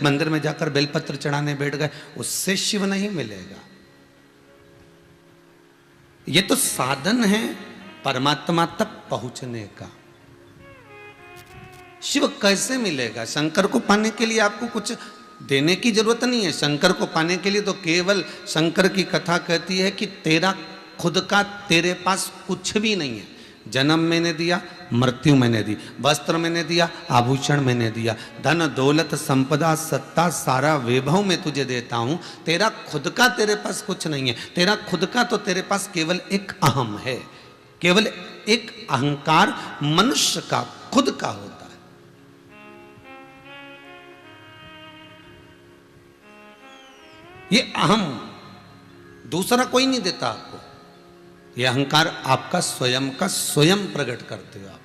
मंदिर में जाकर बेलपत्र चढ़ाने बैठ गए, उससे शिव नहीं मिलेगा। ये तो साधन है परमात्मा तक पहुंचने का। शिव कैसे मिलेगा? शंकर को पाने के लिए आपको कुछ देने की जरूरत नहीं है। शंकर को पाने के लिए तो केवल शंकर की कथा कहती है कि तेरा खुद का तेरे पास कुछ भी नहीं है। जन्म मैंने दिया, मृत्यु मैंने दी, वस्त्र मैंने दिया, आभूषण मैंने दिया, धन दौलत संपदा सत्ता सारा वैभव मैं तुझे देता हूं। तेरा खुद का तेरे पास कुछ नहीं है। तेरा खुद का तो तेरे पास केवल एक अहम है, केवल एक अहंकार मनुष्य का खुद का होता है। ये अहम दूसरा कोई नहीं देता आपको। ये अहंकार आपका स्वयं का स्वयं प्रकट करते हो आप।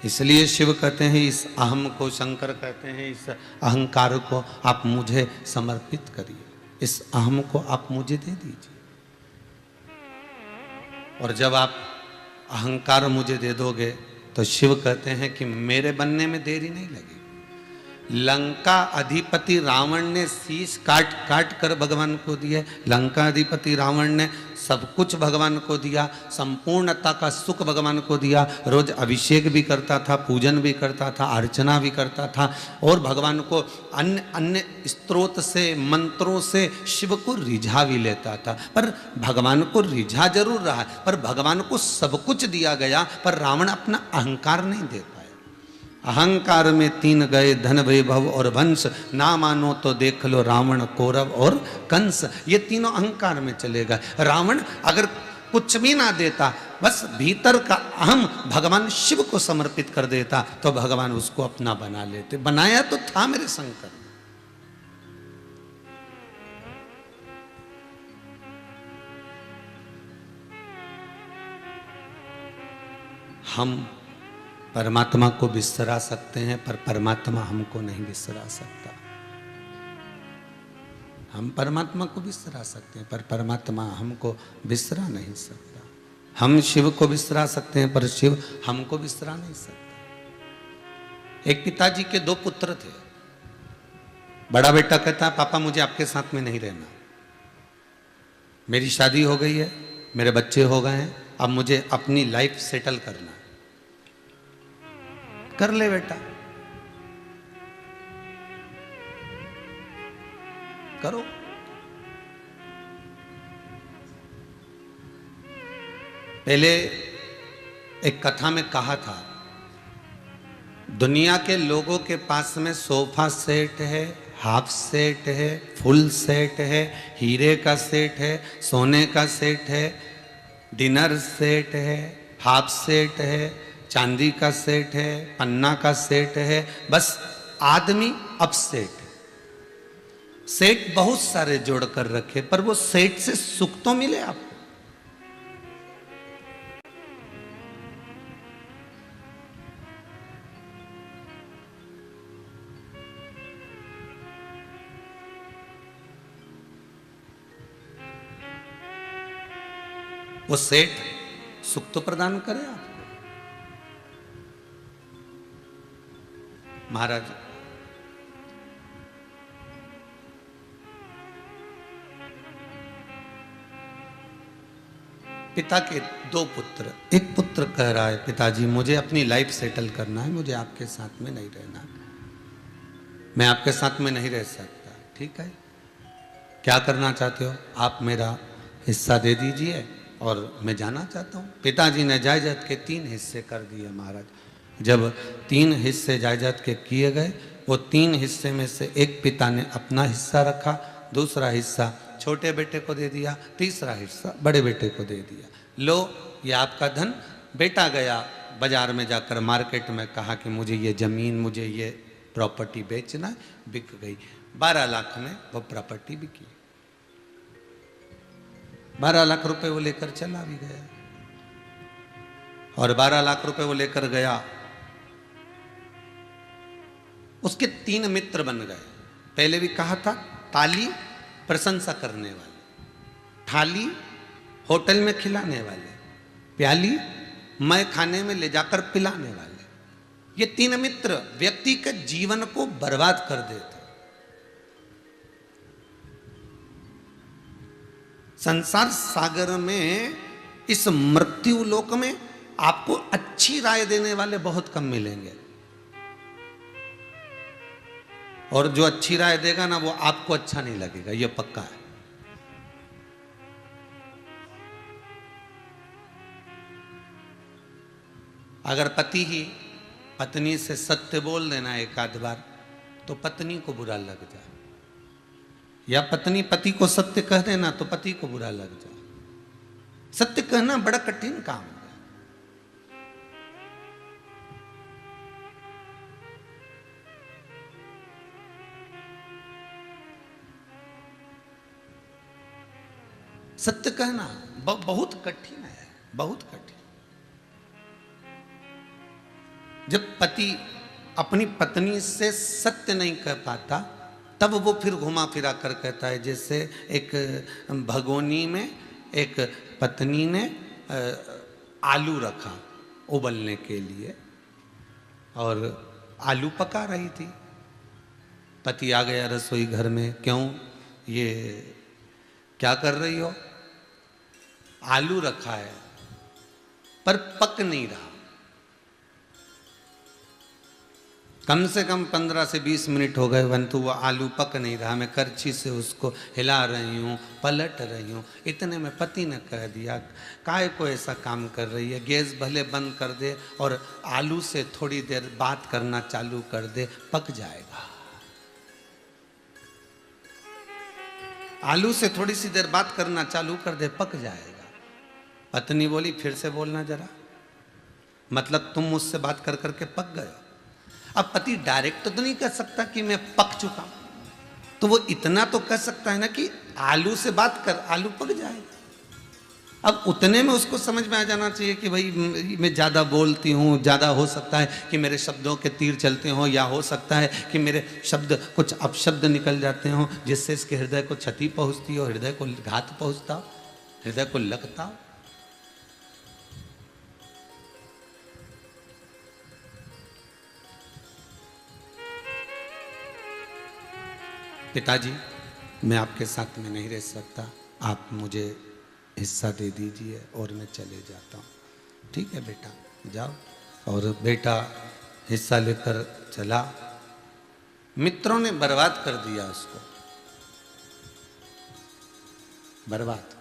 इसलिए शिव कहते हैं इस अहम को, शंकर कहते हैं इस अहंकार को आप मुझे समर्पित करिए, इस अहम को आप मुझे दे दीजिए। और जब आप अहंकार मुझे दे दोगे तो शिव कहते हैं कि मेरे बनने में देरी नहीं लगेगी। लंका अधिपति रावण ने शीश काट काट कर भगवान को दिए। लंका अधिपति रावण ने सब कुछ भगवान को दिया, संपूर्णता का सुख भगवान को दिया। रोज अभिषेक भी करता था, पूजन भी करता था, अर्चना भी करता था और भगवान को अन्य अन्य स्त्रोत से, मंत्रों से शिव को रिझा भी लेता था। पर भगवान को रिझा जरूर रहा, पर भगवान को सब कुछ दिया गया, पर रावण अपना अहंकार नहीं दे पाया। अहंकार में तीन गए, धन वैभव और वंश, ना मानो तो देख लो रावण कौरव और कंस। ये तीनों अहंकार में चलेगा। रावण अगर कुछ भी ना देता, बस भीतर का अहम भगवान शिव को समर्पित कर देता तो भगवान उसको अपना बना लेते। बनाया तो था मेरे शंकर। हम परमात्मा को बिसरा सकते हैं पर परमात्मा हमको नहीं बिसरा सकता। हम परमात्मा को बिसरा सकते हैं पर परमात्मा हमको बिसरा नहीं सकता। हम शिव को बिसरा सकते हैं पर शिव हमको बिसरा नहीं सकता। एक पिताजी के दो पुत्र थे। बड़ा बेटा कहता पापा मुझे आपके साथ में नहीं रहना, मेरी शादी हो गई है, मेरे बच्चे हो गए हैं, अब मुझे अपनी लाइफ सेटल करना। कर ले बेटा, करो। पहले एक कथा में कहा था, दुनिया के लोगों के पास में सोफा सेट है, हाफ सेट है, फुल सेट है, हीरे का सेट है, सोने का सेट है, डिनर सेट है, हाफ सेट है, चांदी का सेट है, पन्ना का सेट है, बस आदमी अपसेट। सेट बहुत सारे जोड़कर रखे पर वो सेट से सुख तो मिले आपको। वो सेट सुख तो प्रदान करे आपको। महाराज पिता के दो पुत्र, एक पुत्र कह रहा है पिताजी मुझे अपनी लाइफ सेटल करना है, मुझे आपके साथ में नहीं रहना, मैं आपके साथ में नहीं रह सकता। ठीक है, क्या करना चाहते हो? आप मेरा हिस्सा दे दीजिए और मैं जाना चाहता हूँ। पिताजी ने जायदाद के 3 हिस्से कर दिए महाराज। जब 3 हिस्से जायदाद के किए गए, वो 3 हिस्से में से एक पिता ने अपना हिस्सा रखा, दूसरा हिस्सा छोटे बेटे को दे दिया, तीसरा हिस्सा बड़े बेटे को दे दिया। लो ये आपका धन। बेटा गया बाजार में जाकर मार्केट में, कहा कि मुझे ये जमीन, मुझे ये प्रॉपर्टी बेचना, बिक गई। 12 लाख में वो प्रॉपर्टी बिकी। 12 लाख रुपए वो लेकर चला भी गया। और 12 लाख रुपए वो लेकर गया, उसके 3 मित्र बन गए। पहले भी कहा था, ताली प्रशंसा करने वाले, थाली होटल में खिलाने वाले, प्याली मैं खाने में ले जाकर पिलाने वाले। ये 3 मित्र व्यक्ति के जीवन को बर्बाद कर देते। संसार सागर में, इस मृत्यु लोक में आपको अच्छी राय देने वाले बहुत कम मिलेंगे, और जो अच्छी राय देगा ना वो आपको अच्छा नहीं लगेगा, ये पक्का है। अगर पति ही पत्नी से सत्य बोल देना एक आध बार तो पत्नी को बुरा लग जाए, या पत्नी पति को सत्य कह देना तो पति को बुरा लग जाए। सत्य कहना बड़ा कठिन काम है। सत्य कहना बहुत कठिन है, बहुत कठिन। जब पति अपनी पत्नी से सत्य नहीं कह पाता तब वो फिर घुमा फिरा कर कहता है। जैसे एक भगोनी में एक पत्नी ने आलू रखा उबलने के लिए और आलू पका रही थी। पति आ गया रसोई घर में, क्यों ये क्या कर रही हो? आलू रखा है पर पक नहीं रहा। कम से कम 15 से 20 मिनट हो गए परंतु वो आलू पक नहीं रहा। मैं करछी से उसको हिला रही हूँ, पलट रही हूँ। इतने में पति ने कह दिया, काहे को ऐसा काम कर रही है, गैस भले बंद कर दे और आलू से थोड़ी देर बात करना चालू कर दे, पक जाएगा। आलू से थोड़ी सी देर बात करना चालू कर दे, पक जाएगा। पत्नी बोली, फिर से बोलना जरा, मतलब तुम मुझसे बात कर करके पक गए। अब पति डायरेक्ट तो नहीं कह सकता कि मैं पक चुका, तो वो इतना तो कह सकता है ना कि आलू से बात कर, आलू पक जाएगा। अब उतने में उसको समझ में आ जाना चाहिए कि भाई मैं ज़्यादा बोलती हूँ, ज़्यादा हो सकता है कि मेरे शब्दों के तीर चलते हों, या हो सकता है कि मेरे शब्द कुछ अपशब्द निकल जाते हों जिससे इसके हृदय को क्षति पहुँचती हो, हृदय को घात पहुँचता हो, हृदय को लगता हो। पिताजी, मैं आपके साथ में नहीं रह सकता, आप मुझे हिस्सा दे दीजिए और मैं चले जाता हूँ। ठीक है बेटा, जाओ। और बेटा हिस्सा लेकर चला। मित्रों ने बर्बाद कर दिया उसको, बर्बाद।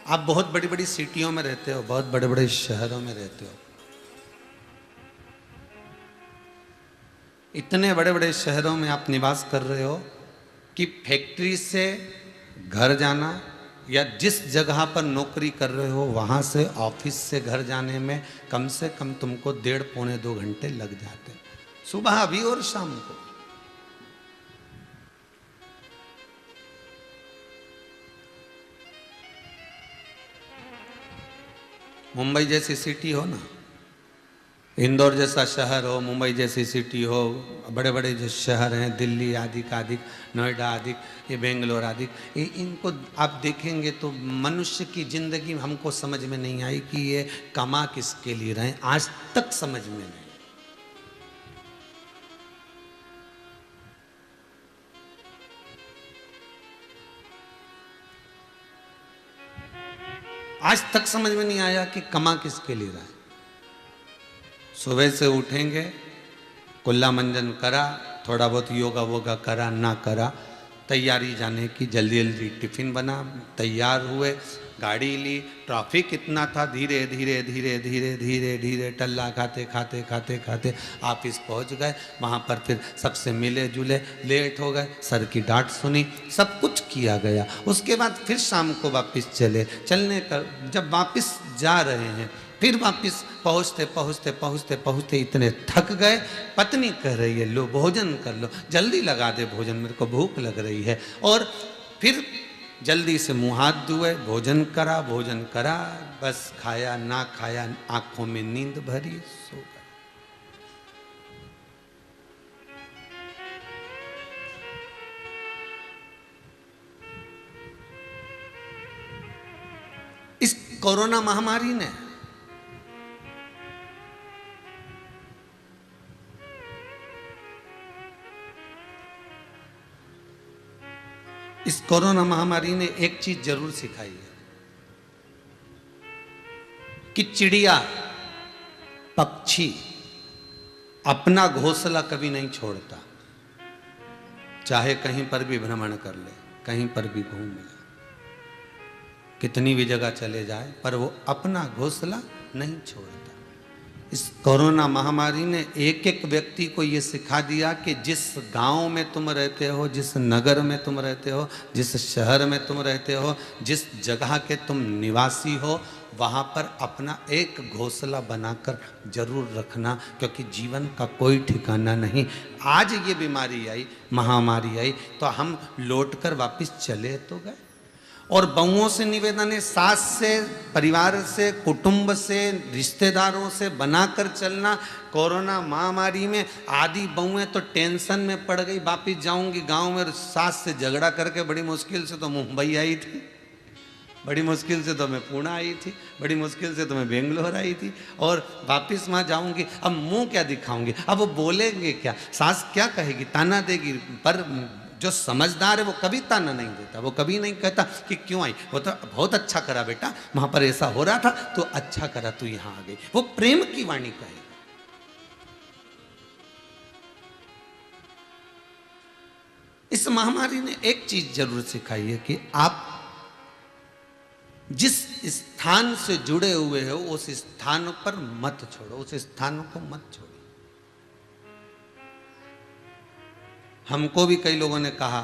आप बहुत बड़ी बड़ी सिटियों में रहते हो, बहुत बड़े बड़े शहरों में रहते हो। इतने बड़े बड़े शहरों में आप निवास कर रहे हो कि फैक्ट्री से घर जाना या जिस जगह पर नौकरी कर रहे हो वहाँ से ऑफिस से घर जाने में कम से कम तुमको 1.5-2 घंटे लग जाते, सुबह भी और शाम को। मुंबई जैसी सिटी हो ना, इंदौर जैसा शहर हो, मुंबई जैसी सिटी हो, बड़े बड़े जो शहर हैं, दिल्ली आदि का अधिक, नोएडा आदि, ये बेंगलोर आदि, इनको आप देखेंगे तो मनुष्य की जिंदगी हमको समझ में नहीं आई कि ये कमा किसके लिए रहे, आज तक समझ में नहीं। आज तक समझ में नहीं आया कि कमा किसके लिए रहे। सुबह से उठेंगे, कुल्ला मंजन करा, थोड़ा बहुत योगा वोगा करा, ना करा, तैयारी जाने की, जल्दी जल्दी टिफिन बना, तैयार हुए, गाड़ी ली, ट्रैफिक इतना था, धीरे धीरे धीरे धीरे धीरे धीरे टल्ला खाते खाते खाते खाते ऑफिस पहुंच गए। वहाँ पर फिर सबसे मिले जुले, लेट हो गए, सर की डांट सुनी, सब कुछ किया गया। उसके बाद फिर शाम को वापस चलने का, जब वापस जा रहे हैं फिर वापस पहुँचते पहुँचते पहुँचते पहुँचते इतने थक गए। पत्नी कह रही है, लो भोजन कर लो, जल्दी लगा दे भोजन, मेरे को भूख लग रही है। और फिर जल्दी से मुँह हाथ धोए, भोजन करा, बस खाया ना खाया, आंखों में नींद भरी, सो गए। इस कोरोना महामारी ने इस कोरोना महामारी ने एक चीज जरूर सिखाई है कि चिड़िया, पक्षी अपना घोंसला कभी नहीं छोड़ता, चाहे कहीं पर भी भ्रमण कर ले, कहीं पर भी घूम ले, कितनी भी जगह चले जाए, पर वो अपना घोंसला नहीं छोड़ता। इस कोरोना महामारी ने एक एक व्यक्ति को ये सिखा दिया कि जिस गांव में तुम रहते हो, जिस नगर में तुम रहते हो, जिस शहर में तुम रहते हो, जिस जगह के तुम निवासी हो, वहाँ पर अपना एक घोंसला बनाकर जरूर रखना, क्योंकि जीवन का कोई ठिकाना नहीं। आज ये बीमारी आई, महामारी आई, तो हम लौटकर वापस चले तो गए। और बहुओं से निवेदन है, सास से, परिवार से, कुटुंब से, रिश्तेदारों से बनाकर चलना। कोरोना महामारी में आधी बहुएं तो टेंशन में पड़ गई, वापिस जाऊंगी गांव में, सास से झगड़ा करके बड़ी मुश्किल से तो मुंबई आई थी, बड़ी मुश्किल से तो मैं पुणे आई थी, बड़ी मुश्किल से तो मैं बेंगलोर आई थी, और वापस वहाँ जाऊंगी, अब मुंह क्या दिखाऊंगी, अब वो बोलेंगे क्या, सास क्या कहेगी, ताना देगी। पर जो समझदार है वो कभी ताना नहीं देता, वो कभी नहीं कहता कि क्यों आई, वो तो बहुत अच्छा करा बेटा, वहां पर ऐसा हो रहा था तो अच्छा करा तू यहां आ गई, वो प्रेम की वाणी कहे। इस महामारी ने एक चीज जरूर सिखाई है कि आप जिस स्थान से जुड़े हुए हो उस स्थान पर मत छोड़ो, उस स्थान को मत छोड़ो। हमको भी कई लोगों ने कहा,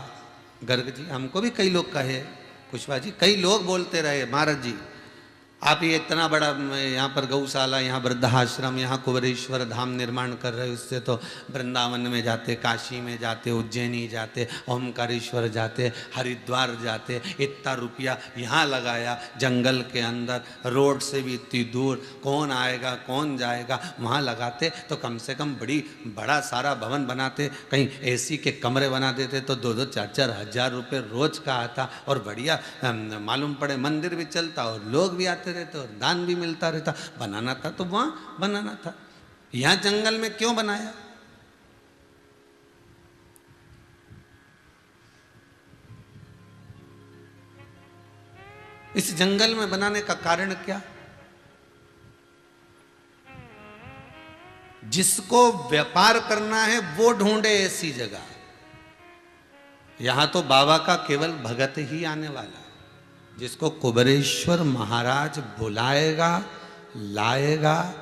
गर्ग जी, हमको भी कई लोग कहे, कुशवाहा जी, कई लोग बोलते रहे, महाराज जी आप ये इतना बड़ा यहाँ पर गौशाला, यहाँ वृद्धाश्रम, यहाँ कुबेरेश्वर धाम निर्माण कर रहे हो, इससे तो वृंदावन में जाते, काशी में जाते, उज्जैनी जाते, ओमकारेश्वर जाते, हरिद्वार जाते, इतना रुपया यहाँ लगाया जंगल के अंदर, रोड से भी इतनी दूर, कौन आएगा कौन जाएगा, वहाँ लगाते तो कम से कम बड़ा सारा भवन बनाते, कहीं एसी के कमरे बना देते तो 2-2, 4-4 हज़ार रुपये रोज का आता, और बढ़िया मालूम पड़े मंदिर भी चलता और लोग भी आते रहते और दान भी मिलता रहता। बनाना था तो वहां बनाना था, यहां जंगल में क्यों बनाया? इस जंगल में बनाने का कारण क्या? जिसको व्यापार करना है वो ढूंढे ऐसी जगह। यहां तो बाबा का केवल भगत ही आने वाला है, जिसको कुबेरेश्वर महाराज बुलाएगा, लाएगा,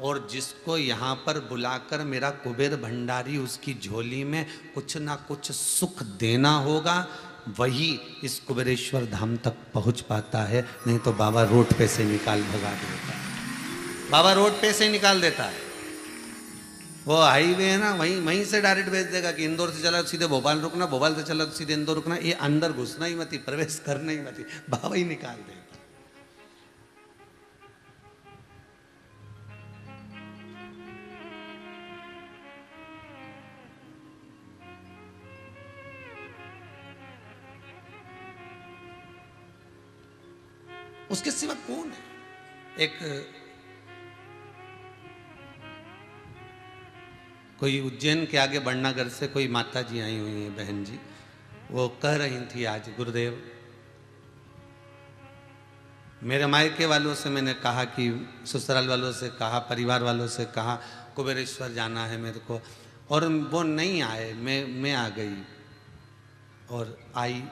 और जिसको यहाँ पर बुलाकर मेरा कुबेर भंडारी उसकी झोली में कुछ ना कुछ सुख देना होगा, वही इस कुबेरेश्वर धाम तक पहुँच पाता है। नहीं तो बाबा रोड पे से निकाल भगा देता है, बाबा रोड पे से निकाल देता है। वो हाईवे है ना, वहीं से डायरेक्ट भेज देगा कि इंदौर से चला तो सीधे भोपाल रुकना, भोपाल से चला तो सीधे इंदौर रुकना, ये अंदर घुसना ही मत, प्रवेश करना ही मत, बाबा ही निकाल देगा। उसके सिवा कौन है? एक कोई उज्जैन के आगे बड़नागर से कोई माता जी आई हुई हैं, बहन जी, वो कह रही थी आज, गुरुदेव मेरे मायके वालों से मैंने कहा, कि ससुराल वालों से कहा, परिवार वालों से कहा कुबेरेश्वर जाना है मेरे को, और वो नहीं आए, मैं आ गई और आई।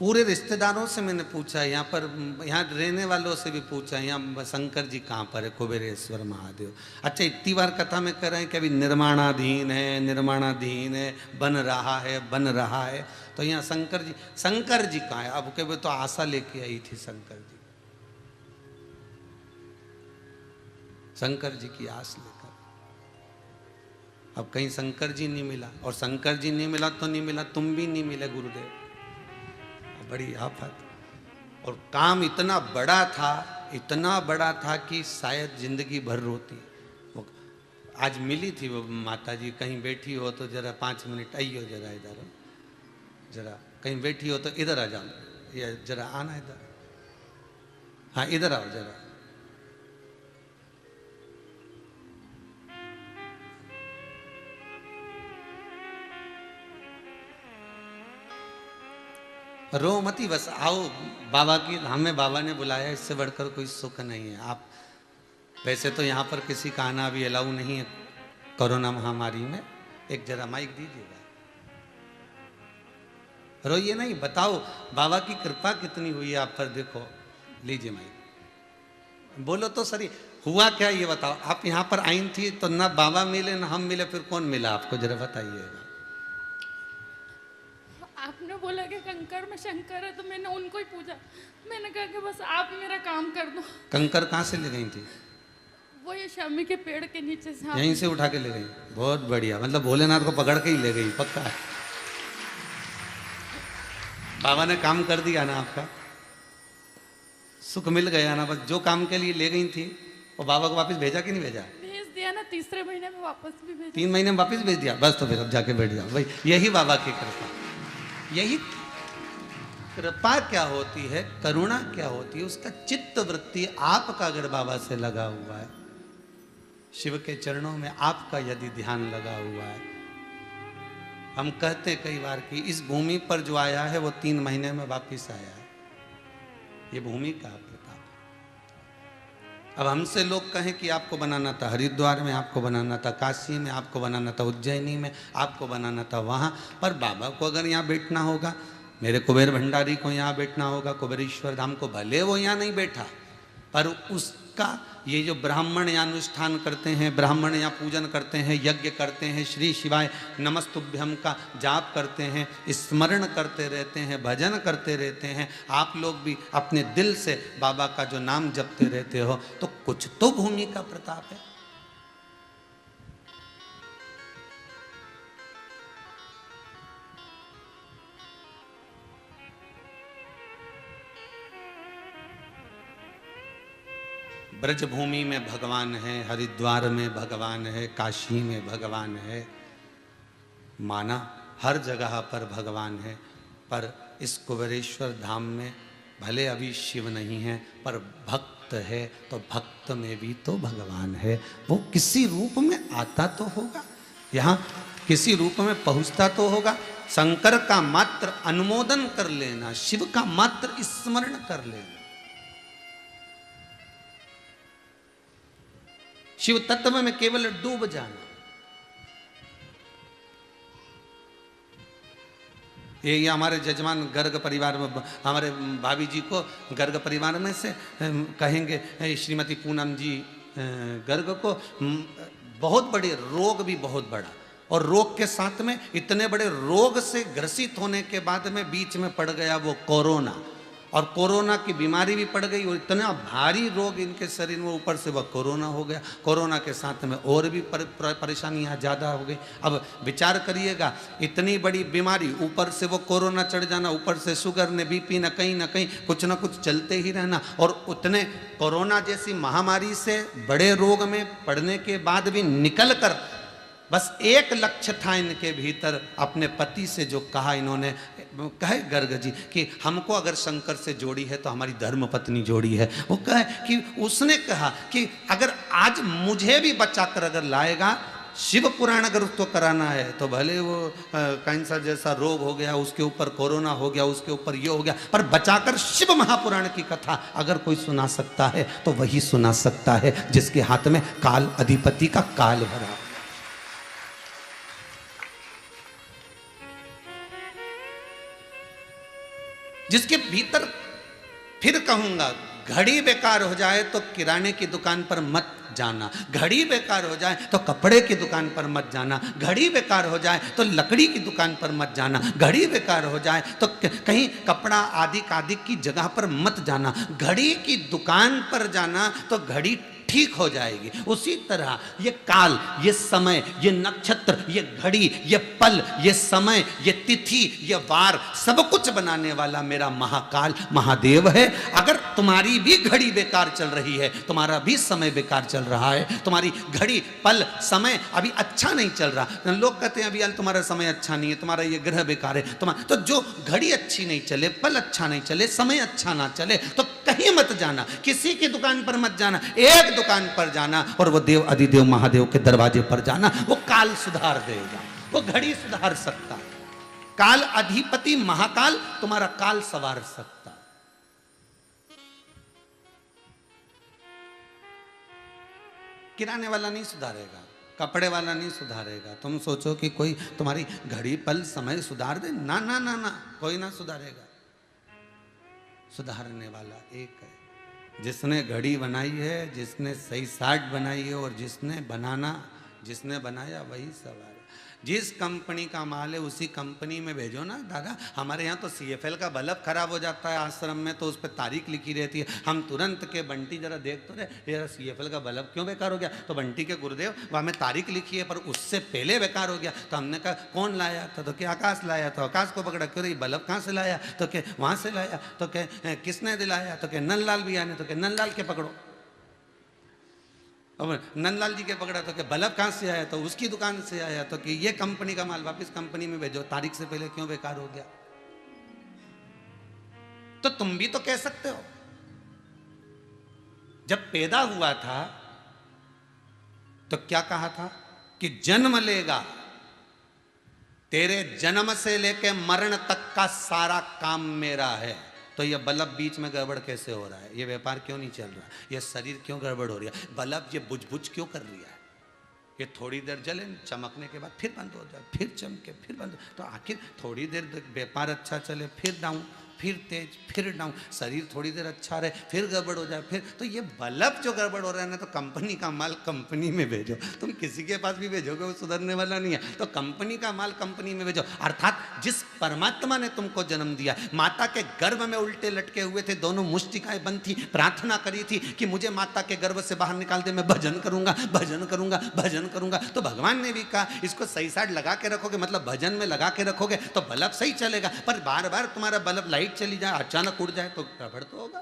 पूरे रिश्तेदारों से मैंने पूछा, यहाँ पर यहाँ रहने वालों से भी पूछा, यहाँ शंकर जी कहाँ पर है, कुबेरेश्वर महादेव। अच्छा, इतनी बार कथा में कह रहे हैं कि अभी निर्माणाधीन है, निर्माणाधीन है, बन रहा है, बन रहा है, तो यहाँ शंकर जी कहाँ है? अब के तो आशा लेके आई थी शंकर जी, शंकर जी की आस लेकर, अब कहीं शंकर जी नहीं मिला, और शंकर जी नहीं मिला तो नहीं मिला, तुम भी नहीं मिले गुरुदेव, बड़ी आफत। और काम इतना बड़ा था, इतना बड़ा था कि शायद जिंदगी भर रोती। वो आज मिली थी वो माता जी, कहीं बैठी हो तो जरा 5 मिनट आइयो, जरा इधर, जरा कहीं बैठी हो तो इधर आ जाओ, या जरा आना इधर, हाँ इधर आओ जरा। रो मती, बस आओ बाबा की, हमें बाबा ने बुलाया, इससे बढ़कर कोई सुख नहीं है। आप वैसे तो यहाँ पर किसी का आना अभी अलाउ नहीं है कोरोना महामारी में। एक जरा माइक दीजिएगा, रोइए नहीं, बताओ बाबा की कृपा कितनी हुई है आप पर, देखो, लीजिए माइक, बोलो तो सही, हुआ क्या ये बताओ। आप यहाँ पर आई थी तो ना बाबा मिले ना हम मिले, फिर कौन मिला आपको, जरा बताइएगा। आपने बोला कि कंकर में शंकर है, तो मैंने उनको ही पूछा। मैंने कहा कि बस आप मेरा काम कर दो। कंकर कहाँ से ले गई थी? वो ये शामी के पेड़ के नीचे से यहीं से उठा के ले गई, बहुत बढ़िया, मतलब भोलेनाथ को पकड़ के ही ले गई, पक्का है। बाबा ने काम कर दिया ना आपका, सुख मिल गया ना, बस जो काम के लिए ले गई थी वो बाबा को वापस भेजा कि नहीं भेजा? भेज दिया ना, तीसरे महीने में वापस भी भेजा। 3 महीने में वापस भेज दिया, बस तो फिर अब जाके बैठ जाओ भाई। यही बाबा की कृपा, यही कृपा क्या होती है, करुणा क्या होती है, उसका चित्त वृत्ति आपका अगर बाबा से लगा हुआ है, शिव के चरणों में आपका यदि ध्यान लगा हुआ है। हम कहते कई बार कि इस भूमि पर जो आया है वो 3 महीने में वापिस आया है, ये भूमि का प्रताप है। अब हमसे लोग कहें कि आपको बनाना था हरिद्वार में, आपको बनाना था काशी में, आपको बनाना था उज्जैनी में, आपको बनाना था वहाँ, पर बाबा को अगर यहाँ बैठना होगा, मेरे कुबेर भंडारी को यहाँ बैठना होगा, कुबेरेश्वर धाम को, भले वो यहाँ नहीं बैठा, पर उसका ये जो ब्राह्मण यहाँ अनुष्ठान करते हैं, ब्राह्मण यहाँ पूजन करते हैं, यज्ञ करते हैं, श्री शिवाय नमस्तुभ्यम का जाप करते हैं, स्मरण करते रहते हैं, भजन करते रहते हैं, आप लोग भी अपने दिल से बाबा का जो नाम जपते रहते हो, तो कुछ तो भूमि का प्रताप है। ब्रजभूमि में भगवान है, हरिद्वार में भगवान है, काशी में भगवान है, माना हर जगह पर भगवान है, पर इस कुबेरेश्वर धाम में भले अभी शिव नहीं है, पर भक्त है, तो भक्त में भी तो भगवान है। वो किसी रूप में आता तो होगा, यहाँ किसी रूप में पहुँचता तो होगा। शंकर का मात्र अनुमोदन कर लेना, शिव का मात्र स्मरण कर लेना, शिव तत्व में केवल डूब जाना, ये हमारे जजमान गर्ग परिवार में, हमारे भाभी जी को गर्ग परिवार में से कहेंगे, श्रीमती पूनम जी गर्ग को बहुत बड़े रोग भी बहुत बड़ा, और रोग के साथ में इतने बड़े रोग से ग्रसित होने के बाद में बीच में पड़ गया वो कोरोना, और कोरोना की बीमारी भी पड़ गई, और इतना भारी रोग इनके शरीर में, ऊपर से वह कोरोना हो गया। कोरोना के साथ में और भी परेशानियाँ ज़्यादा हो गई। अब विचार करिएगा, इतनी बड़ी बीमारी, ऊपर से वो कोरोना चढ़ जाना, ऊपर से शुगर ने बीपी न कहीं कुछ ना कुछ चलते ही रहना, और उतने कोरोना जैसी महामारी से बड़े रोग में पड़ने के बाद भी निकल कर बस एक लक्ष्य था इनके भीतर, अपने पति से जो कहा इन्होंने, कहे गर्ग जी कि हमको अगर शंकर से जोड़ी है तो हमारी धर्म पत्नी जोड़ी है। वो कहे कि उसने कहा कि अगर आज मुझे भी बचाकर अगर लाएगा, शिव पुराण अगर उसको कराना है, तो भले वो कैंसर जैसा रोग हो गया, उसके ऊपर कोरोना हो गया, उसके ऊपर ये हो गया, पर बचाकर शिव महापुराण की कथा अगर कोई सुना सकता है तो वही सुना सकता है जिसके हाथ में काल अधिपति का काल भरा। जिसके भीतर, फिर कहूंगा, घड़ी बेकार हो जाए तो किराने की दुकान पर मत जाना, घड़ी बेकार हो जाए तो कपड़े की दुकान पर मत जाना, घड़ी बेकार हो जाए तो लकड़ी की दुकान पर मत जाना, घड़ी बेकार हो जाए तो कहीं कपड़ा आदि की जगह पर मत जाना, घड़ी की दुकान पर जाना तो घड़ी ठीक हो जाएगी। उसी तरह ये काल, ये समय, ये नक्षत्र, ये घड़ी, ये पल, ये समय, ये तिथि, ये वार, सब कुछ बनाने वाला मेरा महाकाल महादेव है। अगर तुम्हारी भी घड़ी बेकार चल रही है, तुम्हारा भी समय बेकार चल रहा है, तुम्हारी घड़ी पल समय अभी अच्छा नहीं चल रहा, लोग कहते हैं अभी यार तुम्हारा समय अच्छा नहीं है, तुम्हारा ये ग्रह बेकार है, तुम्हारा, तो जो घड़ी अच्छी नहीं चले, पल अच्छा नहीं चले, समय अच्छा ना चले, तो कहीं मत जाना, किसी की दुकान पर मत जाना, एक दुकान पर जाना, और वो देव अधिदेव महादेव के दरवाजे पर जाना। वो काल सुधार देगा, वो घड़ी सुधार सकता है। काल अधिपति महाकाल तुम्हारा काल सवार सकता। किराने वाला नहीं सुधारेगा, कपड़े वाला नहीं सुधारेगा। तुम सोचो कि कोई तुम्हारी घड़ी पल समय सुधार दे, ना ना ना ना, कोई ना सुधारेगा। सुधारने वाला एक है, जिसने घड़ी बनाई है, जिसने सही साठ बनाई है, और जिसने बनाया वही सवार है। जिस कंपनी का माल है उसी कंपनी में भेजो ना दादा। हमारे यहाँ तो CFL का बल्ब खराब हो जाता है आश्रम में, तो उस पर तारीख लिखी रहती है। हम तुरंत के बंटी जरा देख तो रहे, यार CFL का बल्ब क्यों बेकार हो गया? तो बंटी के गुरुदेव वहाँ में तारीख लिखी है पर उससे पहले बेकार हो गया। तो हमने कहा कौन लाया था? तो क्या आकाश लाया। तो आकाश को पकड़ा, क्यों? बल्ब कहाँ से लाया? तो क्या वहाँ से लाया। तो क्या किसने दिलाया? तो क्या नंदलाल भैया ने। तो क्या नंदलाल के पकड़ो। और नंदलाल जी के पकड़ा तो कि बल्ब कहाँ से आया? तो उसकी दुकान से आया। तो कि ये कंपनी का माल वापस कंपनी में भेजो, तारीख से पहले क्यों बेकार हो गया? तो तुम भी तो कह सकते हो। जब पैदा हुआ था तो क्या कहा था कि जन्म लेगा, तेरे जन्म से लेके मरण तक का सारा काम मेरा है। तो ये बल्ब बीच में गड़बड़ कैसे हो रहा है? ये व्यापार क्यों नहीं चल रहा? ये शरीर क्यों गड़बड़ हो रही है? बल्ब ये बुझ बुझ क्यों कर रही है? ये थोड़ी देर जले, चमकने के बाद फिर बंद हो जाए, फिर चमके, फिर बंद। तो आखिर थोड़ी देर व्यापार अच्छा चले, फिर डाउन, फिर तेज, फिर डाउन। शरीर थोड़ी देर अच्छा रहे, फिर गड़बड़ हो जाए, फिर। तो ये बल्ब जो गड़बड़ हो रहा है ना, तो कंपनी का माल कंपनी में भेजो। तुम किसी के पास भी भेजोगे वो सुधरने वाला नहीं है। तो कंपनी का माल कंपनी में भेजो। अर्थात जिस परमात्मा ने तुमको जन्म दिया, माता के गर्भ में उल्टे लटके हुए थे, दोनों मुष्टिकाएं बंद थी, प्रार्थना करी थी कि मुझे माता के गर्भ से बाहर निकाल दे, मैं भजन करूंगा, भजन करूंगा, भजन करूंगा। तो भगवान ने भी कहा इसको सही साइड लगा के रखोगे, मतलब भजन में लगा के रखोगे तो बल्ब सही चलेगा। पर बार बार तुम्हारा बल्ब लाइट चली जाए, अचानक उड़ जाए तो गड़बड़ तो होगा।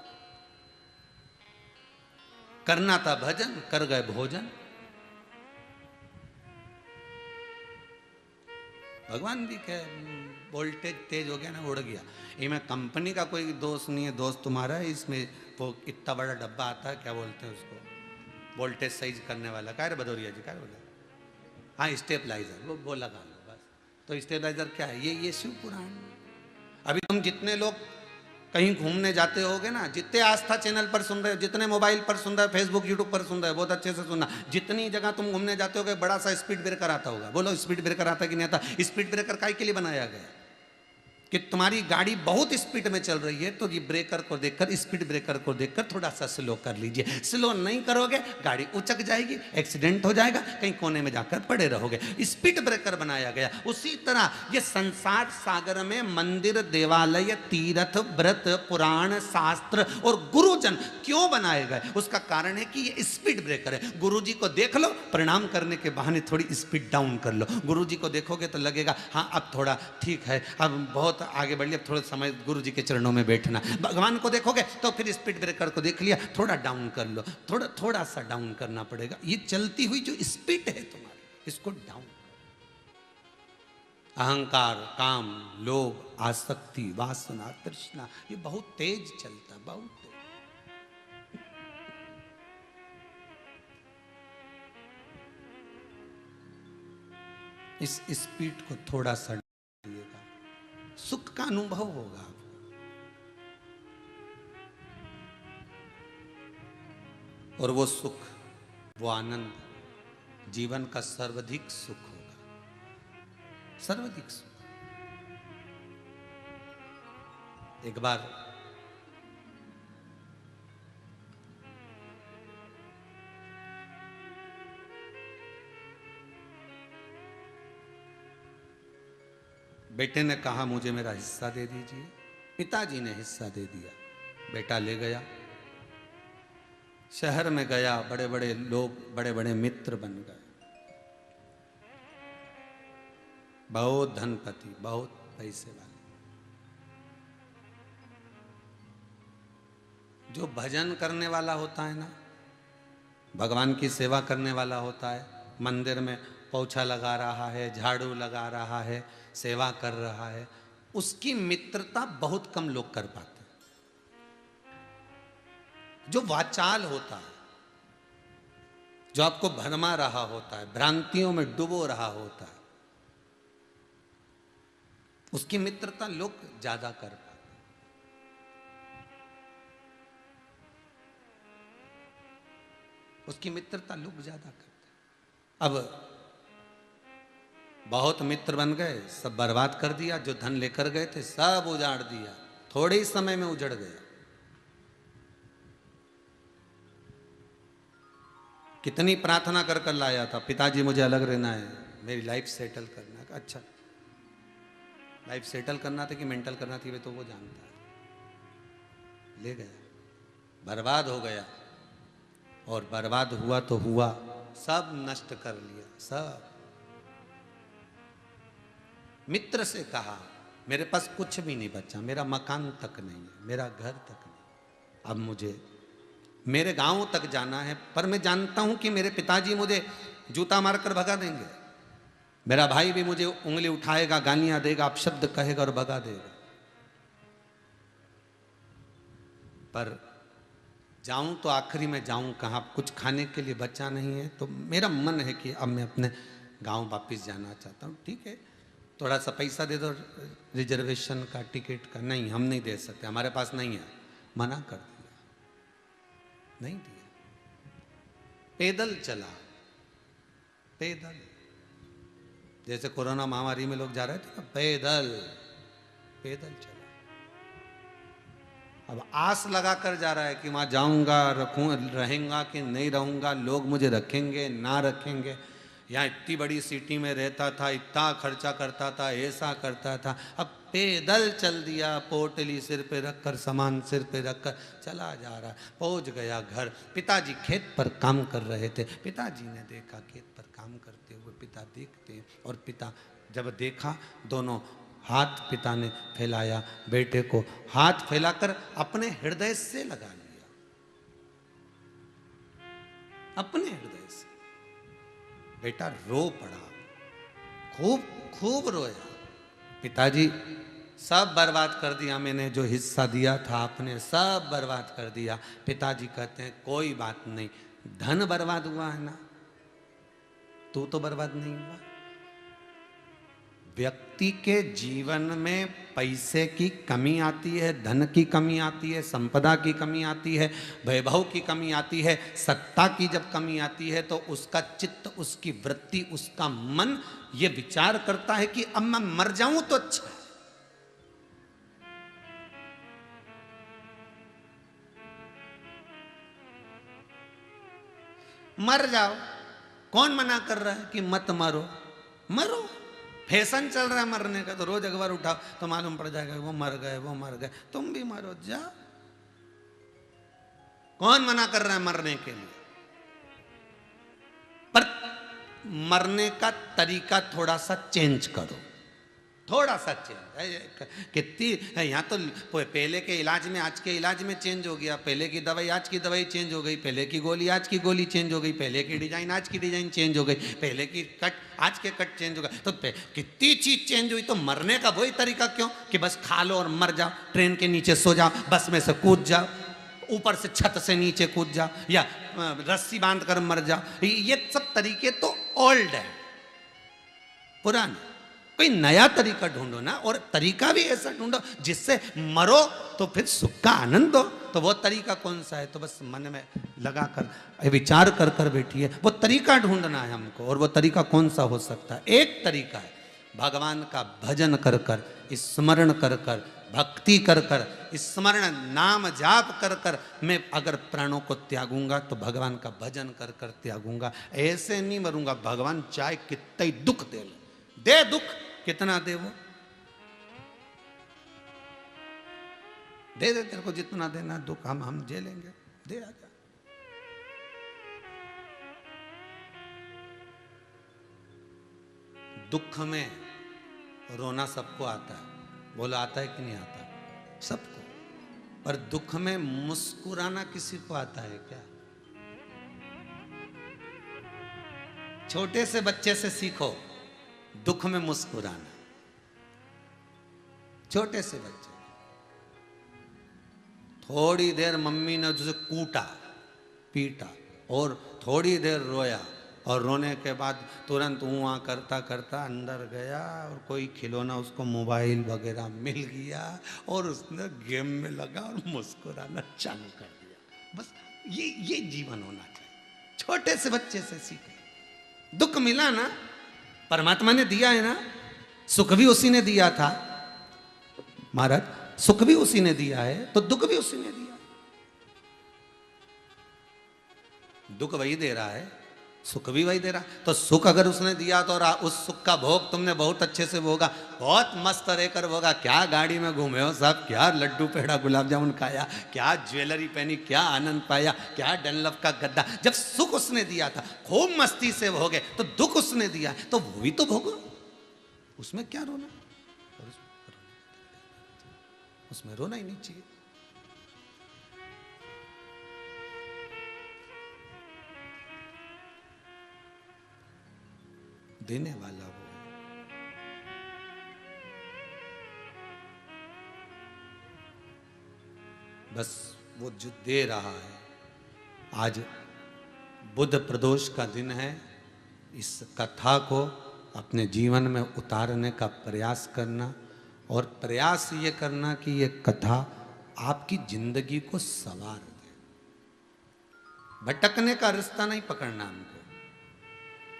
करना था भजन, कर गए भोजन। भगवान भी कहे वोल्टेज तेज हो गया ना, उड़ गया। इसमें कंपनी का कोई दोष नहीं है, दोष तुम्हारा है। इसमें वो इतना बड़ा डब्बा आता है, क्या बोलते हैं उसको, वोल्टेज सही करने वाला। क्या रे भदौरिया जी, क्या बोला? हाँ, स्टेबलाइजर, वो लगा लो बस। तो स्टेबलाइजर क्या है? ये शिव पुराण। अभी तुम जितने लोग कहीं घूमने जाते होगे ना, जितने आस्था चैनल पर सुन रहे हो, जितने मोबाइल पर सुन रहे हो, फेसबुक यूट्यूब पर सुन रहे हो, बहुत अच्छे से सुनना। जितनी जगह तुम घूमने जाते होगे, बड़ा सा स्पीड ब्रेकर आता होगा। बोलो स्पीड ब्रेकर आता कि नहीं आता? स्पीड ब्रेकर काहे के लिए बनाया गया? कि तुम्हारी गाड़ी बहुत स्पीड में चल रही है, तो ये ब्रेकर को देखकर, स्पीड ब्रेकर को देखकर थोड़ा सा स्लो कर लीजिए। स्लो नहीं करोगे गाड़ी उचक जाएगी, एक्सीडेंट हो जाएगा, कहीं कोने में जाकर पड़े रहोगे। स्पीड ब्रेकर बनाया गया। उसी तरह ये संसार सागर में मंदिर, देवालय, तीर्थ, व्रत, पुराण, शास्त्र और गुरुजन क्यों बनाए गए? उसका कारण है कि ये स्पीड ब्रेकर है। गुरु जी को देख लो, प्रणाम करने के बहाने थोड़ी स्पीड डाउन कर लो। गुरु जी को देखोगे तो लगेगा हाँ अब थोड़ा ठीक है, अब बहुत आगे बढ़ लिया, थोड़ा समय गुरु जी के चरणों में बैठना। भगवान को देखोगे तो फिर स्पीड ब्रेकर को देख लिया, थोड़ा डाउन कर लो, थोड़ा सा डाउन करना पड़ेगा। ये चलती हुई जो स्पीड है तुम्हारी, इसको डाउन। अहंकार, काम, लोभ, आसक्ति, वासना, तृष्णा, ये बहुत तेज चलता, बहुत तेज। इस स्पीड को थोड़ा सा दिएगा, सुख का अनुभव होगा। और वो सुख, वो आनंद जीवन का सर्वाधिक सुख होगा, सर्वाधिक सुख। एक बार बेटे ने कहा मुझे मेरा हिस्सा दे दीजिए। पिताजी ने हिस्सा दे दिया। बेटा ले गया, शहर में गया, बड़े बड़े लोग, बड़े बड़े मित्र बन गए, बहुत धनपति, बहुत पैसे वाले। जो भजन करने वाला होता है ना, भगवान की सेवा करने वाला होता है, मंदिर में पोछा लगा रहा है, झाड़ू लगा रहा है, सेवा कर रहा है, उसकी मित्रता बहुत कम लोग कर पाते। जो वाचाल होता है, जो आपको भरमा रहा होता है, भ्रांतियों में डुबो रहा होता है, उसकी मित्रता लोग ज्यादा कर पाते। उसकी मित्रता लोग ज्यादा करते। अब बहुत मित्र बन गए, सब बर्बाद कर दिया। जो धन लेकर गए थे सब उजाड़ दिया, थोड़े ही समय में उजड़ गया। कितनी प्रार्थना कर कर लाया था, पिताजी मुझे अलग रहना है, मेरी लाइफ सेटल करना है। अच्छा, लाइफ सेटल करना था कि मेंटल करना थी, वे तो वो जानता है। ले गया, बर्बाद हो गया। और बर्बाद हुआ तो हुआ, सब नष्ट कर लिया सब। मित्र से कहा मेरे पास कुछ भी नहीं बचा, मेरा मकान तक नहीं है, मेरा घर तक नहीं, अब मुझे मेरे गांव तक जाना है, पर मैं जानता हूं कि मेरे पिताजी मुझे जूता मारकर भगा देंगे, मेरा भाई भी मुझे उंगली उठाएगा, गालियां देगा, अपशब्द कहेगा और भगा देगा। पर जाऊं तो आखिरी में जाऊं कहां, कुछ खाने के लिए बचा नहीं है। तो मेरा मन है कि अब मैं अपने गांव वापस जाना चाहता हूं। ठीक है, थोड़ा सा पैसा दे दो रिजर्वेशन का, टिकट का। नहीं, हम नहीं दे सकते, हमारे पास नहीं है। मना कर दिया, नहीं दिया। पैदल चला, पैदल, जैसे कोरोना महामारी में लोग जा रहे थे ना, पैदल पैदल चला। अब आस लगा कर जा रहा है कि वहां जाऊंगा, रहेंगा कि नहीं रहूंगा, लोग मुझे रखेंगे ना रखेंगे। यहाँ इतनी बड़ी सिटी में रहता था, इतना खर्चा करता था, ऐसा करता था। अब पैदल चल दिया, पोटली सिर पे रखकर, सामान सिर पे रखकर चला जा रहा। पहुंच गया घर। पिताजी खेत पर काम कर रहे थे। पिताजी ने देखा, खेत पर काम करते हुए पिता देखते, और पिता जब देखा, दोनों हाथ पिता ने फैलाया, बेटे को हाथ फैलाकर अपने हृदय से लगा लिया, अपने हृदय से। बेटा रो पड़ा, खूब खूब रोया। पिताजी सब बर्बाद कर दिया मैंने, जो हिस्सा दिया था आपने सब बर्बाद कर दिया। पिताजी कहते हैं कोई बात नहीं, धन बर्बाद हुआ है ना, तू तो बर्बाद नहीं हुआ। व्यक्ति के जीवन में पैसे की कमी आती है, धन की कमी आती है, संपदा की कमी आती है, वैभव की कमी आती है, सत्ता की जब कमी आती है, तो उसका चित्त, उसकी वृत्ति, उसका मन ये विचार करता है कि अब मैं मर जाऊं तो अच्छा है। मर जाओ, कौन मना कर रहा है कि मत मरो, मरो। फैशन चल रहा है मरने का, तो रोज अखबार उठाओ तो मालूम पड़ जाएगा वो मर गए, वो मर गए। तुम भी मरो, जा। कौन मना कर रहा है मरने के लिए? पर मरने का तरीका थोड़ा सा चेंज करो, थोड़ा सा चेंज। कितनी यहाँ तो पहले के इलाज में आज के इलाज में चेंज हो गया। पहले की दवाई आज की दवाई चेंज हो गई, पहले की गोली आज की गोली चेंज हो गई, पहले की डिजाइन आज की डिजाइन चेंज हो गई, पहले की कट आज के कट चेंज हो गए। तो कितनी चीज चेंज हुई, तो मरने का वही तरीका क्यों कि बस खा लो और मर जाओ, ट्रेन के नीचे सो जाओ, बस में से कूद जाओ, ऊपर से छत से नीचे कूद जाओ, या रस्सी बांध कर मर जाओ। ये सब तरीके तो ओल्ड है, पुराने। कोई नया तरीका ढूंढो ना, और तरीका भी ऐसा ढूंढो जिससे मरो तो फिर सुख का आनंद हो। तो वो तरीका कौन सा है? तो बस मन में लगा कर विचार कर कर बैठिए, वो तरीका ढूंढना है हमको। और वो तरीका कौन सा हो सकता है? एक तरीका है भगवान का भजन कर कर, स्मरण कर कर, भक्ति कर कर, स्मरण नाम जाप कर कर मैं अगर प्राणों को त्यागूंगा तो भगवान का भजन कर कर त्यागूंगा। ऐसे नहीं मरूंगा। भगवान चाहे कितना ही दुख दे दुख, कितना दे वो दे तेरे को जितना देना दुख हम झेलेंगे, दे आजा। दुख में रोना सबको आता है, बोला आता है कि नहीं आता? सबको। पर दुख में मुस्कुराना किसी को आता है क्या? छोटे से बच्चे से सीखो दुख में मुस्कुराना। छोटे से बच्चे, थोड़ी देर मम्मी ने तुझे कूटा पीटा और थोड़ी देर रोया और रोने के बाद तुरंत ऊँ करता करता अंदर गया और कोई खिलौना उसको मोबाइल वगैरह मिल गया और उसने गेम में लगा और मुस्कुराना चालू कर दिया। बस ये जीवन होना चाहिए। छोटे से बच्चे से सीखे। दुख मिला ना, परमात्मा ने दिया है ना, सुख भी उसी ने दिया था महाराज, सुख भी उसी ने दिया है तो दुख भी उसी ने दिया। दुख वही दे रहा है, सुख भी वही दे रहा। तो सुख अगर उसने दिया तो उस सुख का भोग तुमने बहुत अच्छे से भोगा, बहुत मस्त रहकर भोगा। क्या गाड़ी में घूमे हो साहब, क्या लड्डू पेड़ा गुलाब जामुन खाया, क्या ज्वेलरी पहनी, क्या आनंद पाया, क्या डनलप का गद्दा। जब सुख उसने दिया था खूब मस्ती से भोगे, तो दुख उसने दिया तो वो भी तो भोगो। उसमें क्या रोना, उसमें रोना ही नहीं चाहिए। देने वाला वो है। बस वो जो दे रहा है। आज बुध प्रदोष का दिन है। इस कथा को अपने जीवन में उतारने का प्रयास करना और प्रयास ये करना कि ये कथा आपकी जिंदगी को संवार दे। भटकने का रास्ता नहीं पकड़ना हमको।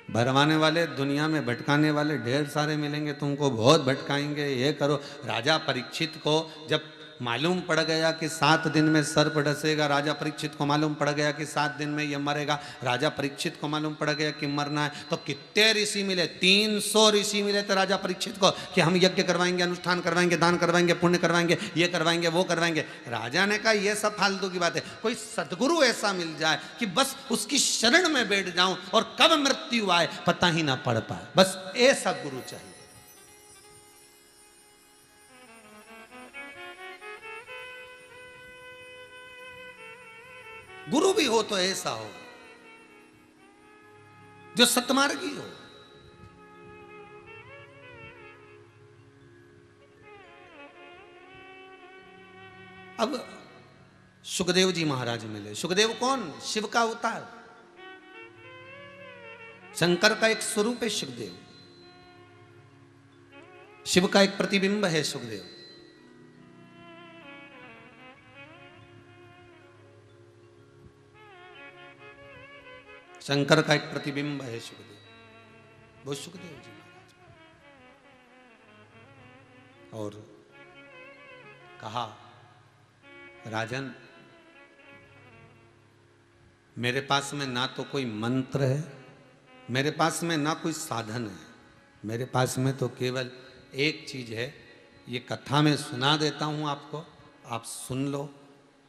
भरवाने वाले, दुनिया में भटकाने वाले ढेर सारे मिलेंगे, तुमको बहुत भटकाएंगे। ये करो। राजा परीक्षित को जब मालूम पड़ गया कि 7 दिन में सर्प डसेगा, राजा परीक्षित को मालूम पड़ गया कि 7 दिन में ये मरेगा, राजा परीक्षित को मालूम पड़ गया कि मरना है, तो कितने ऋषि मिले? 300 ऋषि मिले थे राजा परीक्षित को कि हम यज्ञ करवाएंगे, अनुष्ठान करवाएंगे, दान करवाएंगे, पुण्य करवाएंगे, ये करवाएंगे, वो करवाएंगे। राजा ने कहा ये सब फालतू की बात है, कोई सदगुरु ऐसा मिल जाए कि बस उसकी शरण में बैठ जाऊं और कब मृत्यु आए पता ही ना पड़ पाए, बस ऐसा गुरु चाहिए। गुरु भी हो तो ऐसा हो जो सतमार्गी हो। अब सुखदेव जी महाराज मिले। सुखदेव कौन? शिव का अवतार, शंकर का एक स्वरूप है सुखदेव, शिव का एक प्रतिबिंब है सुखदेव। शंकर का एक प्रतिबिंब है सुखदेव, वो सुखदेव जी महाराज। और कहा राजन, मेरे पास में ना तो कोई मंत्र है, मेरे पास में ना कोई साधन है, मेरे पास में तो केवल एक चीज है। ये कथा में सुना देता हूं आपको, आप सुन लो।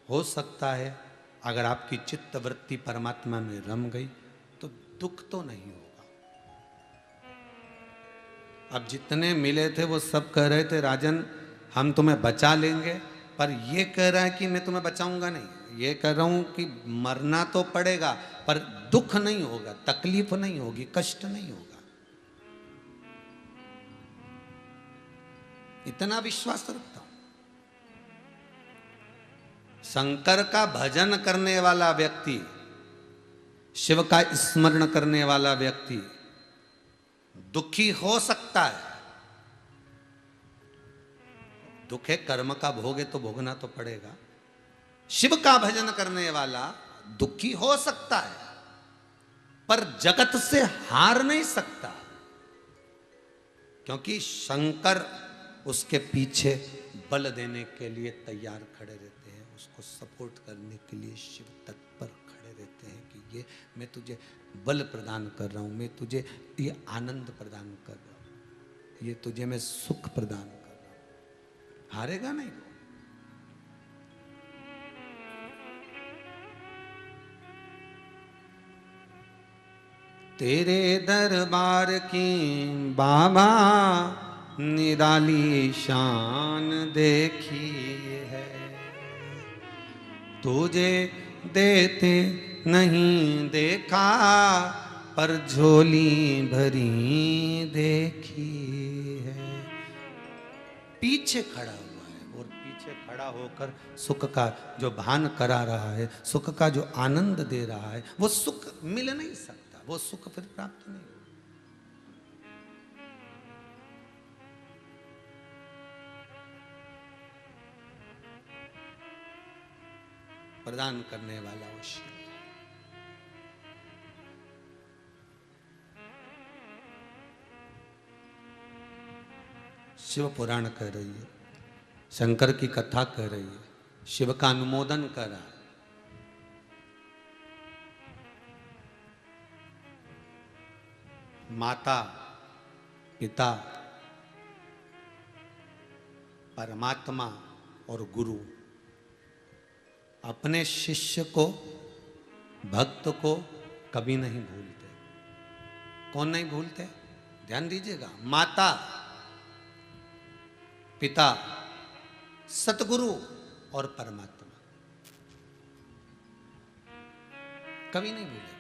हो सकता है अगर आपकी चित्त वृत्ति परमात्मा में रम गई तो दुख तो नहीं होगा। अब जितने मिले थे वो सब कह रहे थे राजन हम तुम्हें बचा लेंगे, पर ये कह रहा है कि मैं तुम्हें बचाऊंगा नहीं। ये कह रहा हूं कि मरना तो पड़ेगा पर दुख नहीं होगा, तकलीफ नहीं होगी, कष्ट नहीं होगा। इतना विश्वास रखता हूं। शंकर का भजन करने वाला व्यक्ति, शिव का स्मरण करने वाला व्यक्ति दुखी हो सकता है। दुख है, कर्म का भोग है तो भोगना तो पड़ेगा। शिव का भजन करने वाला दुखी हो सकता है पर जगत से हार नहीं सकता, क्योंकि शंकर उसके पीछे बल देने के लिए तैयार खड़े रहते हैं, उसको सपोर्ट करने के लिए शिव तत्पर खड़े रहते हैं कि ये मैं तुझे बल प्रदान कर रहा हूं, मैं तुझे ये आनंद प्रदान कर रहा हूं, ये तुझे मैं सुख प्रदान कर रहा हूं। हारेगा नहीं वो। तेरे दरबार की बाबा निराली शान देखी है, तुझे देते नहीं देखा पर झोली भरी देखी है। पीछे खड़ा हुआ है और पीछे खड़ा होकर सुख का जो भान करा रहा है, सुख का जो आनंद दे रहा है, वो सुख मिल नहीं सकता, वो सुख फिर प्राप्त नहीं होगा। प्रदान करने वाला वो शिव। शिव पुराण कह रही है, शंकर की कथा कह रही है, शिव का अनुमोदन कर रहा है। माता पिता परमात्मा और गुरु अपने शिष्य को, भक्त को कभी नहीं भूलते। कौन नहीं भूलते? ध्यान दीजिएगा, माता पिता सतगुरु और परमात्मा कभी नहीं भूलेगा।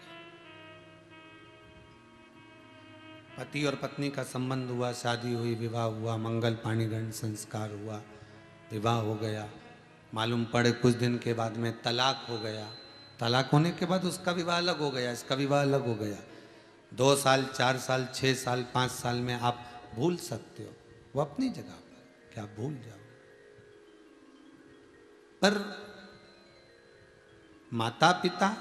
पति और पत्नी का संबंध हुआ, शादी हुई, विवाह हुआ, मंगल पानी ग्रहण संस्कार हुआ, विवाह हो गया, मालूम पड़े कुछ दिन के बाद में तलाक हो गया, तलाक होने के बाद उसका विवाह अलग हो गया, इसका विवाह अलग हो गया। 2 साल 4 साल 6 साल 5 साल में आप भूल सकते हो, वो अपनी जगह पर, क्या भूल जाओ। पर माता पिता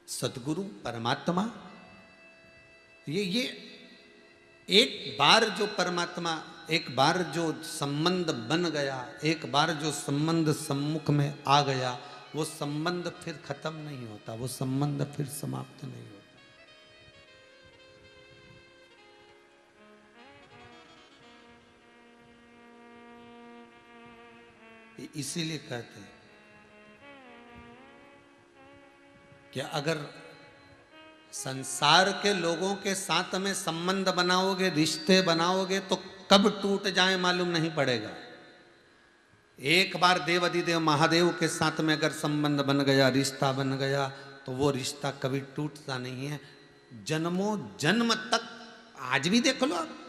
सतगुरु परमात्मा, ये एक बार जो परमात्मा, एक बार जो संबंध बन गया, एक बार जो संबंध सम्मुख में आ गया, वो संबंध फिर खत्म नहीं होता, वो संबंध फिर समाप्त नहीं होता। इसीलिए कहते हैं कि अगर संसार के लोगों के साथ में संबंध बनाओगे, रिश्ते बनाओगे, तो कब टूट जाए मालूम नहीं पड़ेगा। एक बार देवाधिदेव महादेव के साथ में अगर संबंध बन गया, रिश्ता बन गया, तो वो रिश्ता कभी टूटता नहीं है, जन्मों जन्म तक। आज भी देख लो आप,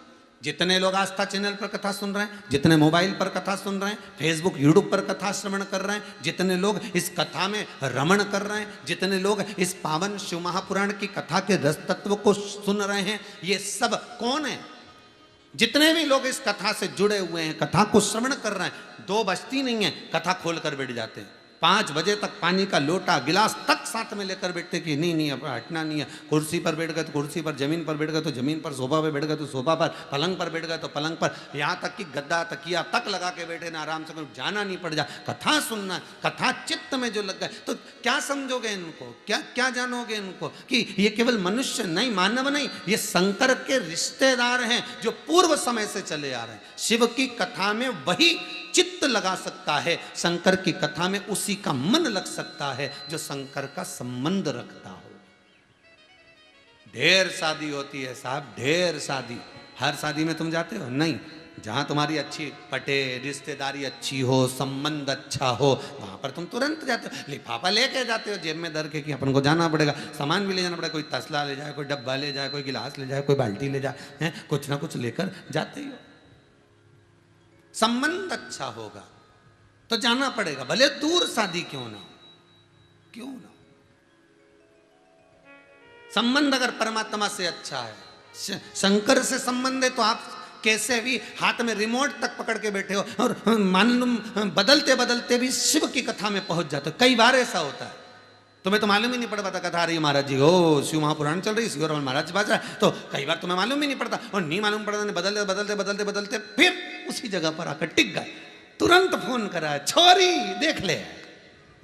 जितने लोग आस्था चैनल पर कथा सुन रहे हैं, जितने मोबाइल पर कथा सुन रहे हैं, फेसबुक यूट्यूब पर कथा श्रवण कर रहे हैं, जितने लोग इस कथा में रमण कर रहे हैं, जितने लोग इस पावन शिव महापुराण की कथा के रस तत्व को सुन रहे हैं, ये सब कौन है? जितने भी लोग इस कथा से जुड़े हुए हैं, कथा को श्रवण कर रहे हैं, 2 बजती नहीं है, कथा खोल कर बैठ जाते हैं। 5 बजे तक पानी का लोटा गिलास तक साथ में लेकर बैठते कि नहीं अब हटना नहीं है। कुर्सी पर बैठ गए तो कुर्सी पर, जमीन पर बैठ गए तो जमीन पर, सोफा पे बैठ गए तो सोफा पर, पलंग पर बैठ गए तो पलंग पर, यहाँ तक कि गद्दा तकिया तक लगा के बैठे ना, आराम से जाना नहीं पड़ जा, कथा सुनना। कथा चित्त में जो लग गए तो क्या समझोगे इनको, क्या जानोगे इनको कि ये केवल मनुष्य नहीं, मानव नहीं, ये शंकर के रिश्तेदार हैं जो पूर्व समय से चले आ रहे हैं। शिव की कथा में वही चित्त लगा सकता है, शंकर की कथा में उसी का मन लग सकता है जो शंकर का संबंध रखता हो। ढेर शादी होती है साहब, ढेर शादी। हर शादी में तुम जाते हो? नहीं। जहां तुम्हारी अच्छी पटे, रिश्तेदारी अच्छी हो, संबंध अच्छा हो, वहां पर तुम तुरंत जाते हो, लिफाफा लेके जाते हो जेब में धर के कि अपन को जाना पड़ेगा, सामान भी ले जाना पड़ेगा, कोई तसला ले जाए, कोई डब्बा ले जाए, कोई गिलास ले जाए, कोई बाल्टी ले जाए, कुछ ना कुछ लेकर जाते ही हो। संबंध अच्छा होगा तो जाना पड़ेगा, भले दूर शादी क्यों ना हो, क्यों ना हो। संबंध अगर परमात्मा से अच्छा है, शंकर से संबंध है, तो आप कैसे भी हाथ में रिमोट तक पकड़ के बैठे हो और मालूम बदलते बदलते भी शिव की कथा में पहुंच जाते हो। कई बार ऐसा होता है, तुम्हें तो मालूम ही नहीं पड़ पाता, कथा आ रही महाराज जी, ओ शिव महापुराण चल रही, शिव महाराज बाज रहा है, तो कई बार तुम्हें मालूम ही नहीं पड़ता, और नहीं मालूम पड़ता, बदलते बदलते बदलते बदलते फिर उसी जगह पर आकर टिक गए, तुरंत फोन करा, छोरी देख ले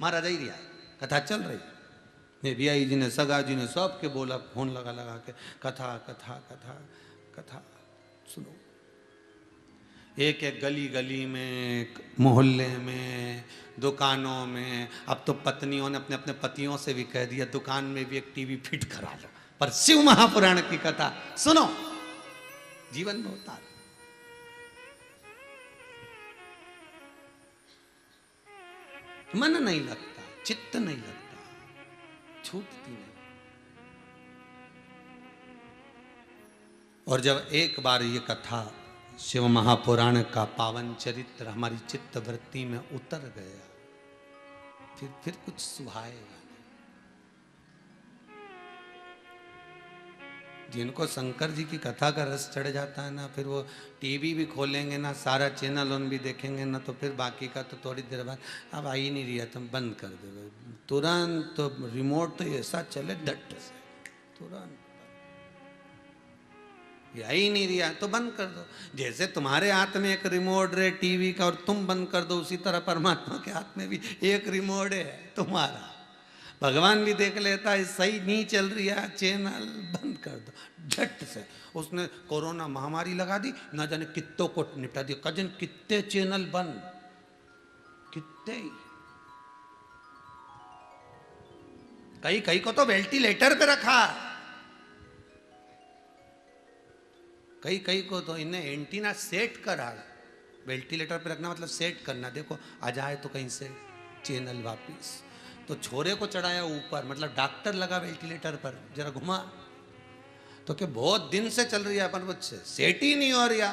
महाराज आई रिया, कथा चल रही। बियाई जी ने, सगा जी ने, सबके बोला, फोन लगा लगा के, कथा कथा कथा कथा सुनो। एक एक गली गली में, मोहल्ले में, दुकानों में, अब तो पत्नियों ने अपने अपने पतियों से भी कह दिया दुकान में भी एक टीवी फिट करा लो, पर शिव महापुराण की कथा सुनो, जीवन में उतार। मन नहीं लगता, चित्त नहीं लगता, छूटती नहीं। और जब एक बार ये कथा शिव महापुराण का पावन चरित्र हमारी चित्त वृत्ति में उतर गया, फिर कुछ सुहाएगा नहीं। जिनको शंकर जी की कथा का रस चढ़ जाता है ना, फिर वो टीवी भी खोलेंगे ना, सारा चैनल उन भी देखेंगे ना, तो फिर बाकी का तो थोड़ी देर बाद अब आ ही नहीं रहा, तुम बंद कर दो तुरंत। तो रिमोट तो ऐसा चले डट से तुरंत, ये आ ही नहीं रहा तो बंद कर दो। जैसे तुम्हारे हाथ में एक रिमोट है टीवी का और तुम बंद कर दो, उसी तरह परमात्मा के हाथ में भी एक रिमोट है तुम्हारा। भगवान भी देख लेता है सही नहीं चल रही है चैनल, बंद कर दो झट से। उसने कोरोना महामारी लगा दी, ना जाने कित्तों को निपटा दिया। कजन कितने चैनल बंद, कितने, कई कई को तो वेंटिलेटर पे रखा, कई कई को तो इन्हें एंटीना सेट करा। वेंटिलेटर पे रखना मतलब सेट करना, देखो आ जाए तो कहीं से चैनल वापिस। तो छोरे को चढ़ाया ऊपर, मतलब डॉक्टर लगा वेंटिलेटर पर, जरा घुमा तो क्या बहुत दिन से चल रही है अपन वो सेट ही नहीं हो रहा।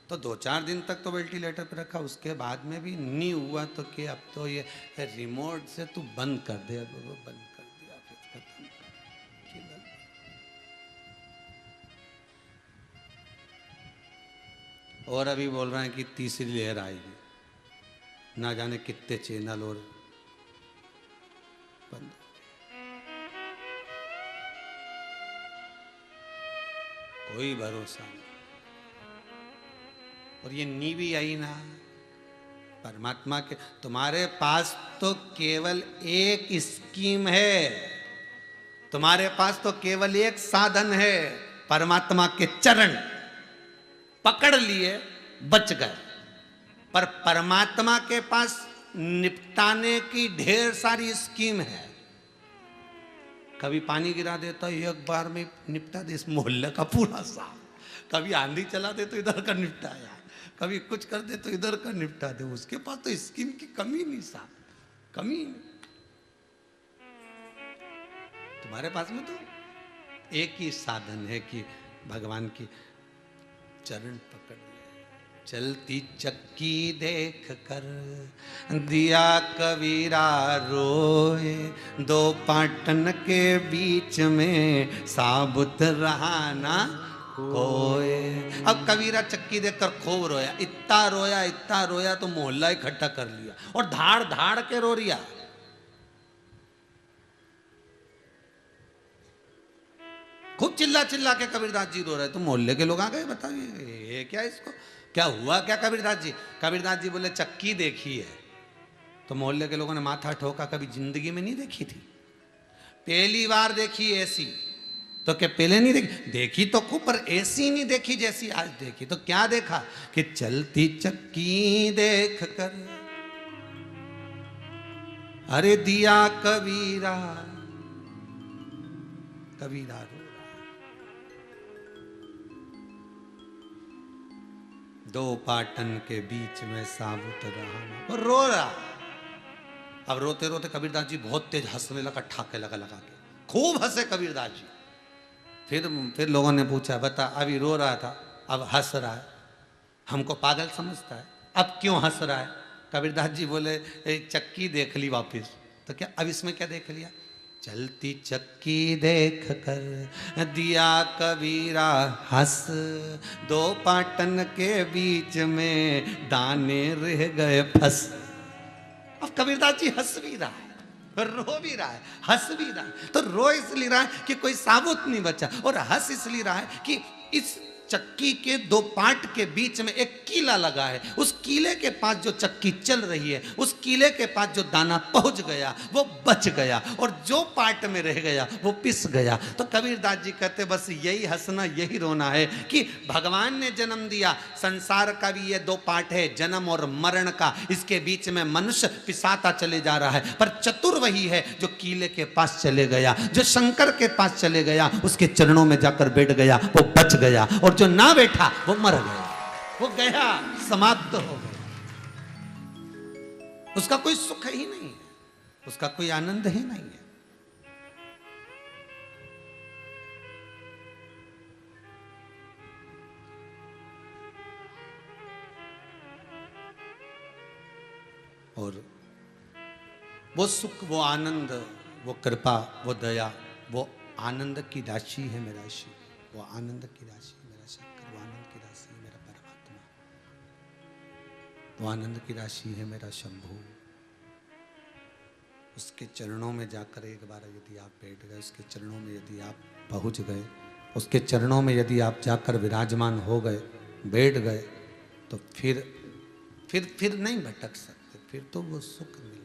तो 2-4 दिन तक तो वेंटिलेटर पर रखा, उसके बाद में भी नहीं हुआ तो क्या अब तो ये रिमोट से तू बंद कर दे। अब वो बंद कर दिया, फिर खत्म। और अभी बोल रहे हैं कि तीसरी लहर आएगी, ना जाने कितने चैनल और बंद। कोई भरोसा नहीं। और ये नीवी आई ना परमात्मा के, तुम्हारे पास तो केवल एक स्कीम है, तुम्हारे पास तो केवल एक साधन है, परमात्मा के चरण पकड़ लिए बच गए। पर परमात्मा के पास निपटाने की ढेर सारी स्कीम है। कभी पानी गिरा देता एक बार में निपटा दे इस मोहल्ले का पूरा साफ, कभी आंधी चला दे तो इधर का निपटाया, कभी कुछ कर दे तो इधर का निपटा दे। उसके पास तो स्कीम की कमी नहीं, साहब कमी नहीं। तुम्हारे पास में तो एक ही साधन है कि भगवान की चरण पकड़ ले। चलती चक्की देख कर दिया कबीरा रोए, 2 पाटन के बीच में साबुत रहा ना कोए। अब कबीरा चक्की देखकर खूब रोया, इतना रोया तो मोहल्ला इकट्ठा कर लिया और धाड़ धाड़ के रो रिया। खूब चिल्ला चिल्ला के कबीरदास जी रो रहे, तो मोहल्ले के लोग आ गए, बताइए ये क्या, इसको क्या हुआ क्या कबीरदास जी? कबीरदास जी बोले चक्की देखी है। तो मोहल्ले के लोगों ने माथा ठोका, कभी जिंदगी में नहीं देखी थी, पहली बार देखी ऐसी। तो क्या पहले नहीं देखी? देखी तो खूब, पर ऐसी नहीं देखी जैसी आज देखी। तो क्या देखा कि चलती चक्की देख कर अरे दिया कबीरा, कबीरा रो रहा, 2 पाटन के बीच में साबुत रहा, और रो रहा। अब रोते रोते कबीरदास जी बहुत तेज हंसने लगा, ठाके लगा के खूब हंसे कबीरदास जी। फिर लोगों ने पूछा, बता अभी रो रहा था अब हंस रहा है, हमको पागल समझता है, अब क्यों हंस रहा है? कबीरदास जी बोले चक्की देख ली वापिस। तो क्या अब इसमें क्या देख लिया? चलती चक्की देख कर दिया कबीरा हंस, 2 पाटन के बीच में दाने रह गए फंस। अब कबीरदास जी हंस भी रहा है, रो भी रहा है, हंस भी रहा है। तो रो इसलिए रहा है कि कोई साबुत नहीं बचा, और हंस इसलिए रहा है कि इस चक्की के 2 पाट के बीच में एक कीला लगा है। उस कीले के पास जो चक्की चल रही है, उस कीले के पास जो दाना पहुंच गया वो बच गया, और जो पाट में रह गया वो पिस गया। तो कबीरदास जी कहते बस यही हंसना यही रोना है कि भगवान ने जन्म दिया, संसार का भी ये 2 पाट है, जन्म और मरण का। इसके बीच में मनुष्य पिसाता चले जा रहा है, पर चतुर वही है जो कीले के पास चले गया, जो शंकर के पास चले गया, उसके चरणों में जाकर बैठ गया, वो बच गया। और जो ना बैठा वो मर गया, वो गया, समाप्त हो गया। उसका कोई सुख ही नहीं है, उसका कोई आनंद ही नहीं है। और वो सुख, वो आनंद, वो कृपा, वो दया, वो आनंद की राशि है मेरा श्री। वो आनंद की राशि मेरा शंकर, वो आनंद की राशि मेरा परमात्मा, वो आनंद की राशि है मेरा शंभू। उसके चरणों में जाकर एक बार यदि आप बैठ गए, उसके चरणों में यदि आप पहुंच गए, उसके चरणों में यदि आप जाकर विराजमान हो गए, बैठ गए, तो फिर नहीं भटक सकते, फिर तो वो सुख मिलेगा।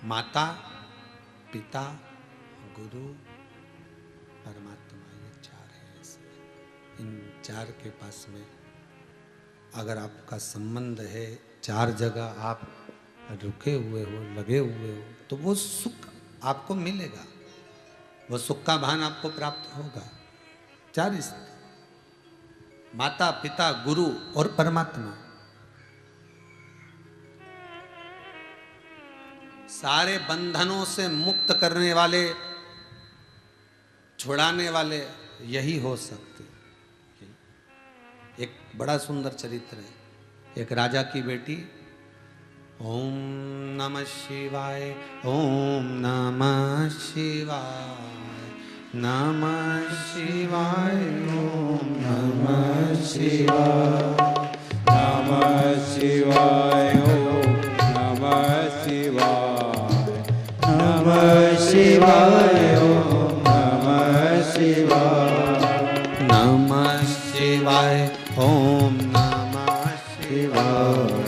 माता, पिता, गुरु, परमात्मा, ये चार है इसमें। इन चार के पास में अगर आपका संबंध है, चार जगह आप रुके हुए हो, लगे हुए हो, तो वो सुख आपको मिलेगा, वो सुख का भान आपको प्राप्त होगा। चार स्थिति, माता, पिता, गुरु और परमात्मा, सारे बंधनों से मुक्त करने वाले, छुड़ाने वाले यही हो सकते। एक बड़ा सुंदर चरित्र है। एक राजा की बेटी, ओम नमः शिवाय, ओम नमः शिवाय, नमः शिवाय, ओम नमः शिवाय, नमः शिवाय, ओम नमः शिवाय, नमः शिवाय, ओम नमः शिवाय, नमः शिवाय, ओम नमः शिवाय,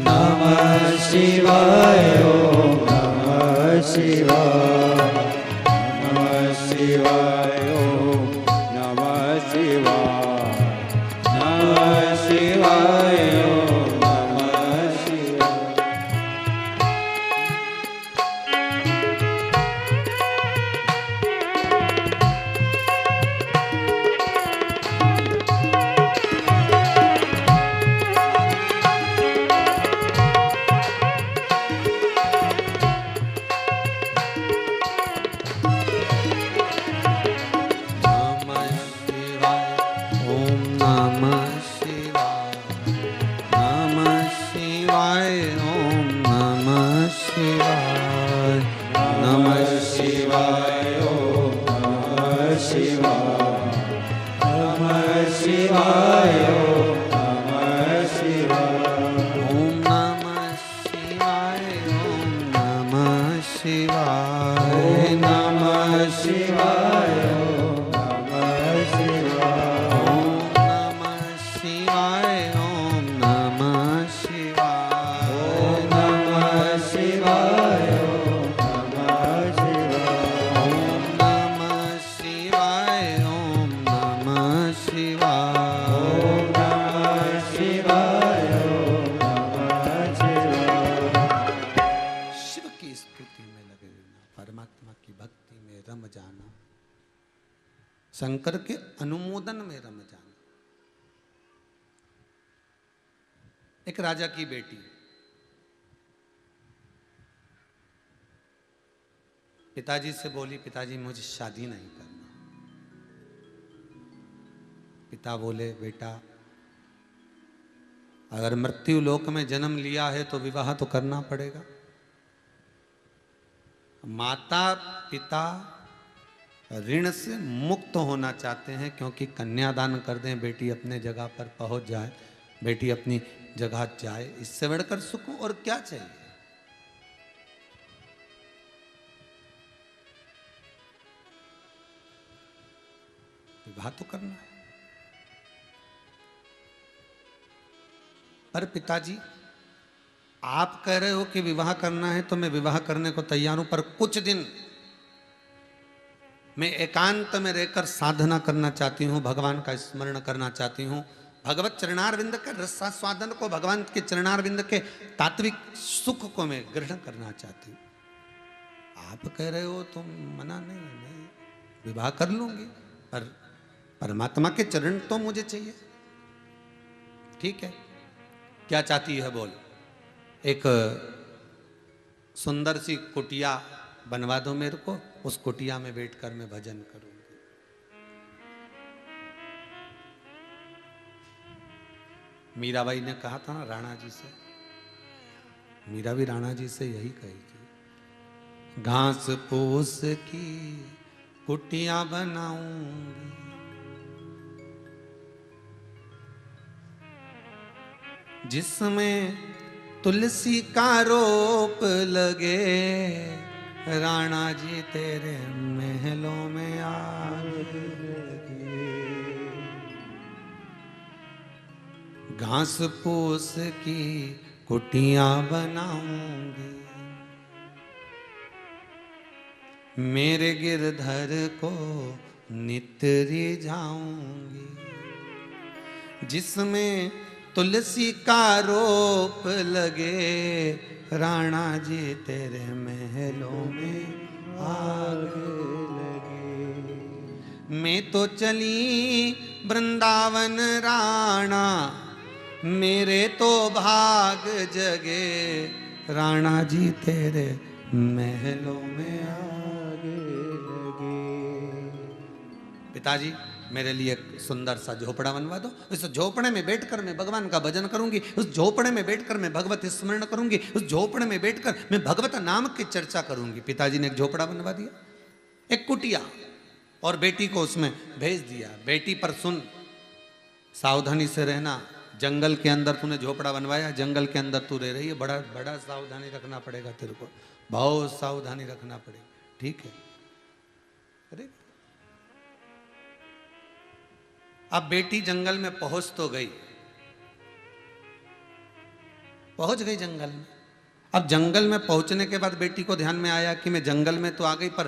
नमः शिवाय, ओम नमः शिवाय, नमः शिवाय, ओम नमः शिवाय, नमः शिवाय, ओम नमः शिवाय। नमः शिवाय, ओम नमः शिवाय, नमः शिवाय, ओम नमः शिवाय, नमः शिवाय, ओम नमः शिवाय, नमः शिवाय, ओम नमः शिवाय, ओम नमः शिवाय, ओम नमः शिवाय, ओम नमः शिवाय, ओम नमः शिवाय, ओम नमः शिवाय, ओम नमः शिवाय, ओम नमः शिवाय, ओम नमः शिवाय, ओम नमः शिवाय, ओम नमः शिवाय, ओम नमः शिवाय, ओम नमः शिवाय। शिव की स्तुति में लगे रहना, परमात्मा की भक्ति में रम जाना, शंकर के अनुमोदन में रम जाना। एक राजा की बेटी पिताजी से बोली, पिताजी मुझे शादी नहीं करना। पिता बोले, बेटा अगर मृत्यु लोक में जन्म लिया है तो विवाह तो करना पड़ेगा। माता पिता ऋण से मुक्त होना चाहते हैं, क्योंकि कन्यादान कर दें, बेटी अपने जगह पर पहुंच जाए, बेटी अपनी जगह जाए, इससे बढ़कर सुख और क्या चाहिए। विवाह तो करना है। पर पिताजी आप कह रहे हो कि विवाह करना है, तो मैं विवाह करने को तैयार हूं, पर कुछ दिन मैं एकांत में रहकर साधना करना चाहती हूँ, भगवान का स्मरण करना चाहती हूँ, भगवत चरणारविंद के रसास्वादन को, भगवान के चरणारविंद के तात्विक सुख को मैं ग्रहण करना चाहती हूँ। आप कह रहे हो तो मना नहीं, मैं विवाह कर लूंगी, पर परमात्मा के चरण तो मुझे चाहिए। ठीक है, क्या चाहती है बोल। एक सुंदर सी कुटिया बनवा दो मेरे को, उस कुटिया में बैठकर मैं भजन करूंगी। मीराबाई ने कहा था ना राणा जी से, मीरा भी राणा जी से यही कही थी, घास फूस की कुटिया बनाऊंगी, जिसमें तुलसी का रोप लगे, राणा जी तेरे महलों में आग लगे। घास फूस की कुटियां बनाऊंगी, मेरे गिरधर को नितरी जाऊंगी, जिसमें तुलसी का रोप लगे, राणा जी तेरे महलों में आग लगे। मैं तो चली वृंदावन राणा, मेरे तो भाग जगे, राणा जी तेरे महलों में आग लगे। पिताजी मेरे लिए एक सुंदर सा झोपड़ा बनवा दो, उस झोपड़े में बैठकर मैं भगवान का भजन करूंगी, उस झोपड़े में बैठकर मैं भगवत स्मरण करूंगी, उस झोपड़े में बैठकर मैं भगवत नाम की चर्चा करूंगी। पिताजी ने एक झोपड़ा बनवा दिया, एक कुटिया, और बेटी को उसमें भेज दिया। बेटी पर सुन, सावधानी से रहना, जंगल के अंदर तूने झोपड़ा बनवाया, जंगल के अंदर तू रह रही है, बड़ा बड़ा सावधानी रखना पड़ेगा तेरे को, बहुत सावधानी रखना पड़ेगा, ठीक है? अरे अब बेटी जंगल में पहुंच तो गई, पहुंच गई जंगल में। अब जंगल में पहुंचने के बाद बेटी को ध्यान में आया कि मैं जंगल में तो आ गई, पर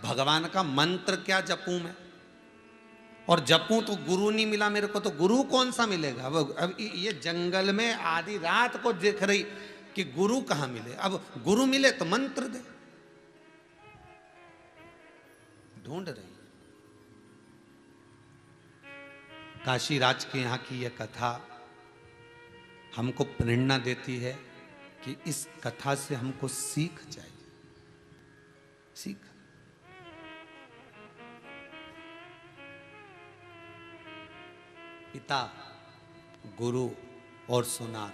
भगवान का मंत्र क्या जपूं मैं, और जपूं तो गुरु नहीं मिला मेरे को, तो गुरु कौन सा मिलेगा? अब ये जंगल में आधी रात को देख रही कि गुरु कहां मिले, अब गुरु मिले तो मंत्र दे, ढूंढ रही। काशी राज के यहाँ की यह कथा हमको प्रेरणा देती है कि इस कथा से हमको सीख चाहिए, सीख। पिता, गुरु और सुनार,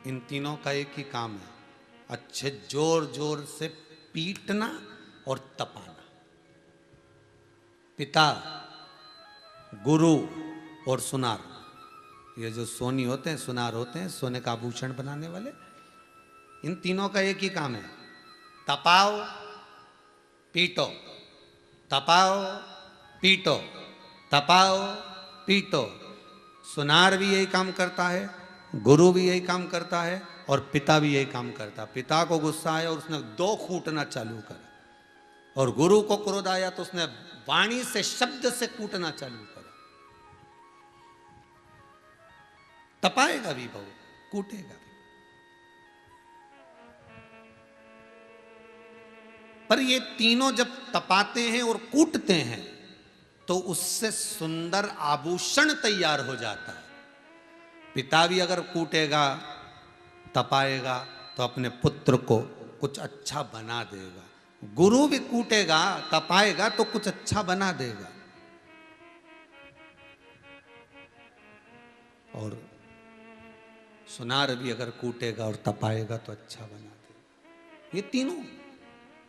इन तीनों का एक ही काम है, अच्छे जोर जोर से पीटना और तपाना। पिता, गुरु और सुनार, ये जो सोनी होते हैं, सुनार होते हैं, सोने का आभूषण बनाने वाले, इन तीनों का एक ही काम है, तपाओ पीटो, तपाओ पीटो, तपाओ पीटो। सुनार भी यही काम करता है, गुरु भी यही काम करता है, और पिता भी यही काम करता है। पिता को गुस्सा आया और उसने दो कूटना चालू करा, और गुरु को क्रोध आया तो उसने वाणी से, शब्द से कूटना चालू करा। तपाएगा भी बहु, कूटेगा भी। पर ये तीनों जब तपाते हैं और कूटते हैं तो उससे सुंदर आभूषण तैयार हो जाता है। पिता भी अगर कूटेगा, तपाएगा तो अपने पुत्र को कुछ अच्छा बना देगा, गुरु भी कूटेगा, तपाएगा तो कुछ अच्छा बना देगा, और सुनार भी अगर कूटेगा और तपाएगा तो अच्छा बना देगा। ये तीनों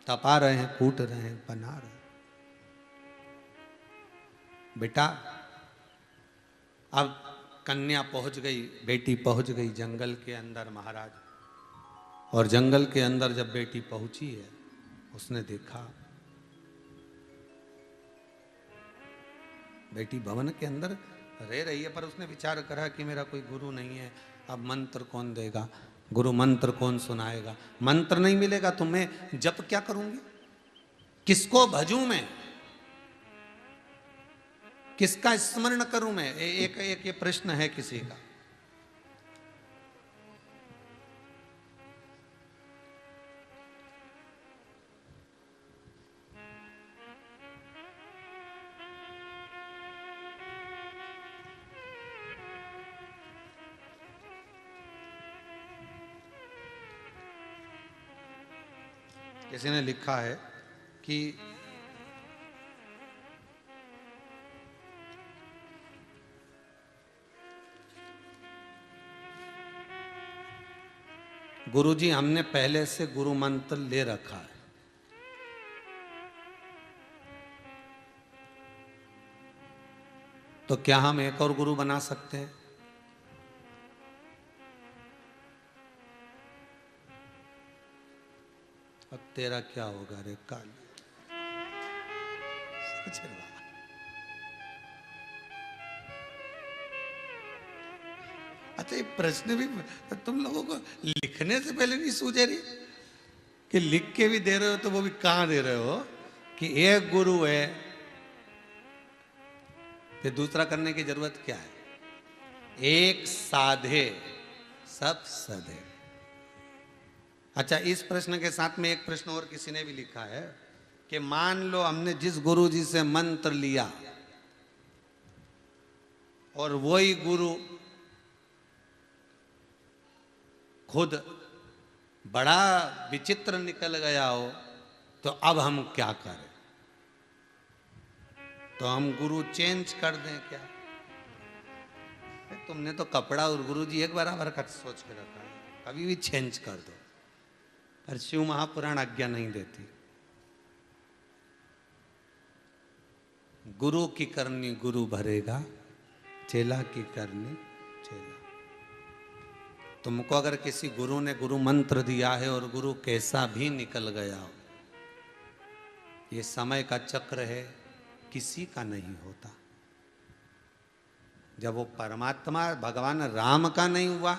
तपा रहे हैं, कूट रहे हैं, बना रहे हैं। बेटा, अब कन्या पहुंच गई, बेटी पहुंच गई जंगल के अंदर महाराज, और जंगल के अंदर जब बेटी पहुंची है, उसने देखा बेटी भवन के अंदर रह रही है, पर उसने विचार करा कि मेरा कोई गुरु नहीं है, अब मंत्र कौन देगा, गुरु मंत्र कौन सुनाएगा, मंत्र नहीं मिलेगा तो मैं जप क्या करूंगी, किसको भजूं मैं, किसका स्मरण करूं मैं, एक एक ये प्रश्न है किसी का। किसी ने लिखा है कि गुरुजी हमने पहले से गुरु मंत्र ले रखा है, तो क्या हम एक और गुरु बना सकते हैं? अब तेरा क्या होगा रे काल? अच्छा, ये प्रश्न भी तुम लोगों को लिखने से पहले नहीं सूझे रही कि लिख के भी दे रहे हो, तो वो भी कहां दे रहे हो कि एक गुरु है, फिर दूसरा करने की जरूरत क्या है? एक साधे सब सधे। अच्छा, इस प्रश्न के साथ में एक प्रश्न और किसी ने भी लिखा है कि मान लो हमने जिस गुरु जी से मंत्र लिया और वही गुरु खुद बड़ा विचित्र निकल गया हो, तो अब हम क्या करें? तो हम गुरु चेंज कर दें क्या? तुमने तो कपड़ा और गुरु जी एक बराबर का सोच के रखा है, कभी भी चेंज कर दो, पर शिव महापुराण आज्ञा नहीं देती। गुरु की करनी गुरु भरेगा, चेला की करनी चेला। तुमको अगर किसी गुरु ने गुरु मंत्र दिया है और गुरु कैसा भी निकल गया हो, ये समय का चक्र है, किसी का नहीं होता। जब वो परमात्मा भगवान राम का नहीं हुआ,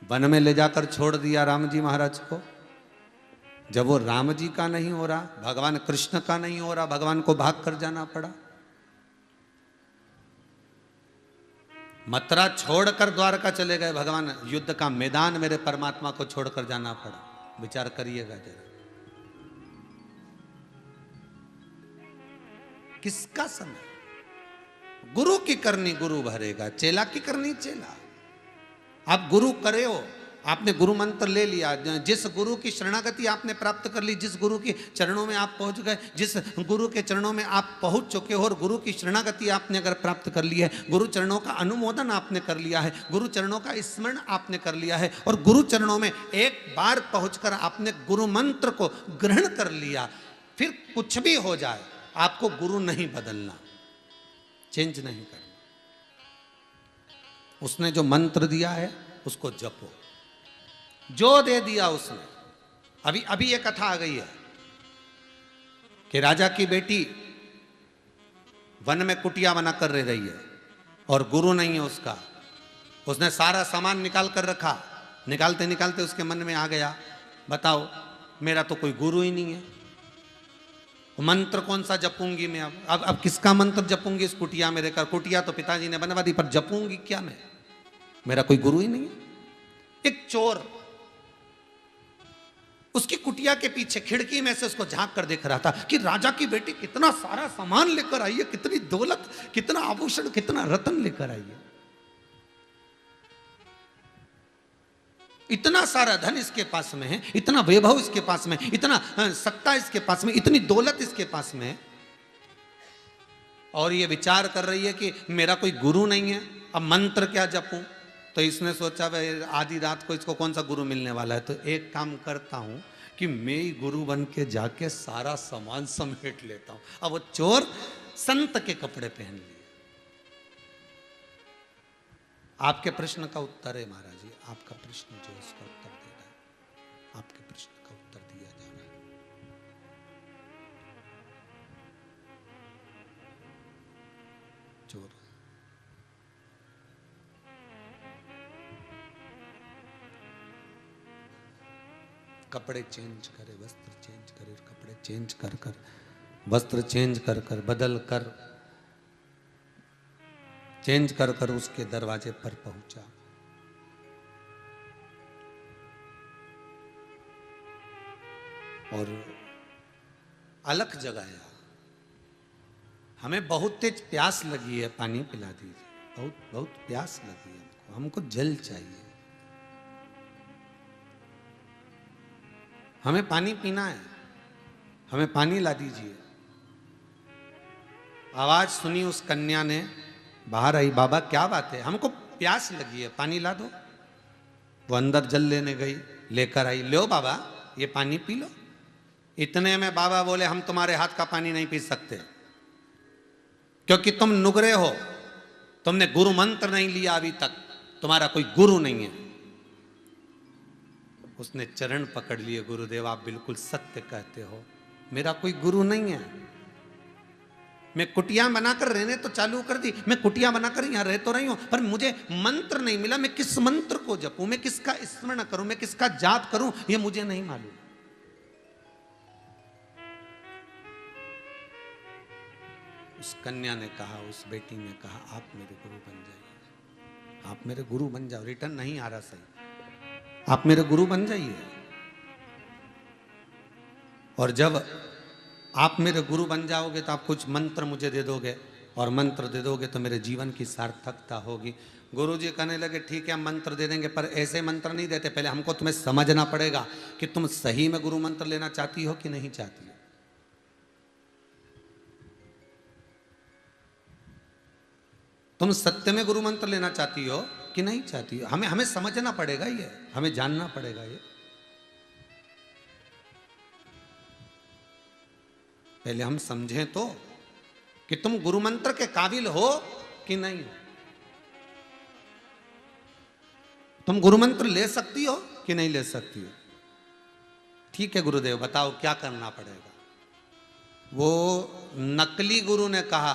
वन में ले जाकर छोड़ दिया राम जी महाराज को, जब वो राम जी का नहीं हो रहा, भगवान कृष्ण का नहीं हो रहा, भगवान को भाग कर जाना पड़ा। मथुरा छोड़कर द्वारका चले गए भगवान, युद्ध का मैदान मेरे परमात्मा को छोड़कर जाना पड़ा। विचार करिएगा जरा, किसका समय? गुरु की करनी गुरु भरेगा, चेला की करनी चेला। आप गुरु करे हो, आपने गुरु मंत्र ले लिया, जिस गुरु की शरणागति आपने प्राप्त कर ली, जिस गुरु के चरणों में आप पहुंच गए, जिस गुरु के चरणों में आप पहुंच चुके हो और गुरु की शरणागति आपने अगर प्राप्त कर ली है, गुरु चरणों का अनुमोदन आपने कर लिया है, गुरु चरणों का स्मरण आपने कर लिया है और गुरु चरणों में एक बार पहुंचकर आपने गुरु मंत्र को ग्रहण कर लिया, फिर कुछ भी हो जाए आपको गुरु नहीं बदलना, चेंज नहीं करना। उसने जो मंत्र दिया है उसको जपो, जो दे दिया उसने। अभी ये कथा आ गई है कि राजा की बेटी वन में कुटिया बना कर रह रही है और गुरु नहीं है उसका। उसने सारा सामान निकाल कर रखा, निकालते निकालते उसके मन में आ गया, बताओ मेरा तो कोई गुरु ही नहीं है, मंत्र कौन सा जपूंगी मैं? अब किसका मंत्र जपूंगी इस कुटिया में रहकर? कुटिया तो पिताजी ने बनवा दी, पर जपूंगी क्या मैं? मेरा कोई गुरु ही नहीं है। एक चोर उसकी कुटिया के पीछे खिड़की में से उसको झांक कर देख रहा था कि राजा की बेटी कितना सारा सामान लेकर आई है, कितनी दौलत, कितना आभूषण, कितना रत्न लेकर आई है, इतना सारा धन इसके पास में है, इतना वैभव इसके पास में, इतना सत्ता इसके पास में, इतनी दौलत इसके पास में, और ये विचार कर रही है कि मेरा कोई गुरु नहीं है, अब मंत्र क्या जपूं? तो इसने सोचा भाई आधी रात को इसको कौन सा गुरु मिलने वाला है, तो एक काम करता हूं कि मैं ही गुरु बन के जाके सारा सामान समेट लेता हूं। अब वो चोर संत के कपड़े पहन लिए। आपके प्रश्न का उत्तर है महाराज जी, आपका प्रश्न जो उसका उत्तर दे रहा है, आपके प्रश्न का उत्तर दिया जा रहा है। चोर कपड़े चेंज करे, वस्त्र चेंज करे, कपड़े चेंज कर कर, वस्त्र चेंज कर कर, बदल कर, चेंज कर कर उसके दरवाजे पर पहुंचा। और अलख जगाया, हमें बहुत तेज प्यास लगी है, पानी पिला दीजिए, बहुत बहुत प्यास लगी है हमको जल चाहिए, हमें पानी पीना है, हमें पानी ला दीजिए। आवाज सुनी उस कन्या ने, बाहर आई, बाबा क्या बात है, हमको प्यास लगी है, पानी ला दो। वो अंदर जल लेने गई, लेकर आई, लो बाबा ये पानी पी लो। इतने में बाबा बोले हम तुम्हारे हाथ का पानी नहीं पी सकते, क्योंकि तुम नुगरे हो, तुमने गुरु मंत्र नहीं लिया अभी तक, तुम्हारा कोई गुरु नहीं है। उसने चरण पकड़ लिए, गुरुदेव आप बिल्कुल सत्य कहते हो, मेरा कोई गुरु नहीं है। मैं कुटिया बनाकर रहने तो चालू कर दी, मैं कुटिया बनाकर यहां रह तो रही हूं, पर मुझे मंत्र नहीं मिला। मैं किस मंत्र को जपूं, मैं किसका स्मरण करूं, मैं किसका जाप करूं, यह मुझे नहीं मालूम। उस कन्या ने कहा, उस बेटी ने कहा, आप मेरे गुरु बन जाइए, आप मेरे गुरु बन जाओ। रिटर्न नहीं आ रहा सही, आप मेरे गुरु बन जाइए। और जब आप मेरे गुरु बन जाओगे तो आप कुछ मंत्र मुझे दे दोगे, और मंत्र दे दोगे तो मेरे जीवन की सार्थकता होगी। गुरुजी कहने लगे ठीक है हम मंत्र दे देंगे, पर ऐसे मंत्र नहीं देते, पहले हमको तुम्हें समझना पड़ेगा कि तुम सही में गुरु मंत्र लेना चाहती हो कि नहीं चाहती हो। तुम सत्य में गुरु मंत्र लेना चाहती हो कि नहीं चाहती हो, हमें समझना पड़ेगा, ये हमें जानना पड़ेगा। ये पहले हम समझें तो कि तुम गुरु मंत्र के काबिल हो कि नहीं हो, तुम गुरु मंत्र ले सकती हो कि नहीं ले सकती हो। ठीक है गुरुदेव बताओ क्या करना पड़ेगा। वो नकली गुरु ने कहा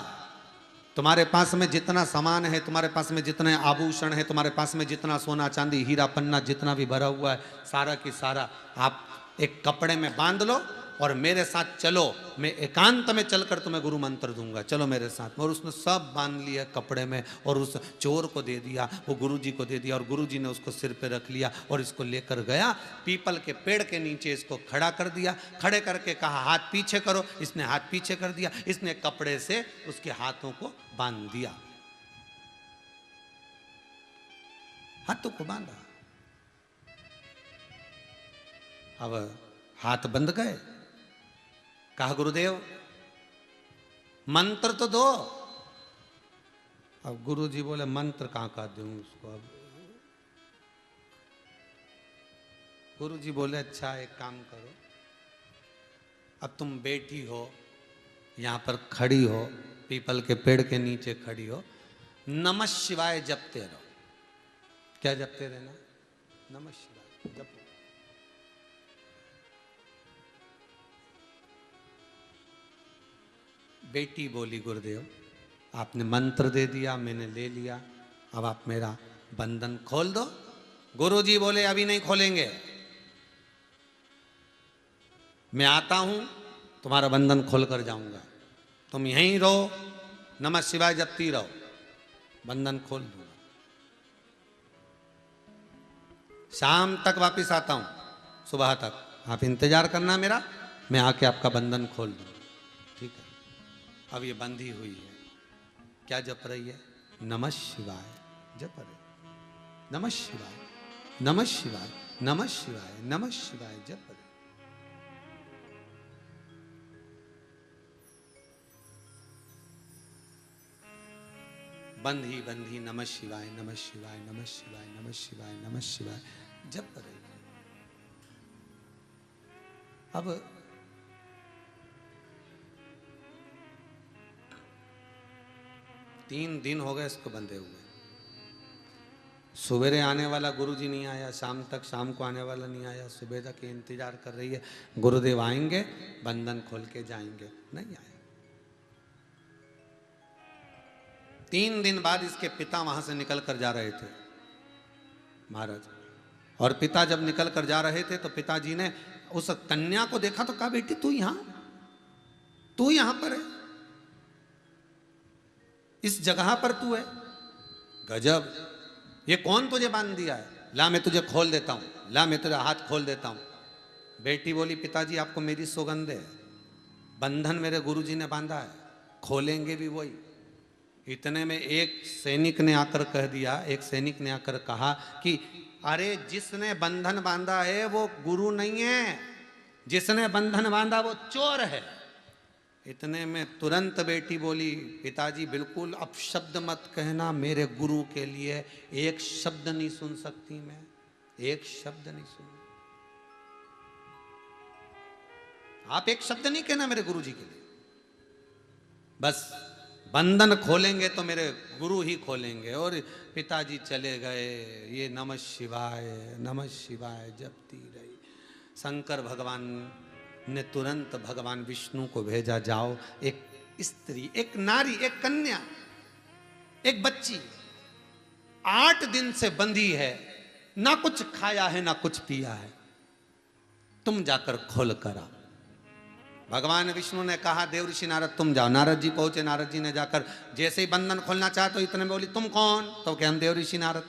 तुम्हारे पास में जितना सामान है, तुम्हारे पास में जितने आभूषण है, तुम्हारे पास में जितना सोना चांदी हीरा पन्ना जितना भी भरा हुआ है, सारा की सारा आप एक कपड़े में बांध लो और मेरे साथ चलो, मैं एकांत में चलकर तुम्हें गुरु मंत्र दूंगा, चलो मेरे साथ। और उसने सब बांध लिया कपड़े में और उस चोर को दे दिया, वो गुरुजी को दे दिया, और गुरुजी ने उसको सिर पे रख लिया और इसको लेकर गया पीपल के पेड़ के नीचे, इसको खड़ा कर दिया। खड़े करके कहा हाथ पीछे करो, इसने हाथ पीछे कर दिया, इसने कपड़े से उसके हाथों को बांध दिया, हाथों को बांधा। अब हाथ बंध गए। कहा गुरुदेव मंत्र तो दो। अब गुरुजी बोले मंत्र कहां का दूं उसको। अब गुरुजी बोले अच्छा एक काम करो, अब तुम बैठी हो यहां पर, खड़ी हो, पीपल के पेड़ के नीचे खड़ी हो, नमः शिवाय जपते रहो। क्या जपते रहना? नमः शिवाय जपो। बेटी बोली गुरुदेव आपने मंत्र दे दिया, मैंने ले लिया, अब आप मेरा बंधन खोल दो। गुरुजी बोले अभी नहीं खोलेंगे, मैं आता हूं तुम्हारा बंधन खोल कर जाऊंगा, तुम यहीं रहो, नमः शिवाय जपती रहो, बंधन खोल दूंगा। शाम तक वापिस आता हूं, सुबह तक आप इंतजार करना मेरा, मैं आके आपका बंधन खोल दूंगा। ठीक है। अब ये बंधी हुई है, क्या जप रही है? नमः शिवाय जप रही, नमः शिवाय, नमः शिवाय, नमः शिवाय, नमः शिवाय जप रही। बंधी बंधी नमः शिवाय, नमः शिवाय, नमः शिवाय, नमः शिवाय, नमः शिवाय जप रही है। अब तीन दिन हो गए इसको बंधे हुए। सवेरे आने वाला गुरुजी नहीं आया, शाम तक, शाम को आने वाला नहीं आया, सुबह तक इंतजार कर रही है गुरुदेव आएंगे बंधन खोल के जाएंगे, नहीं आया। 3 दिन बाद इसके पिता वहां से निकल कर जा रहे थे महाराज, और पिता जब निकल कर जा रहे थे तो पिताजी ने उस कन्या को देखा तो कहा बेटी तू यहां पर है, इस जगह पर तू है, गजब, ये कौन तुझे बांध दिया है? ला मैं तुझे खोल देता हूं, ला मैं तेरा हाथ खोल देता हूं। बेटी बोली पिताजी आपको मेरी सौगंध है, बंधन मेरे गुरुजी ने बांधा है, खोलेंगे भी वही। इतने में एक सैनिक ने आकर कह दिया, एक सैनिक ने आकर कहा कि अरे जिसने बंधन बांधा है वो गुरु नहीं है, जिसने बंधन बांधा वो चोर है। इतने में तुरंत बेटी बोली पिताजी बिल्कुल अपशब्द मत कहना, मेरे गुरु के लिए एक शब्द नहीं सुन सकती मैं, एक शब्द नहीं सुनना। आप एक शब्द नहीं कहना मेरे गुरु जी के लिए। बस बंधन खोलेंगे तो मेरे गुरु ही खोलेंगे। और पिताजी चले गए, ये नमः शिवाय जपती रही। शंकर भगवान ने तुरंत भगवान विष्णु को भेजा, जाओ एक स्त्री, एक नारी, एक कन्या, एक बच्ची 8 दिन से बंधी है, ना कुछ खाया है ना कुछ पिया है, तुम जाकर खोल कर आओ। भगवान विष्णु ने कहा देवऋषि नारद तुम जाओ। नारद जी पहुंचे। नारद जी ने जाकर जैसे ही बंधन खोलना चाहा तो इतने में बोली तुम कौन? तो क्या हम देवऋषि नारद,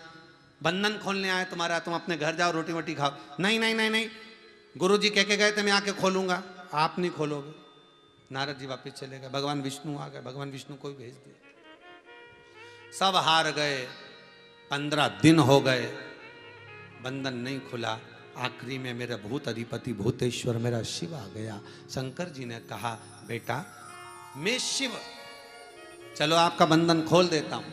बंधन खोलने आए तुम्हारा, तुम अपने घर जाओ रोटी वोटी खाओ। नहीं नहीं नहीं नहीं, गुरु जी कह के गए थे मैं आके खोलूंगा, आप नहीं खोलोगे। नारद जी वापिस चले गए। भगवान विष्णु आ गए। भगवान विष्णु को भी भेज दिया। सब हार गए। 15 दिन हो गए, बंधन नहीं खुला। आखिरी में मेरा भूत अधिपति भूतेश्वर मेरा शिव आ गया। शंकर जी ने कहा बेटा मैं शिव, चलो आपका बंधन खोल देता हूं।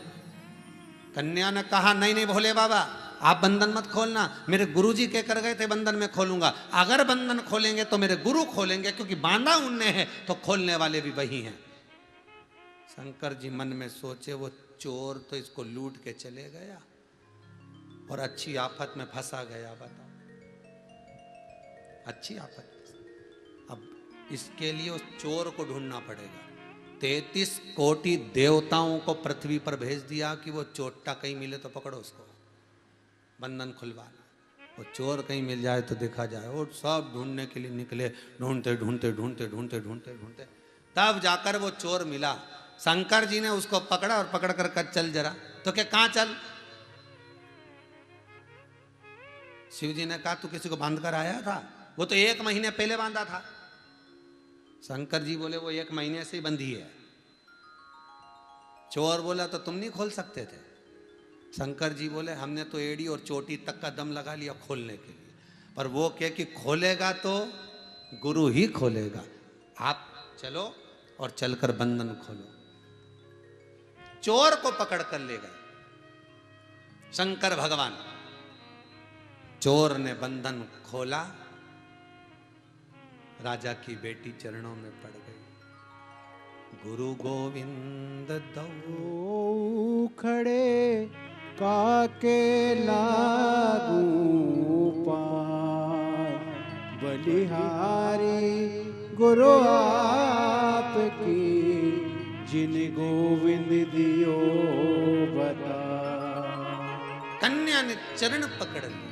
कन्या ने कहा नहीं नहीं भोले बाबा आप बंधन मत खोलना, मेरे गुरु जी कह कर गए थे बंधन में खोलूंगा। अगर बंधन खोलेंगे तो मेरे गुरु खोलेंगे, क्योंकि बांधा उनने है तो खोलने वाले भी वही हैं। शंकर जी मन में सोचे वो चोर तो इसको लूट के चले गया और अच्छी आफत में फंसा गया। बताओ अच्छी आफत। अब इसके लिए उस चोर को ढूंढना पड़ेगा। 33 कोटि देवताओं को पृथ्वी पर भेज दिया कि वो चोटा कहीं मिले तो पकड़ो उसको, बंधन खुलवाना। वो चोर कहीं मिल जाए तो देखा जाए। और सब ढूंढने के लिए निकले, ढूंढते ढूंढते ढूंढते ढूंढते ढूंढते ढूंढते तब जाकर वो चोर मिला। शंकर जी ने उसको पकड़ा और पकड़ कर कहा चल जरा। तो क्या कहां चल? शिव जी ने कहा तू किसी को बांध कर आया था? वो तो 1 महीने पहले बांधा था। शंकर जी बोले वो 1 महीने से ही बंधी है। चोर बोला तो तुम नहीं खोल सकते थे? शंकर जी बोले हमने तो एड़ी और चोटी तक का दम लगा लिया खोलने के लिए, पर वो कहे कि खोलेगा तो गुरु ही खोलेगा। आप चलो और चलकर बंधन खोलो। चोर को पकड़ कर ले गए शंकर भगवान। चोर ने बंधन खोला, राजा की बेटी चरणों में पड़ गई। गुरु गोविंद दो खड़े काके लागू पाय, बलिहारी गुरु आपकी, जिन गोविंद दियो बता। कन्या ने चरण पकड़ लिए।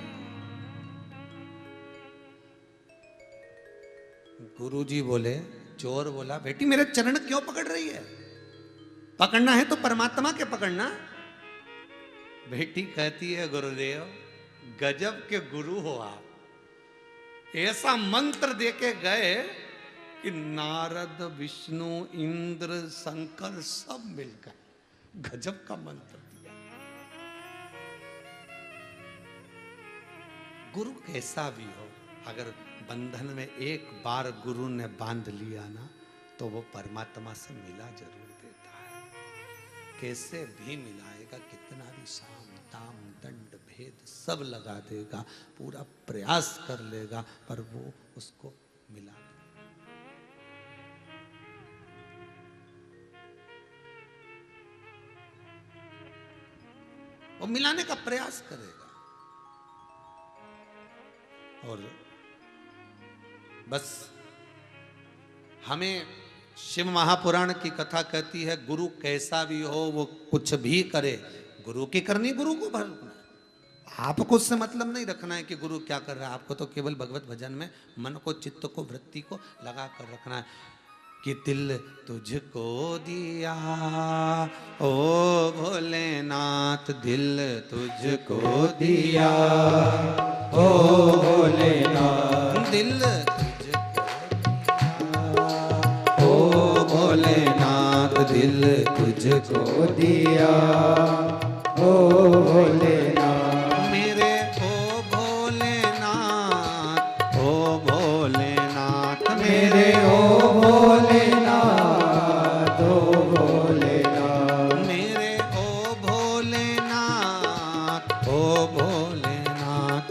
गुरुजी बोले, चोर बोला बेटी मेरे चरण क्यों पकड़ रही है? पकड़ना है तो परमात्मा के पकड़ना। बेटी कहती है गुरुदेव गजब के गुरु हो आप, ऐसा मंत्र देके गए कि नारद विष्णु इंद्र शंकर सब मिलकर गजब का मंत्र दिया। गुरु कैसा भी हो, अगर बंधन में एक बार गुरु ने बांध लिया ना तो वो परमात्मा से मिला जरूर देता है। कैसे भी मिलाएगा, कितना भी साम दाम दंड भेद सब लगा देगा, पूरा प्रयास कर लेगा, पर वो उसको मिला देगा। वो मिलाने का प्रयास करेगा। और बस हमें शिव महापुराण की कथा कहती है गुरु कैसा भी हो वो कुछ भी करे, गुरु की करनी गुरु को भरना। आपको उससे मतलब नहीं रखना है कि गुरु क्या कर रहा है, आपको तो केवल भगवत भजन में मन को चित्त को वृत्ति को लगा कर रखना है कि दिल तुझको दिया ओ भोलेनाथ, दिल तुझको दिया ओ भोलेनाथ, दिल भोलेनाथ दिल तुझको दिया ओ भोलेनाथ। मेरे ओ भोलेनाथ, ओ भोलेनाथ, मेरे ओ भोलेनाथ, ओ भोलेनाथ, मेरे ओ भोलेनाथ, ओ भोलेनाथ,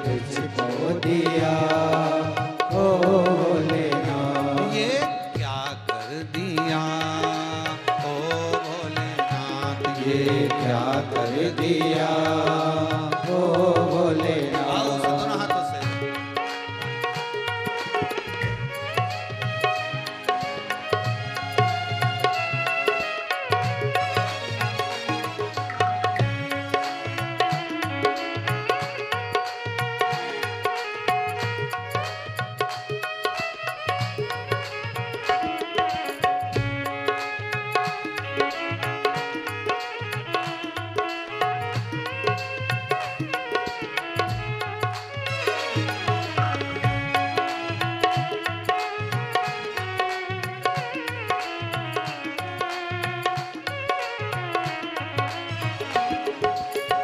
तुझको दिया ओ भोलेनाथ। ये क्या कर दिया ओ भोलेनाथ, ये क्या कर दिया ओ भोलेनाथ। आओ से दोनों हाथों से।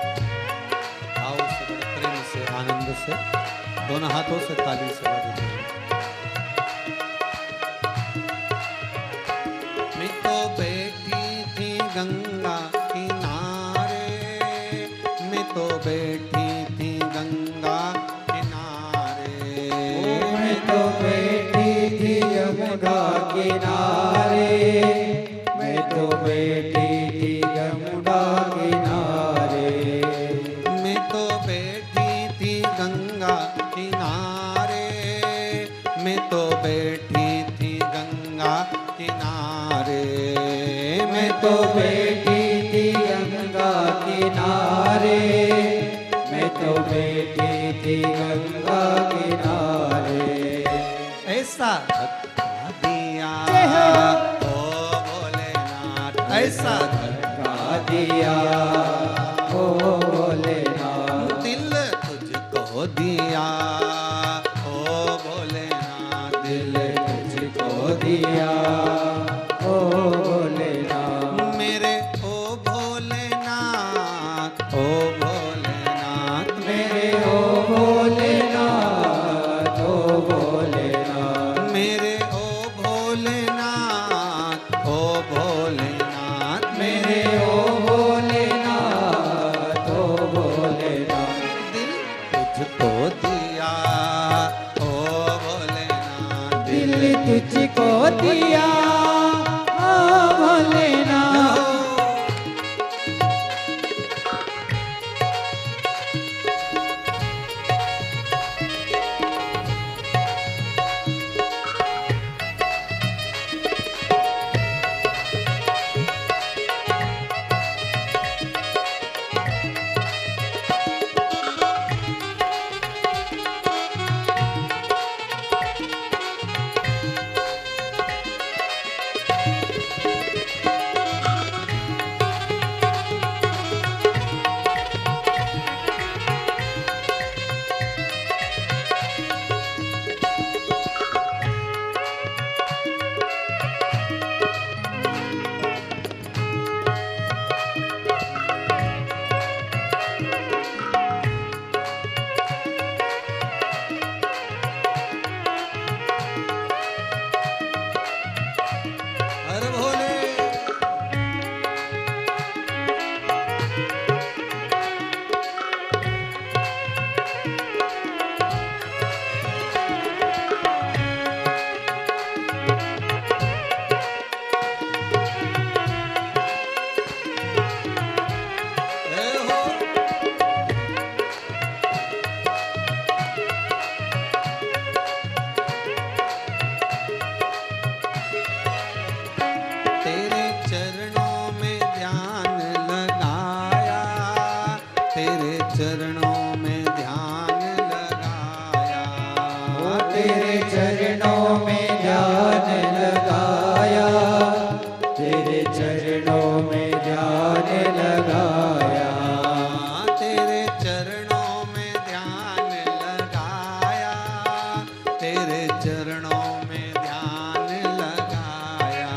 आओ से बड़े प्रेम से, आनंद से, दोनों हाथों से ताली से बजाते हैं। मैं तो बैठी थी गंगा किनारे, मैं तो बैठी थी गंगा किनारे, मैं तो बैठी थी यमुना किनारे, मैं तो बैठी थी यमुना किनारे। मैं तो बैठी थी गंगा किनारे, मैं तो बैठी थी गंगा किनारे, मैं तो बैठी थी गंगा किनारे, मैं तो बैठी थी गंगा किनारे। ऐसा धक्का दिया ओ भोलेनाथ, ऐसा धक्का दिया ओ भोलेनाथ। दिल तुझको दिया ओ भोलेनाथ, दिल तुझको दिया ओ भोलेनाथ। मेरे ओ भोलेनाथ, ओ भोलेनाथ, मेरे ओ भोलेनाथ ओ भोलेनाथ। मेरे ओ भोलेनाथ, ओ भोलेनाथ, मेरे ओ भोलेनाथ ओ भोलेनाथ। दिल तुझको दिया ओ भोलेनाथ, दिल तुझको दिया ओ भोलेनाथ। अरे भोले ए हो तेरे चरणों में ध्यान लगाया, तेरे चरणों में ध्यान लगाया, तेरे चरणों में ध्यान लगाया, तेरे चरणों में ध्यान लगाया। तेरे चरणों में ध्यान लगाया, तेरे चरणों में ध्यान लगाया,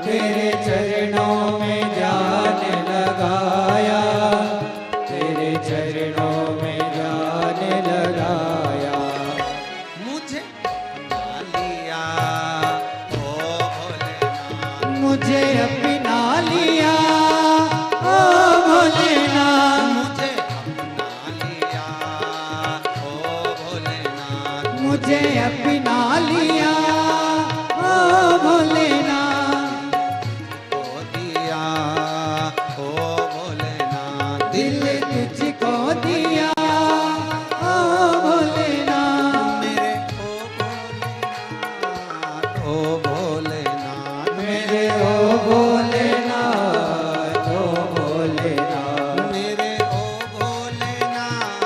तेरे चरणों में ध्यान लगाया, तेरे चरणों में ध्यान लगाया। मुझ मुझे अपना लिया ओ भोलेनाथ, ओ दिया ओ भोलेनाथ, दिल तुझको दिया ओ भोलेनाथ, मेरे ओ भोलेनाथ, मेरे ओ भोलेनाथ, ओ भोलेनाथ, मेरे ओ भोलेनाथ,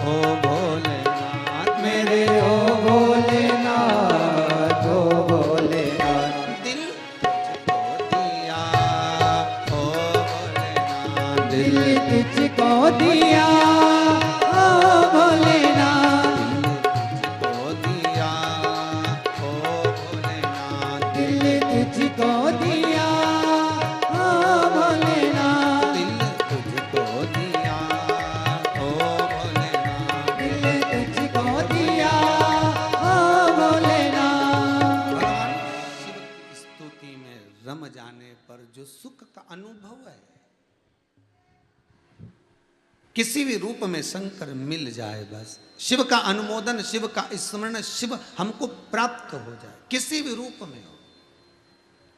ओ भोलेनाथ, मेरे ओ भोलेनाथ, ओ भोलेनाथ, दिल तुझको दिया ओ भोलेनाथ, दिल तुझको दिया ओ भोलेनाथ, तुझको दिया ओ भोलेनाथ, दिल तुझको दिया ओ भोलेनाथ, दिल तुझको दिया ओ भोलेनाथ। दिल तुझको दिया ओ भोलेनाथ। भगवान शिव की स्तुति में रम जाने पर जो सुख का अनुभव है, किसी भी रूप में शंकर मिल जाए, बस शिव का अनुमोदन, शिव का स्मरण, शिव हमको प्राप्त हो जाए, किसी भी रूप में हो,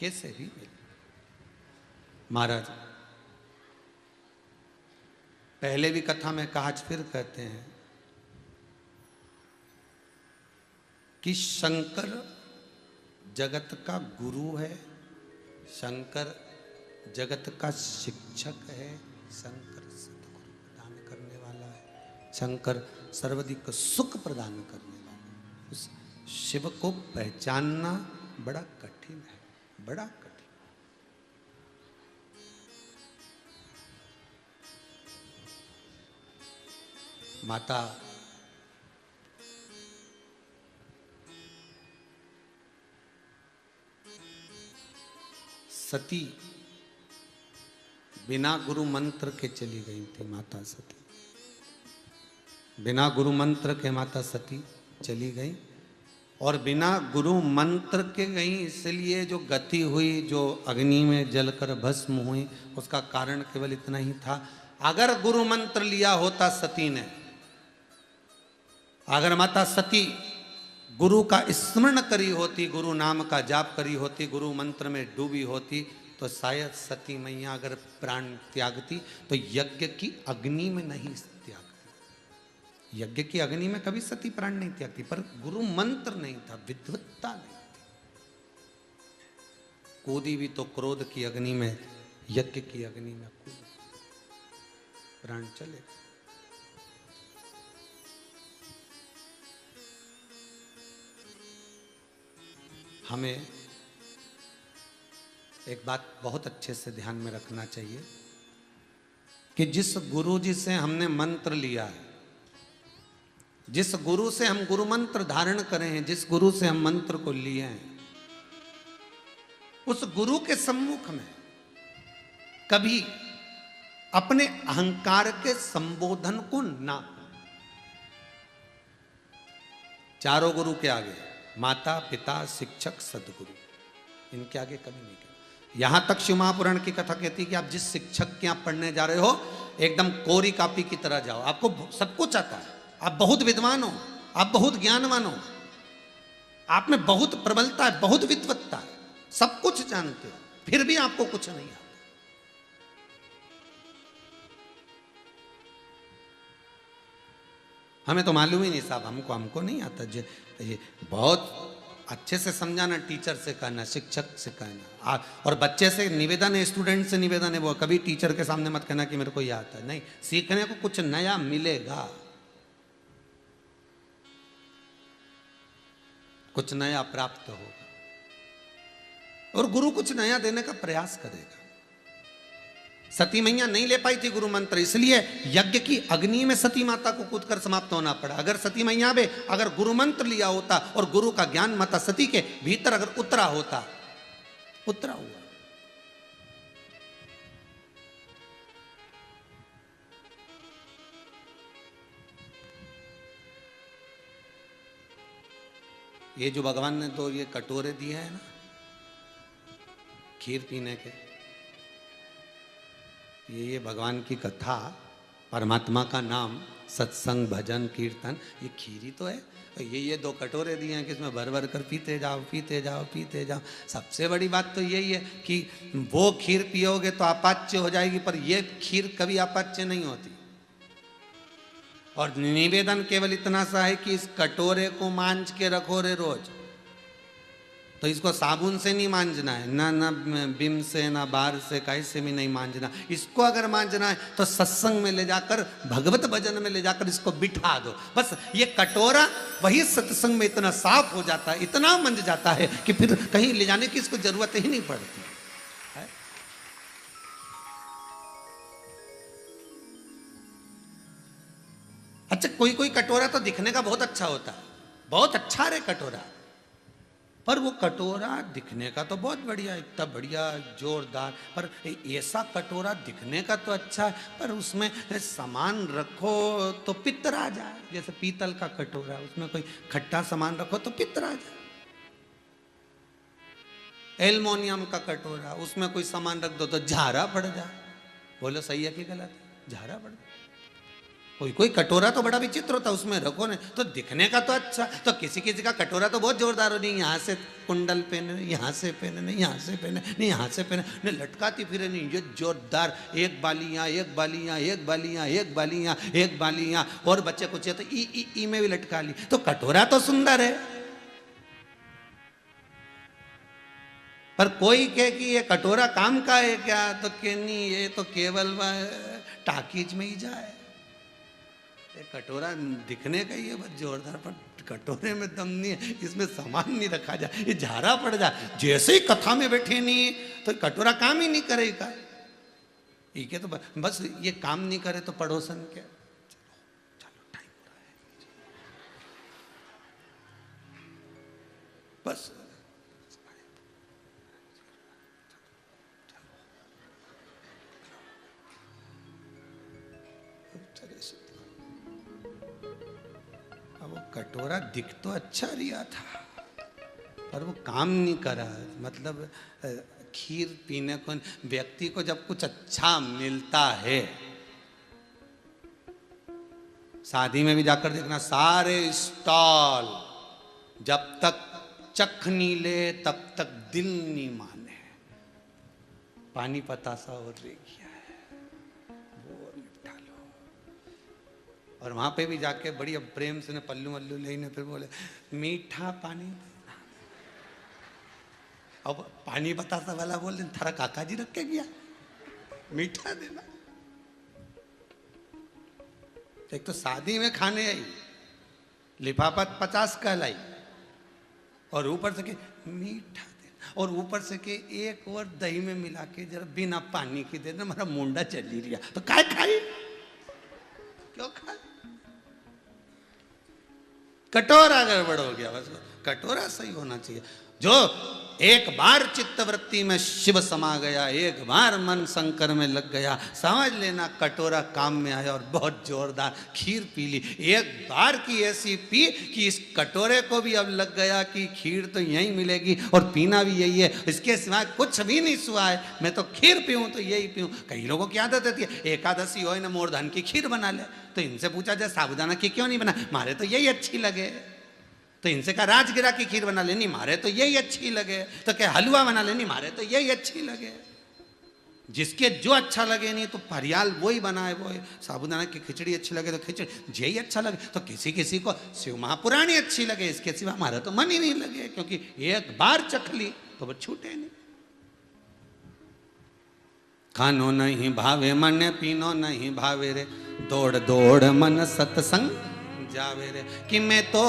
कैसे भी मिले। महाराज पहले भी कथा में कहा, आज फिर कहते हैं कि शंकर जगत का गुरु है, शंकर जगत का शिक्षक है, शंकर सतगुरु प्रदान करने वाला है, शंकर सर्वाधिक सुख प्रदान करने वाला है। उस शिव को पहचानना बड़ा कठिन है, बड़ा कठिन। माता सती बिना गुरु मंत्र के चली गई थी। माता सती बिना गुरु मंत्र के माता सती चली गई, और बिना गुरु मंत्र के गई, इसलिए जो गति हुई, जो अग्नि में जलकर भस्म हुई, उसका कारण केवल इतना ही था। अगर गुरु मंत्र लिया होता सती ने, अगर माता सती गुरु का स्मरण करी होती, गुरु नाम का जाप करी होती, गुरु मंत्र में डूबी होती, तो शायद सती मैया अगर प्राण त्यागती तो यज्ञ की अग्नि में नहीं त्यागती। यज्ञ की अग्नि में कभी सती प्राण नहीं त्यागती, पर गुरु मंत्र नहीं था, विद्वत्ता नहीं थी। कूदी भी तो क्रोध की अग्नि में, यज्ञ की अग्नि में कूद, प्राण चले। हमें एक बात बहुत अच्छे से ध्यान में रखना चाहिए कि जिस गुरु जी से हमने मंत्र लिया है, जिस गुरु से हम गुरु मंत्र धारण करें हैं, जिस गुरु से हम मंत्र को लिए हैं, उस गुरु के सम्मुख में कभी अपने अहंकार के संबोधन को ना, चारों गुरु के आगे, माता पिता शिक्षक सदगुरु, इनके आगे कभी नहीं किया। यहां तक शिव महापुराण की कथा कहती है कि आप जिस शिक्षक के यहाँ पढ़ने जा रहे हो, एकदम कोरी कापी की तरह जाओ। आपको सब कुछ आता है, आप बहुत विद्वान हो, आप बहुत ज्ञानवान हो, आप में बहुत प्रबलता है, बहुत विद्वत्ता है, सब कुछ जानते हो, फिर भी आपको कुछ नहीं आता। हमें तो मालूम ही नहीं साहब, हमको नहीं आता। ये बहुत अच्छे से समझाना, टीचर से कहना, शिक्षक से कहना, और बच्चे से निवेदन है, स्टूडेंट से निवेदन है, वो कभी टीचर के सामने मत कहना कि मेरे को ये आता है। नहीं, सीखने को कुछ नया मिलेगा, कुछ नया प्राप्त होगा, और गुरु कुछ नया देने का प्रयास करेगा। सती मैया नहीं ले पाई थी गुरु मंत्र, इसलिए यज्ञ की अग्नि में सती माता को कूदकर समाप्त होना पड़ा। अगर सती मैया में अगर गुरु मंत्र लिया होता और गुरु का ज्ञान माता सती के भीतर अगर उतरा होता, उतरा हुआ, ये जो भगवान ने तो ये कटोरे दिए हैं ना खीर पीने के, ये भगवान की कथा परमात्मा का नाम, सत्संग, भजन, कीर्तन, ये खीर ही तो है। ये 2 कटोरे दिए हैं कि इसमें भर भर कर पीते जाओ, पीते जाओ, पीते जाओ। सबसे बड़ी बात तो यही है कि वो खीर पियोगे तो अपाच्य हो जाएगी, पर ये खीर कभी अपाच्य नहीं होती। और निवेदन केवल इतना सा है कि इस कटोरे को मांझ के रखो रे रोज। तो इसको साबुन से नहीं मांझना है, ना बिम से, ना बार से, कहीं से भी नहीं मांझना। इसको अगर मांझना है तो सत्संग में ले जाकर, भगवत भजन में ले जाकर इसको बिठा दो। बस ये कटोरा वही सत्संग में इतना साफ हो जाता है, इतना मंज जाता है कि फिर कहीं ले जाने की इसको जरूरत ही नहीं पड़ती है। अच्छा, कोई कटोरा तो दिखने का बहुत अच्छा होता है, बहुत अच्छा रे कटोरा, पर वो कटोरा दिखने का तो बहुत बढ़िया, इतना बढ़िया जोरदार, पर ऐसा कटोरा दिखने का तो अच्छा है, पर उसमें सामान रखो तो पित्तर आ जाए। जैसे पीतल का कटोरा, उसमें कोई खट्टा सामान रखो तो पित्तर आ जाए। एल्युमिनियम का कटोरा, उसमें कोई सामान रख दो तो झारा पड़ जाए। बोलो सही है कि गलत है? झारा पड़ जाए। कोई कटोरा तो बड़ा विचित्र होता है, उसमें रखो ना तो दिखने का तो अच्छा। तो किसी का कटोरा तो बहुत जोरदार हो, नहीं यहाँ से कुंडल पहने, यहाँ से पहने, नहीं यहाँ से पहने, नहीं यहाँ से पहने, नहीं लटकाती फिरे, नहीं ये जोरदार, एक बाली यहाँ, एक बाली यहाँ, एक बाली यहाँ, एक बाली यहाँ, एक बाली यहाँ, और बच्चे कुछ तो ई में भी लटका ली। तो कटोरा तो सुंदर है, पर कोई कहे कि ये कटोरा काम का है क्या, तो कि नहीं, ये तो केवल टाकीज में ही जाए। कटोरा दिखने का ही है बस जोरदार, पर कटोरे में दम नहीं है, इसमें सामान नहीं रखा जाए, ये झारा पड़ जाए। जैसे ही कथा में बैठे नहीं तो कटोरा काम ही नहीं करेगा। ठीक है, तो बस ये काम नहीं करे तो पड़ोसन क्या, चलो टाइम हो रहा है, बस कटोरा दिख तो अच्छा रिया था, पर वो काम नहीं करा। मतलब खीर पीने को व्यक्ति को जब कुछ अच्छा मिलता है, शादी में भी जाकर देखना, सारे स्टॉल जब तक चख नहीं ले तब तक दिल नहीं माने। पानी पतासा और रह गया है, वो निपटा लो। और वहां पे भी जाके बड़ी प्रेम से पल्लू वल्लू लेने, फिर बोले मीठा पानी। अब पानी बतासा वाला बोल दे, थारा काका जी रख के गया, मीठा देना। एक तो शादी में खाने आई, लिफाफा 50 का लाई, और ऊपर से के मीठा देना, और ऊपर से के एक और दही में मिला के जरा बिना पानी की देना, हमारा मुंडा चल ही रहा। तो काय खाई, क्यों खाए? कटोरा गड़बड़ हो गया। बस कटोरा सही होना चाहिए। जो एक बार चित्तवृत्ति में शिव समा गया, एक बार मन शंकर में लग गया, समझ लेना कटोरा काम में आया और बहुत जोरदार खीर पी ली। एक बार की ऐसी पी कि इस कटोरे को भी अब लग गया कि खीर तो यहीं मिलेगी और पीना भी यही है, इसके सिवाय कुछ भी नहीं सुहा है। मैं तो खीर पीऊँ तो यही पीऊँ। कई लोगों की आदत रहती है, एकादशी हो ना मोरधान की खीर बना ले। तो इनसे पूछा जाए साबुदाना की क्यों नहीं बना, मारे तो यही अच्छी लगे। तो इनसे कहा राजगिरा की खीर बना लेनी, मारे तो यही अच्छी लगे। तो क्या हलवा बना लेनी, मारे तो यही अच्छी लगे। जिसके जो अच्छा लगे, नहीं तो फरियाल वही बनाए, वो साबुदाना की खिचड़ी अच्छी लगे तो खिचड़ी यही अच्छा लगे। तो किसी किसी को शिव महापुराणी अच्छी लगे, इसके सिवा हमारा तो मन ही नहीं लगे, क्योंकि एक बार चख ली तो वो छूटे नहीं। खानो नहीं भावे मन, पीनो नहीं भावे रे, दौड़ दौड़ मन सत्संग जावे रे। कि मैं तो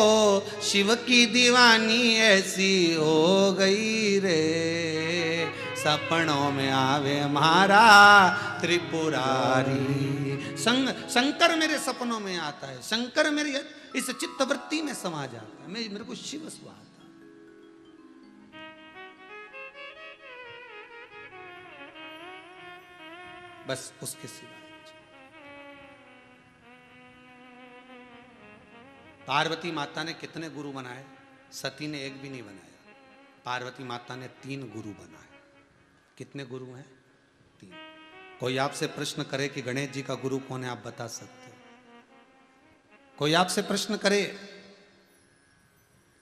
शिव की दीवानी ऐसी हो गई रे, सपनों में आवे हमारा त्रिपुरारी। शंकर मेरे सपनों में आता है, शंकर मेरी इस चित्तवृत्ति में समा जाता है। मेरे को शिव सुहाता। बस उसके सिवा। पार्वती माता ने कितने गुरु बनाए? सती ने एक भी नहीं बनाया। पार्वती माता ने 3 गुरु बनाए। कितने गुरु हैं? 3। कोई आपसे प्रश्न करे कि गणेश जी का गुरु कौन है, आप बता सकते हो? कोई आपसे प्रश्न करे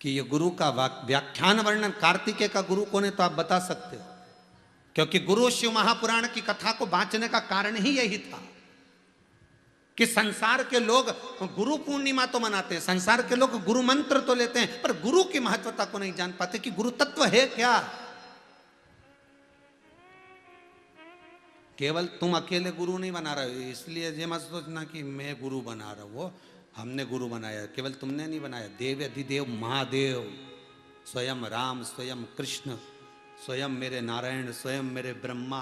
कि ये गुरु का व्याख्यान वर्णन कार्तिकेय का गुरु कौन है, तो आप बता सकते हो? क्योंकि गुरु शिव महापुराण की कथा को बांचने का कारण ही यही था कि संसार के लोग गुरु पूर्णिमा तो मनाते हैं, संसार के लोग गुरु मंत्र तो लेते हैं, पर गुरु की महत्वता को नहीं जान पाते कि गुरु तत्व है क्या। केवल तुम अकेले गुरु नहीं बना रहे हो, इसलिए ये मत सोचना कि मैं गुरु बना रहा हूं, हमने गुरु बनाया। केवल तुमने नहीं बनाया, देव अधिदेव महादेव, स्वयं राम, स्वयं कृष्ण, स्वयं मेरे नारायण, स्वयं मेरे ब्रह्मा,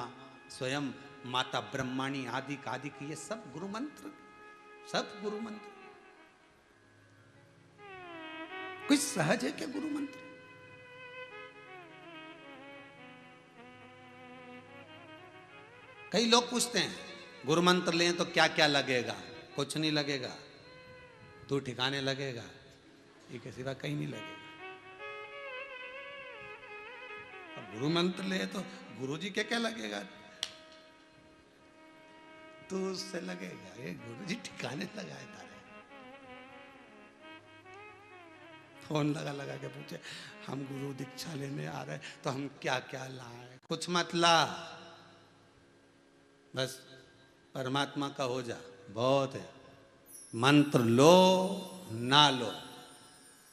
स्वयं माता ब्रह्माणी आदि आदि, ये सब गुरु मंत्र, सब गुरु मंत्र। कुछ सहज है क्या गुरु मंत्र? कई लोग पूछते हैं गुरु मंत्र लें तो क्या क्या लगेगा? कुछ नहीं लगेगा, तू ठिकाने लगेगा, ये के सिवा कहीं नहीं लगेगा। अब गुरु मंत्र ले तो गुरु जी के क्या लगेगा? तू उससे लगेगा, ये गुरु जी ठिकाने लगाए तारे। फोन लगा लगा के पूछे हम गुरु दीक्षा लेने आ रहे तो हम क्या क्या लाए? कुछ मत ला, बस परमात्मा का हो जा, बहुत है। मंत्र लो ना लो,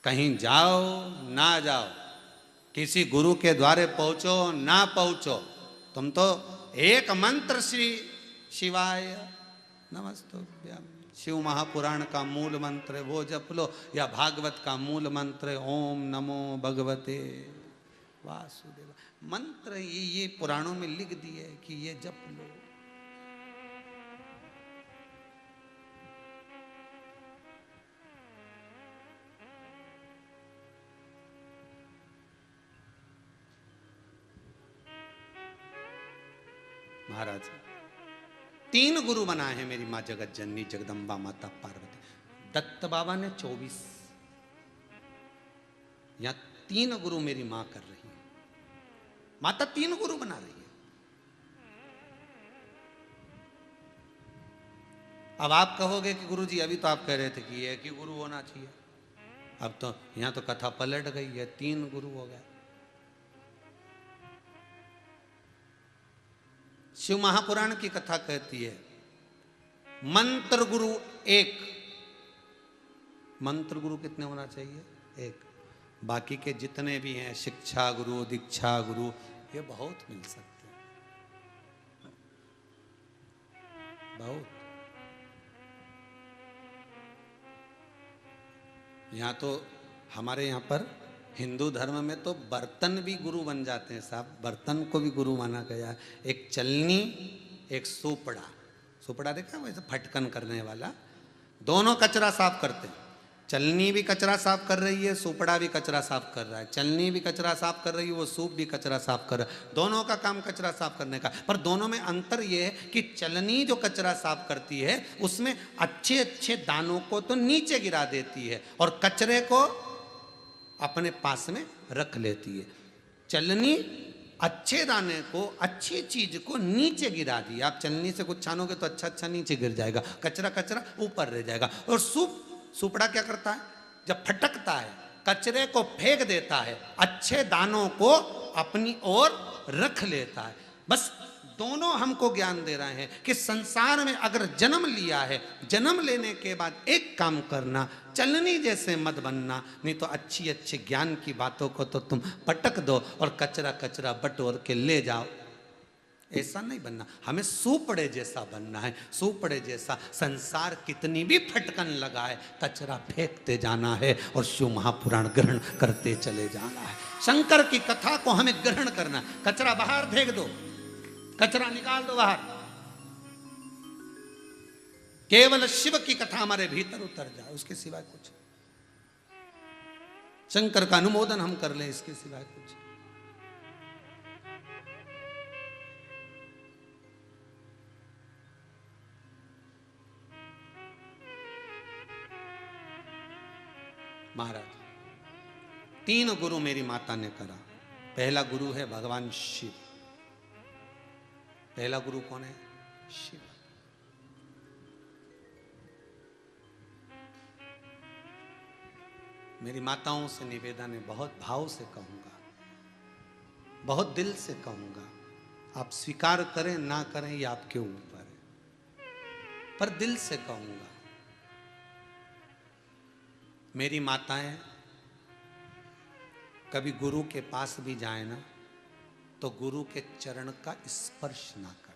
कहीं जाओ ना जाओ, किसी गुरु के द्वारे पहुंचो ना पहुंचो, तुम तो एक मंत्र श्री शिवाय नमस्तुभ्यम, शिव महापुराण का मूल मंत्र है वो जप लो, या भागवत का मूल मंत्र है ओम नमो भगवते वासुदेव। मंत्र ये पुराणों में लिख दिए कि ये जप लो। महाराज 3 गुरु बनाए हैं मेरी माँ जगत जननी जगदम्बा माता पार्वती। दत्त बाबा ने 24, यहां 3 गुरु मेरी माँ कर रही है, माता 3 गुरु बना रही है। अब आप कहोगे कि गुरु जी अभी तो आप कह रहे थे कि एक ही गुरु होना चाहिए, अब तो यहां तो कथा पलट गई है, 3 गुरु हो गए। शिव महापुराण की कथा कहती है मंत्र गुरु 1। मंत्र गुरु कितने होना चाहिए? 1। बाकी के जितने भी हैं शिक्षा गुरु, दीक्षा गुरु, ये बहुत मिल सकते हैं, बहुत। यहाँ तो हमारे यहाँ पर हिंदू धर्म में तो बर्तन भी गुरु बन जाते हैं साहब, बर्तन को भी गुरु माना गया। एक चलनी, एक सोपड़ा। सोपड़ा देखा वैसे फटकन करने वाला, दोनों कचरा साफ करते हैं। चलनी भी कचरा साफ कर रही है, सोपड़ा भी कचरा साफ कर रहा है। चलनी भी कचरा साफ कर रही है, वो सूप भी कचरा साफ कर रहा है। दोनों का काम कचरा साफ करने का, पर दोनों में अंतर ये है कि चलनी जो कचरा साफ करती है उसमें अच्छे अच्छे दानों को तो नीचे गिरा देती है और कचरे को अपने पास में रख लेती है। चलनी अच्छे दाने को, अच्छी चीज को नीचे गिरा दी। आप चलनी से कुछ छानोगे तो अच्छा अच्छा नीचे गिर जाएगा, कचरा कचरा ऊपर रह जाएगा। और सुपड़ा क्या करता है? जब फटकता है कचरे को फेंक देता है, अच्छे दानों को अपनी ओर रख लेता है। बस दोनों हमको ज्ञान दे रहे हैं कि संसार में अगर जन्म लिया है, जन्म लेने के बाद एक काम करना, चलनी जैसे मत बनना, नहीं तो अच्छी अच्छी ज्ञान की बातों को तो तुम पटक दो और कचरा कचरा बटोर के ले जाओ। ऐसा नहीं बनना, हमें सुपड़े जैसा बनना है। सुपड़े जैसा संसार कितनी भी फटकन लगाए, कचरा फेंकते जाना है और शिव महापुराण ग्रहण करते चले जाना है। शंकर की कथा को हमें ग्रहण करना। कचरा बाहर फेंक दो, कचरा निकाल दो बाहर, केवल शिव की कथा हमारे भीतर उतर जाए, उसके सिवाय कुछ। शंकर का अनुमोदन हम कर लें, इसके सिवाय कुछ। महाराज 3 गुरु मेरी माता ने करा। पहला गुरु है भगवान शिव। पहला गुरु कौन है? शिव। मेरी माताओं से निवेदन है, बहुत भाव से कहूंगा, बहुत दिल से कहूंगा, आप स्वीकार करें ना करें ये आपके ऊपर है, पर दिल से कहूंगा। मेरी माताएं कभी गुरु के पास भी जाए ना तो गुरु के चरण का स्पर्श ना करें।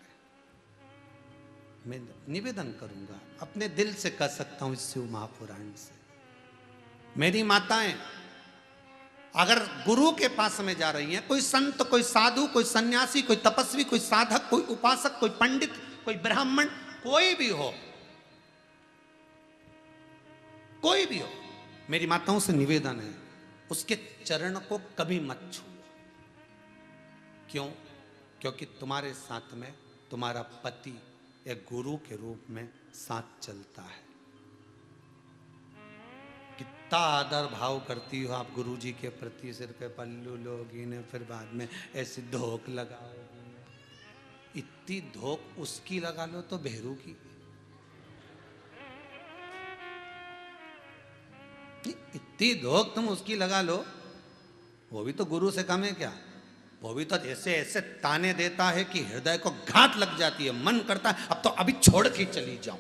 मैं निवेदन करूंगा, अपने दिल से कह सकता हूं इस शिव महापुराण से। मेरी माताएं अगर गुरु के पास में जा रही हैं, कोई संत, कोई साधु, कोई सन्यासी, कोई तपस्वी, कोई साधक, कोई उपासक, कोई पंडित, कोई ब्राह्मण, कोई भी हो, कोई भी हो, मेरी माताओं से निवेदन है उसके चरण को कभी मत छूओ। क्यों? क्योंकि तुम्हारे साथ में तुम्हारा पति एक गुरु के रूप में साथ चलता है। कितना आदर भाव करती हो आप गुरु जी के प्रति, सिर पे पल्लू लोगी ने, फिर बाद में ऐसी धोक लगाओगी। इतनी धोक उसकी लगा लो तो भेरू की, इतनी धोक तुम उसकी लगा लो, वो भी तो गुरु से कम है क्या? वो भी तो ऐसे ऐसे ताने देता है कि हृदय को घात लग जाती है, मन करता है अब तो अभी छोड़ के चली जाऊं।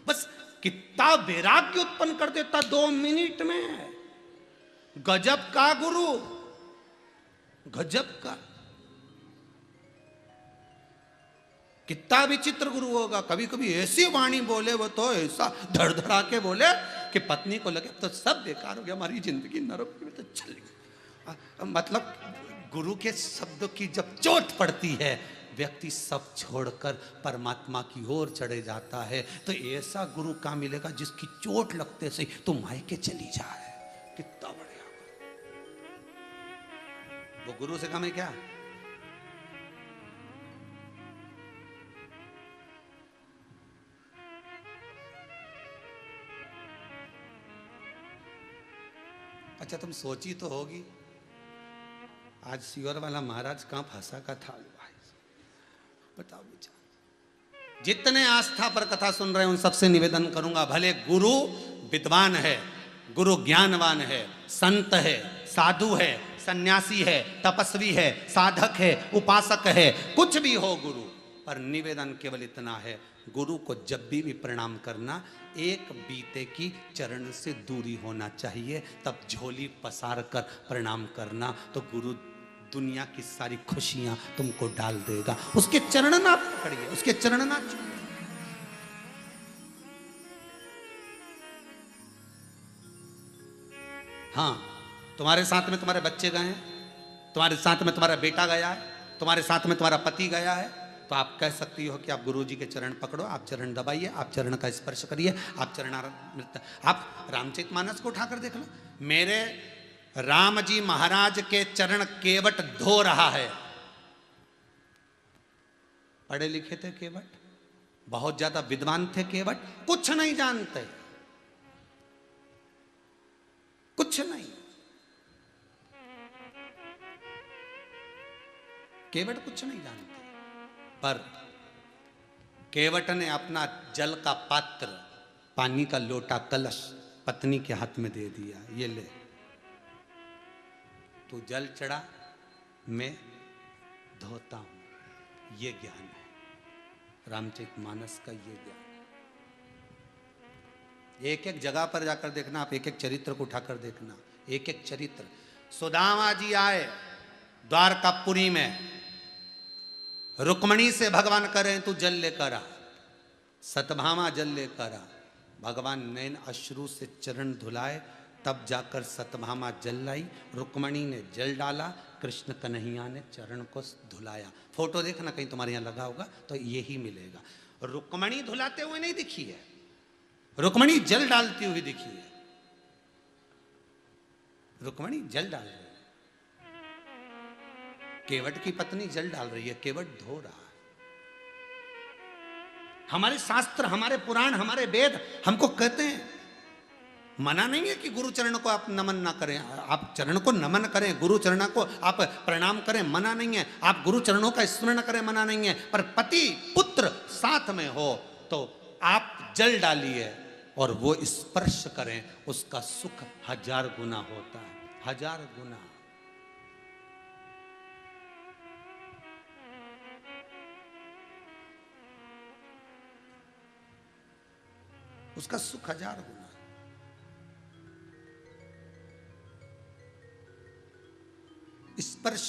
बस कितना वैराग्य उत्पन्न कर देता 2 मिनट में। गजब का गुरु, गजब का। कितना विचित्र गुरु होगा। कभी कभी ऐसी वाणी बोले वो तो ऐसा धड़धड़ा के बोले कि पत्नी को लगे तो सब बेकार हो गया, हमारी जिंदगी नरक में तो चली। मतलब गुरु के शब्दों की जब चोट पड़ती है व्यक्ति सब छोड़कर परमात्मा की ओर चढ़े जाता है। तो ऐसा गुरु कहाँ मिलेगा जिसकी चोट लगते से तू मायके चली जाए। कितना बढ़िया वो गुरु से कम है क्या? अच्छा तुम सोची तो होगी आज सीवर वाला महाराज कहां फंसा का था। बताओ विचार। जितने आस्था पर कथा सुन रहे हैं उन सबसे निवेदन करूंगा, भले गुरु विद्वान है, गुरु ज्ञानवान है, संत है, साधु है, सन्यासी है, तपस्वी है, साधक है, उपासक है, कुछ भी हो गुरु, पर निवेदन केवल इतना है, गुरु को जब भी प्रणाम करना एक बीते की चरण से दूरी होना चाहिए। तब झोली पसार कर प्रणाम करना तो गुरु दुनिया की सारी खुशियां तुमको डाल देगा। उसके चरण ना पकड़िए, उसके चरण ना छूइए। हाँ, तुम्हारे साथ में तुम्हारे बच्चे गए हैं, तुम्हारे साथ में तुम्हारा बेटा गया है, तुम्हारे साथ में तुम्हारा पति गया है, तो आप कह सकती हो कि आप गुरुजी के चरण पकड़ो, आप चरण दबाइए, आप चरण का स्पर्श करिए, आप चरण आप रामचरितमानस को उठाकर देख लो। मेरे राम जी महाराज के चरण केवट धो रहा है। पढ़े लिखे थे केवट, बहुत ज्यादा विद्वान थे केवट, कुछ नहीं जानते, कुछ नहीं। केवट कुछ नहीं जानते, पर केवट ने अपना जल का पात्र, पानी का लोटा, कलश पत्नी के हाथ में दे दिया, ये ले तू जल चढ़ा, मैं धोता हूं। ये ज्ञान है रामचरितमानस का, ये ज्ञान। एक एक जगह पर जाकर देखना, आप एक एक चरित्र को उठाकर देखना, एक एक चरित्र। सुदामा जी आए द्वारकापुरी में, रुक्मणी से भगवान करें तू जल लेकर आ, सतभामा जल लेकर आ। भगवान नैन अश्रु से चरण धुलाए, तब जाकर सतभामा जल लाई, रुक्मणी ने जल डाला, कृष्ण कन्हैया ने चरण को धुलाया। फोटो देखना कहीं तुम्हारे यहाँ लगा होगा तो यही मिलेगा। रुक्मणी धुलाते हुए नहीं दिखी है, रुक्मणी जल डालती हुई दिखी है। रुक्मणी जल डाल रही है, केवट की पत्नी जल डाल रही है, केवट धो रहा है। हमारे शास्त्र, हमारे पुराण, हमारे वेद हमको कहते हैं मना नहीं है कि गुरु चरण को आप नमन ना करें, आप चरण को नमन करें, गुरु चरण को आप प्रणाम करें, मना नहीं है। आप गुरु चरणों का स्मरण करें, मना नहीं है। पर पति पुत्र साथ में हो तो आप जल डालिए और वो स्पर्श करें, उसका सुख 1000 गुना होता है, 1000 गुना। उसका सुख 1000 गुना। स्पर्श।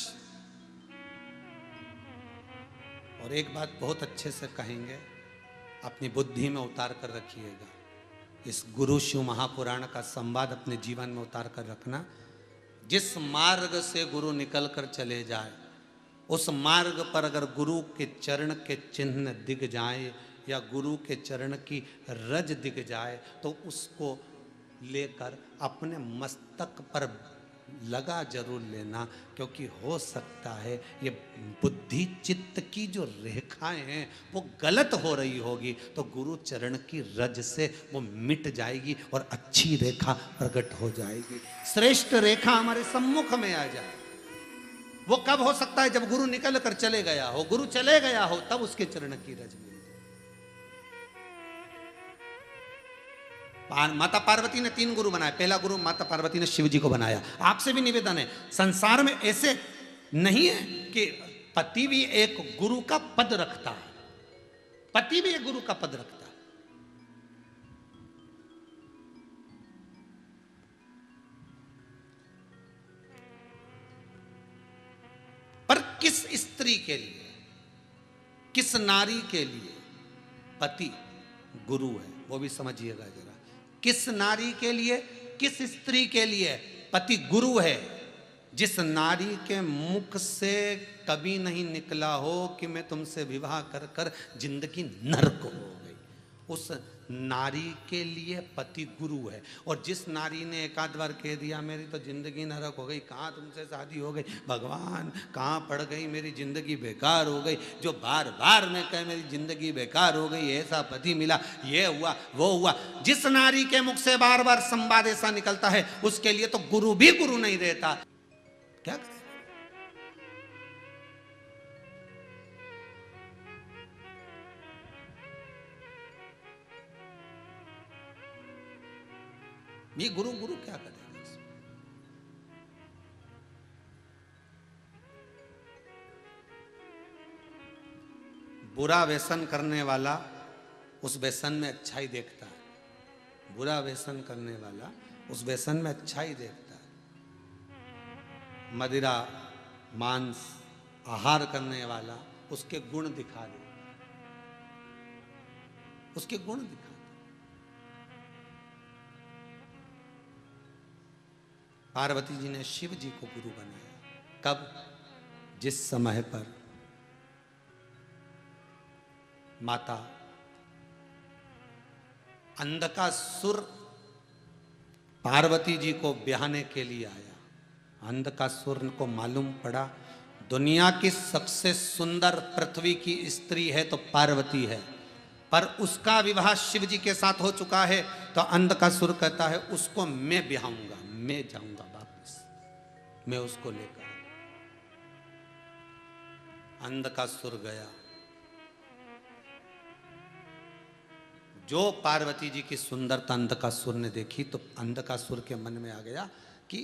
और एक बात बहुत अच्छे से कहेंगे, अपनी बुद्धि में उतार कर रखिएगा, इस गुरु शिव महापुराण का संवाद अपने जीवन में उतार कर रखना। जिस मार्ग से गुरु निकल कर चले जाए, उस मार्ग पर अगर गुरु के चरण के चिन्ह दिख जाए या गुरु के चरण की रज दिख जाए तो उसको लेकर अपने मस्तक पर लगा जरूर लेना, क्योंकि हो सकता है ये बुद्धि चित्त की जो रेखाएं हैं वो गलत हो रही होगी, तो गुरु चरण की रज से वो मिट जाएगी और अच्छी रेखा प्रकट हो जाएगी, श्रेष्ठ रेखा हमारे सम्मुख में आ जाए। वो कब हो सकता है? जब गुरु निकल कर चले गया हो, गुरु चले गया हो, तब उसके चरण की रज मिले। माता पार्वती ने 3 गुरु बनाए। पहला गुरु माता पार्वती ने शिव जी को बनाया। आपसे भी निवेदन है, संसार में ऐसे नहीं है कि पति भी एक गुरु का पद रखता है, पति भी एक गुरु का पद रखता है। पर किस स्त्री के लिए, किस नारी के लिए पति गुरु है, वो भी समझिएगा जरा। किस नारी के लिए, किस स्त्री के लिए पति गुरु है? जिस नारी के मुख से कभी नहीं निकला हो कि मैं तुमसे विवाह कर कर जिंदगी नरक हो गई, उस नारी के लिए पति गुरु है। और जिस नारी ने एक आध बार कह दिया मेरी तो जिंदगी नरक हो गई, कहाँ तुमसे शादी हो गई, भगवान कहाँ पड़ गई, मेरी जिंदगी बेकार हो गई, जो बार बार मैं कहे मेरी जिंदगी बेकार हो गई, ऐसा पति मिला, ये हुआ वो हुआ, जिस नारी के मुख से बार बार संवाद ऐसा निकलता है, उसके लिए तो गुरु भी गुरु नहीं रहता। क्या करें? ये गुरु गुरु क्या करेगा इसमें? बुरा व्यसन करने वाला उस व्यसन में अच्छाई देखता है, बुरा व्यसन करने वाला उस व्यसन में अच्छाई देखता है। मदिरा मांस आहार करने वाला उसके गुण दिखा दे, उसके गुण दिखा। पार्वती जी ने शिव जी को गुरु बनाया। कब? जिस समय पर माता अंधकासुर पार्वती जी को ब्याहने के लिए आया। अंधकासुर को मालूम पड़ा दुनिया की सबसे सुंदर पृथ्वी की स्त्री है तो पार्वती है, पर उसका विवाह शिव जी के साथ हो चुका है। तो अंधकासुर कहता है उसको मैं ब्याहूंगा, मैं जाऊंगा वापस, मैं उसको लेकर। अंधकासुर गया, जो पार्वती जी की सुंदरता अंधकासुर ने देखी तो अंधकासुर के मन में आ गया कि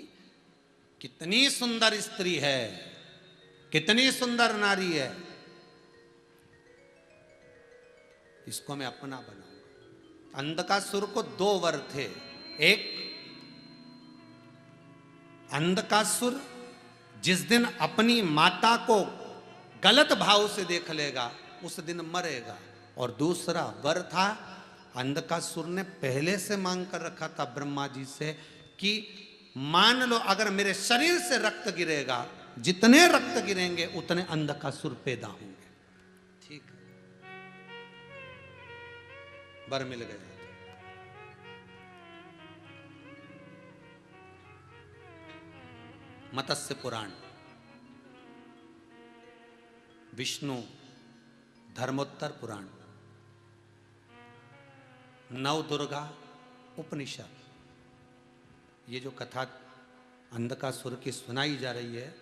कितनी सुंदर स्त्री है, कितनी सुंदर नारी है, इसको मैं अपना बनाऊंगा। अंधकासुर को 2 वर थे। एक, अंधकासुर जिस दिन अपनी माता को गलत भाव से देख लेगा उस दिन मरेगा। और दूसरा वर था, अंधकासुर ने पहले से मांग कर रखा था ब्रह्मा जी से कि मान लो अगर मेरे शरीर से रक्त गिरेगा, जितने रक्त गिरेंगे उतने अंधकासुर पैदा होंगे। ठीक है, वर मिल गया। मत्स्य पुराण, विष्णु धर्मोत्तर पुराण, नवदुर्गा उपनिषद, ये जो कथा अंधकासुर की सुनाई जा रही है,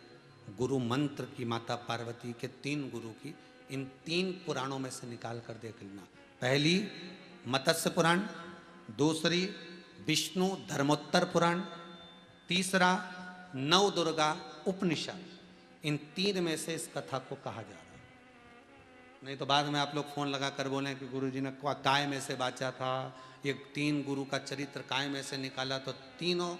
गुरु मंत्र की माता पार्वती के 3 गुरु की, इन 3 पुराणों में से निकाल कर देख लेना। पहली मत्स्य पुराण, दूसरी विष्णु धर्मोत्तर पुराण, तीसरा नवदुर्गा उपनिषद। इन 3 में से इस कथा को कहा जा रहा है। नहीं तो बाद में आप लोग फोन लगा कर बोलें कि गुरुजी ने काय में से बाचा था, ये 3 गुरु का चरित्र काय में से निकाला। तो तीनों,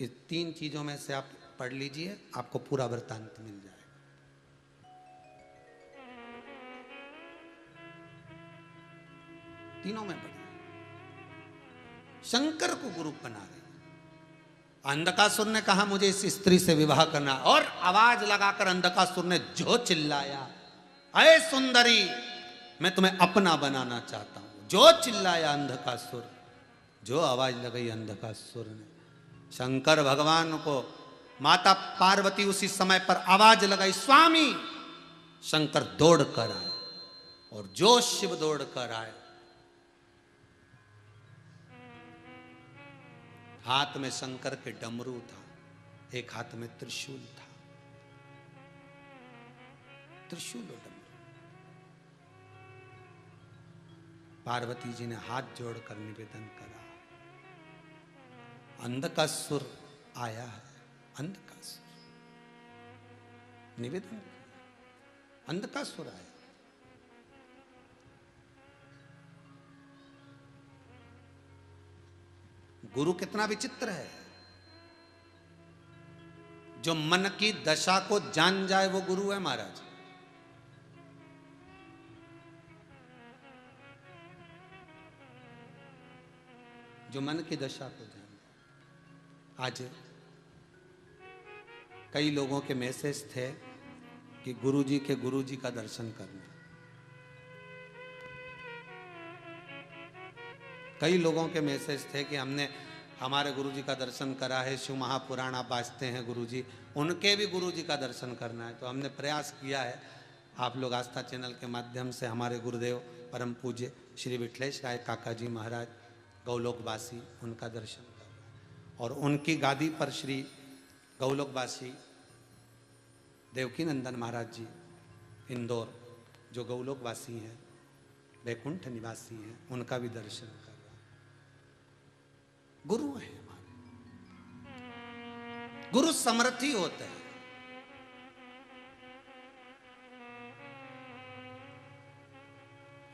इस 3 चीजों में से आप पढ़ लीजिए, आपको पूरा वृत्तांत मिल जाएगा। तीनों में पढ़िए। शंकर को गुरु बना रहे। अंधकासुर ने कहा मुझे इस स्त्री से विवाह करना, और आवाज लगाकर अंधकासुर ने जो चिल्लाया, अरे सुंदरी मैं तुम्हें अपना बनाना चाहता हूं, जो चिल्लाया अंधकासुर, जो आवाज लगाई अंधकासुर ने, शंकर भगवान को माता पार्वती उसी समय पर आवाज लगाई, स्वामी। शंकर दौड़ कर आए, और जो शिव दौड़ कर आए, हाथ में शंकर के डमरू था, एक हाथ में त्रिशूल था, त्रिशूल और डमरू। पार्वती जी ने हाथ जोड़कर निवेदन करा, अंधकासुर आया है, अंधकासुर निवेदन, अंधकासुर आया। गुरु कितना विचित्र है, जो मन की दशा को जान जाए वो गुरु है महाराज। जो मन की दशा को जान जाए। आज कई लोगों के मैसेज थे कि गुरुजी के गुरुजी का दर्शन करना। कई लोगों के मैसेज थे कि हमने हमारे गुरुजी का दर्शन करा है, शिव महापुराण आप बाजते हैं गुरुजी, उनके भी गुरुजी का दर्शन करना है। तो हमने प्रयास किया है, आप लोग आस्था चैनल के माध्यम से हमारे गुरुदेव परम पूज्य श्री विठलेश राय काका जी महाराज गौलोकवासी, उनका दर्शन करना, और उनकी गादी पर श्री गौलोकवासी देवकी नंदन महाराज जी इंदौर, जो गौलोकवासी हैं, वैकुंठ निवासी हैं, उनका भी दर्शन करना। गुरु है हमारे, गुरु समर्थी होते हैं।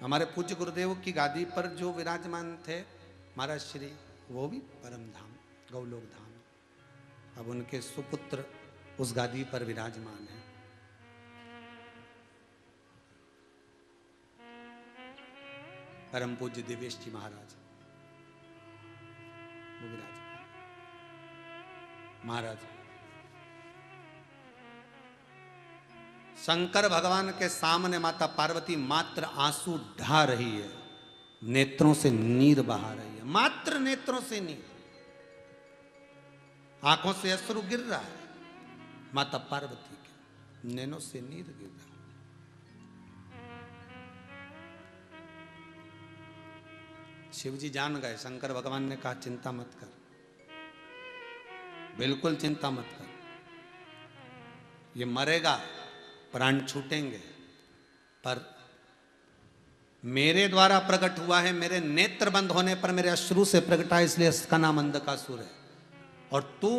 हमारे पूज्य गुरुदेव की गादी पर जो विराजमान थे महाराज श्री, वो भी परम धाम गौलोक धाम। अब उनके सुपुत्र उस गादी पर विराजमान है। परम पूज्य दिवेश जी महाराज वो विराजमान। महाराज शंकर भगवान के सामने माता पार्वती मात्र आंसू ढा रही है, नेत्रों से नीर बहा रही है, मात्र नेत्रों से नीर, आंखों से अश्रु गिर रहा है। माता पार्वती के नैनों से नीर गिर रहा है। शिव जी जान गए, शंकर भगवान ने कहा चिंता मत कर, बिल्कुल चिंता मत कर, ये मरेगा, प्राण छूटेंगे, पर मेरे द्वारा प्रकट हुआ है, मेरे नेत्र बंद होने पर मेरे अश्रु से प्रकटा है, इसलिए इसका नाम अंधकासुर है। और तू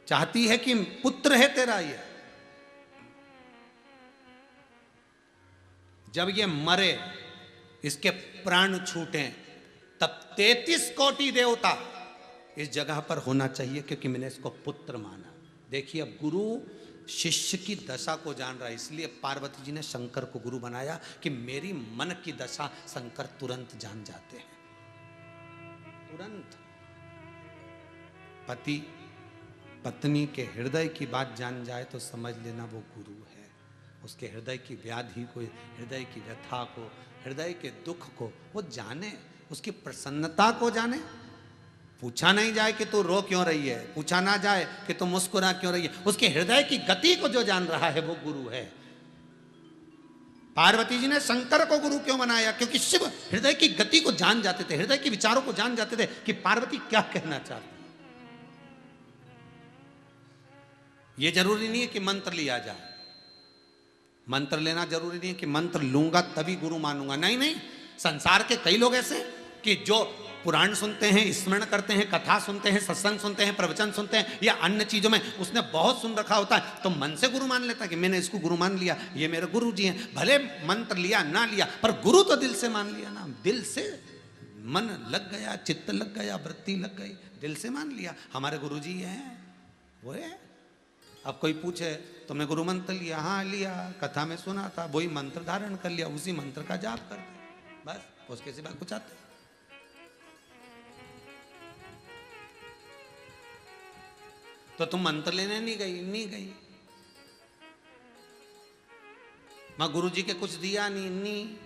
चाहती है कि पुत्र है तेरा ये, जब ये मरे, इसके प्राण छूटे, तब 33 कोटि देवता इस जगह पर होना चाहिए, क्योंकि मैंने इसको पुत्र माना। देखिए, अब गुरु शिष्य की दशा को जान रहा है, इसलिए पार्वती जी ने शंकर को गुरु बनाया कि मेरी मन की दशा शंकर तुरंत जान जाते हैं, तुरंत। पति पत्नी के हृदय की बात जान जाए तो समझ लेना वो गुरु है। उसके हृदय की व्याधि को, हृदय की व्यथा को, हृदय के दुख को वो जाने, उसकी प्रसन्नता को जाने। पूछा नहीं जाए कि तू रो क्यों रही है, पूछा ना जाए कि तू मुस्कुरा क्यों रही है, उसके हृदय की गति को जो जान रहा है वो गुरु है। पार्वती जी ने शंकर को गुरु क्यों बनाया? क्योंकि शिव हृदय की गति को जान जाते थे, हृदय के विचारों को जान जाते थे कि पार्वती क्या कहना चाहती है। ये जरूरी नहीं है कि मंत्र लिया जाए, मंत्र लेना जरूरी नहीं है कि मंत्र लूंगा तभी गुरु मानूंगा, नहीं नहीं। संसार के कई लोग ऐसे कि जो पुराण सुनते हैं, स्मरण करते हैं, कथा सुनते हैं, सत्संग सुनते हैं, प्रवचन सुनते हैं या अन्य चीजों में उसने बहुत सुन रखा होता है, तो मन से गुरु मान लेता है कि मैंने इसको गुरु मान लिया, ये मेरे गुरु जी हैं। भले मंत्र लिया ना लिया, पर गुरु तो दिल से मान लिया ना, दिल से मन लग गया, चित्त लग गया, वृत्ति लग गई, दिल से मान लिया हमारे गुरु जी हैं वो है। अब कोई पूछे तुमने गुरु मंत्र लिया? हाँ लिया, कथा में सुना था, वही मंत्र धारण कर लिया, उसी मंत्र का जाप कर दिया, बस उसके सिवा कुछ आता है? तो तुम मंत्र लेने नहीं गई? नहीं गई। मैं गुरु जी के कुछ दिया नहीं, नहीं दिया।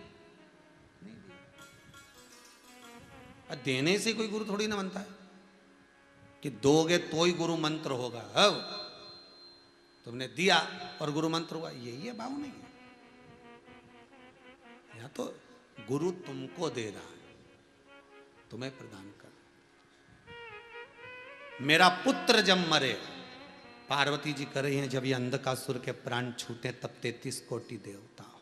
देने से कोई गुरु थोड़ी ना बनता है कि दोगे तो ही गुरु मंत्र होगा। अब तुमने दिया और गुरु मंत्र हुआ, यही है भाव? नहीं, या तो गुरु तुमको दे रहा है, तुम्हें प्रदान कर। मेरा पुत्र जब मरे, पार्वती जी कर रही हैं, जब ये अंधकासुर के प्राण छूटे तब 33 कोटि देवता हो।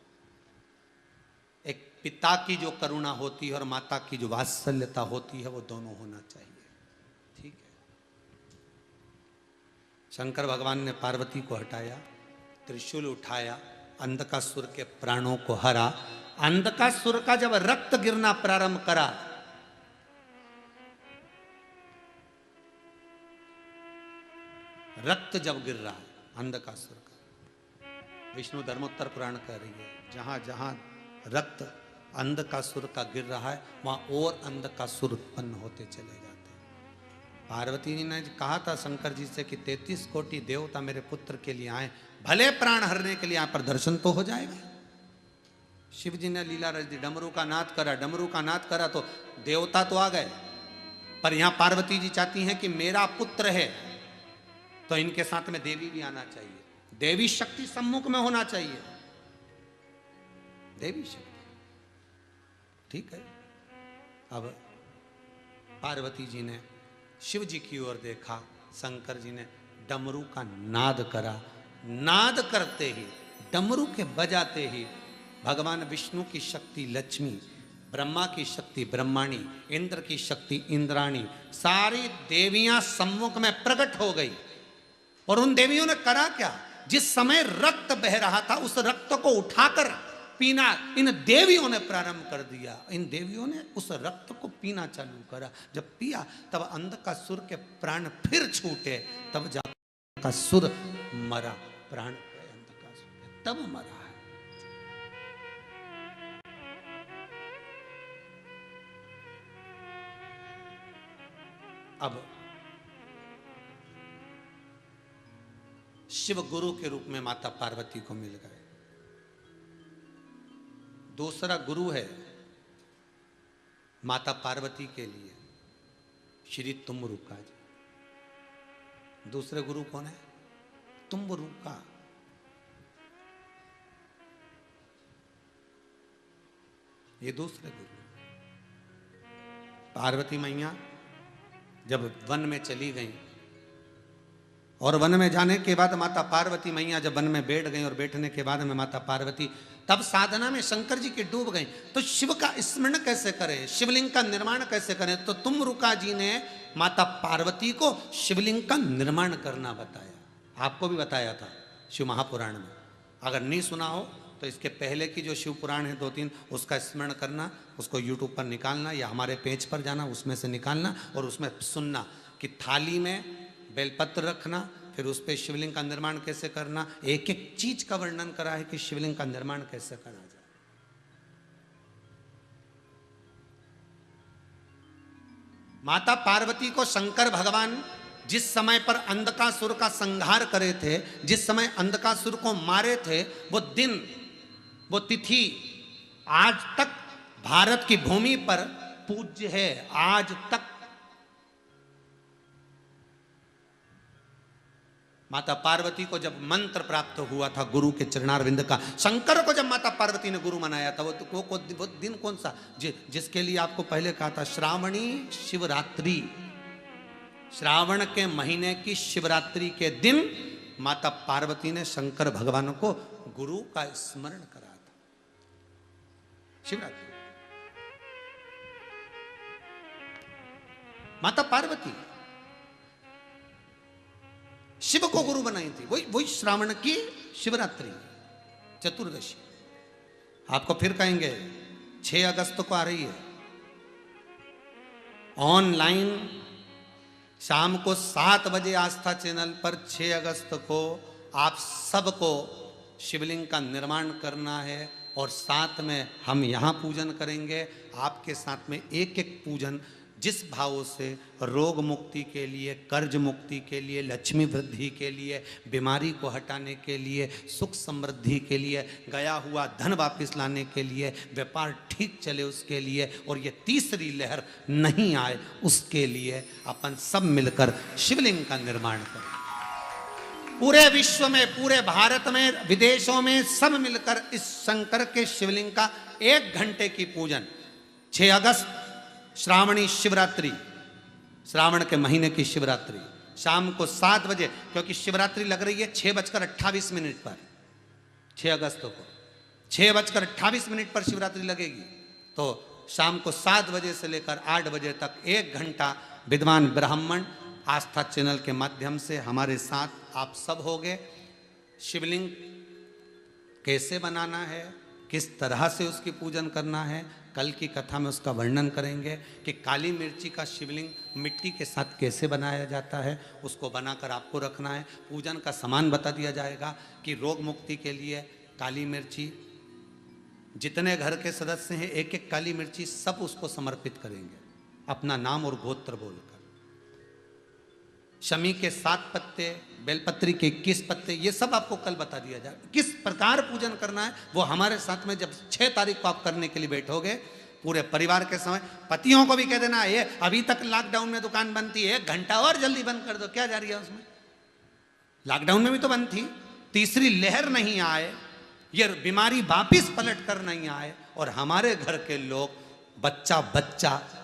एक पिता की जो करुणा होती है और माता की जो वात्सल्यता होती है, वो दोनों होना चाहिए, ठीक है। शंकर भगवान ने पार्वती को हटाया, त्रिशूल उठाया, अंधकासुर के प्राणों को हरा। अंधकासुर का जब रक्त गिरना प्रारंभ करा, रक्त जब गिर रहा है अंधकासुर का, विष्णु धर्मोत्तर पुराण कह रही है, जहां जहां रक्त अंधकासुर का गिर रहा है वहां और अंधकासुर उत्पन्न होते चले जाते हैं। पार्वती जी ने कहा था शंकर जी से कि 33 कोटि देवता मेरे पुत्र के लिए आए, भले प्राण हरने के लिए आए, पर दर्शन तो हो जाएगा। शिव जी ने लीला रच दी, डमरू का नाद करा, डमरू का नाद करा तो देवता तो आ गए, पर यहां पार्वती जी चाहती हैं कि मेरा पुत्र है तो इनके साथ में देवी भी आना चाहिए, देवी शक्ति सम्मुख में होना चाहिए, देवी शक्ति, ठीक है। अब पार्वती जी ने शिव जी की ओर देखा, शंकर जी ने डमरू का नाद करा। नाद करते ही, डमरू के बजाते ही भगवान विष्णु की शक्ति लक्ष्मी, ब्रह्मा की शक्ति ब्रह्माणी, इंद्र की शक्ति इंद्राणी, सारी देवियां सम्मुख में प्रकट हो गई। और उन देवियों ने करा क्या? जिस समय रक्त बह रहा था उस रक्त को उठाकर पीना इन देवियों ने प्रारंभ कर दिया। इन देवियों ने उस रक्त को पीना चालू करा। जब पिया तब अंधकासुर के प्राण फिर छूटे, तब जाकर अंधकासुर मरा, प्राण अंधकासुर तब मरा है। अब शिव गुरु के रूप में माता पार्वती को मिल गए। दूसरा गुरु है माता पार्वती के लिए श्री तुम्बरुका जी। दूसरे गुरु कौन है? तुम्बरुका। ये दूसरे गुरु। पार्वती मैया जब वन में चली गई और वन में जाने के बाद माता पार्वती मैया जब वन में बैठ गई और बैठने के बाद में माता पार्वती तब साधना में शंकर जी की डूब गई, तो शिव का स्मरण कैसे करें, शिवलिंग का निर्माण कैसे करें? तो तुम्बरुका जी ने माता पार्वती को शिवलिंग का निर्माण करना बताया। आपको भी बताया था शिव महापुराण में, अगर नहीं सुना हो तो इसके पहले की जो शिव पुराण है 2-3 उसका स्मरण करना, उसको यूट्यूब पर निकालना या हमारे पेज पर जाना, उसमें से निकालना और उसमें सुनना कि थाली में बेलपत्र रखना, फिर उस पर शिवलिंग का निर्माण कैसे करना, एक एक चीज का वर्णन करा है कि शिवलिंग का निर्माण कैसे करा जाए। माता पार्वती को शंकर भगवान जिस समय पर अंधकासुर का संहार करे थे, जिस समय अंधकासुर को मारे थे, वो दिन, वो तिथि आज तक भारत की भूमि पर पूज्य है। आज तक माता पार्वती को जब मंत्र प्राप्त हुआ था गुरु के चरणारविंद का, शंकर को जब माता पार्वती ने गुरु मनाया था, वो दिन कौन सा? जिसके लिए आपको पहले कहा था श्रावणी शिवरात्रि, श्रावण के महीने की शिवरात्रि के दिन माता पार्वती ने शंकर भगवान को गुरु का स्मरण करा था। शिवरात्रि माता पार्वती शिव को गुरु बनाई थी। वही श्रावण की शिवरात्रि चतुर्दशी। आपको फिर कहेंगे 6 अगस्त को आ रही है ऑनलाइन शाम को 7 बजे आस्था चैनल पर 6 अगस्त को आप सबको शिवलिंग का निर्माण करना है और साथ में हम यहाँ पूजन करेंगे। आपके साथ में एक एक पूजन जिस भावों से रोग मुक्ति के लिए, कर्ज मुक्ति के लिए, लक्ष्मी वृद्धि के लिए, बीमारी को हटाने के लिए, सुख समृद्धि के लिए, गया हुआ धन वापस लाने के लिए, व्यापार ठीक चले उसके लिए, और ये तीसरी लहर नहीं आए उसके लिए अपन सब मिलकर शिवलिंग का निर्माण करें। पूरे विश्व में, पूरे भारत में, विदेशों में सब मिलकर इस शंकर के शिवलिंग का 1 घंटे की पूजन 6 अगस्त श्रावणी शिवरात्रि, श्रावण के महीने की शिवरात्रि शाम को 7 बजे, क्योंकि शिवरात्रि लग रही है 6:28 पर 6 अगस्त को 6:28 पर शिवरात्रि लगेगी। तो शाम को 7 बजे से लेकर 8 बजे तक 1 घंटा विद्वान ब्राह्मण आस्था चैनल के माध्यम से हमारे साथ आप सब होंगे। शिवलिंग कैसे बनाना है, किस तरह से उसकी पूजन करना है, कल की कथा में उसका वर्णन करेंगे कि काली मिर्ची का शिवलिंग मिट्टी के साथ कैसे बनाया जाता है, उसको बनाकर आपको रखना है। पूजन का सामान बता दिया जाएगा कि रोग मुक्ति के लिए काली मिर्ची, जितने घर के सदस्य हैं एक एक काली मिर्ची सब उसको समर्पित करेंगे अपना नाम और गोत्र बोलकर। शमी के 7 पत्ते, बेलपत्री के 21 पत्ते, ये सब आपको कल बता दिया जाए। किस प्रकार पूजन करना है वो हमारे साथ में जब 6 तारीख को आप करने के लिए बैठोगे पूरे परिवार के समय, पतियों को भी कह देना ये अभी तक लॉकडाउन में दुकान बंद थी, 1 घंटा और जल्दी बंद कर दो, क्या जा रही है उसमें, लॉकडाउन में भी तो बंद थी। तीसरी लहर नहीं आए, ये बीमारी वापिस पलट कर नहीं आए और हमारे घर के लोग बच्चा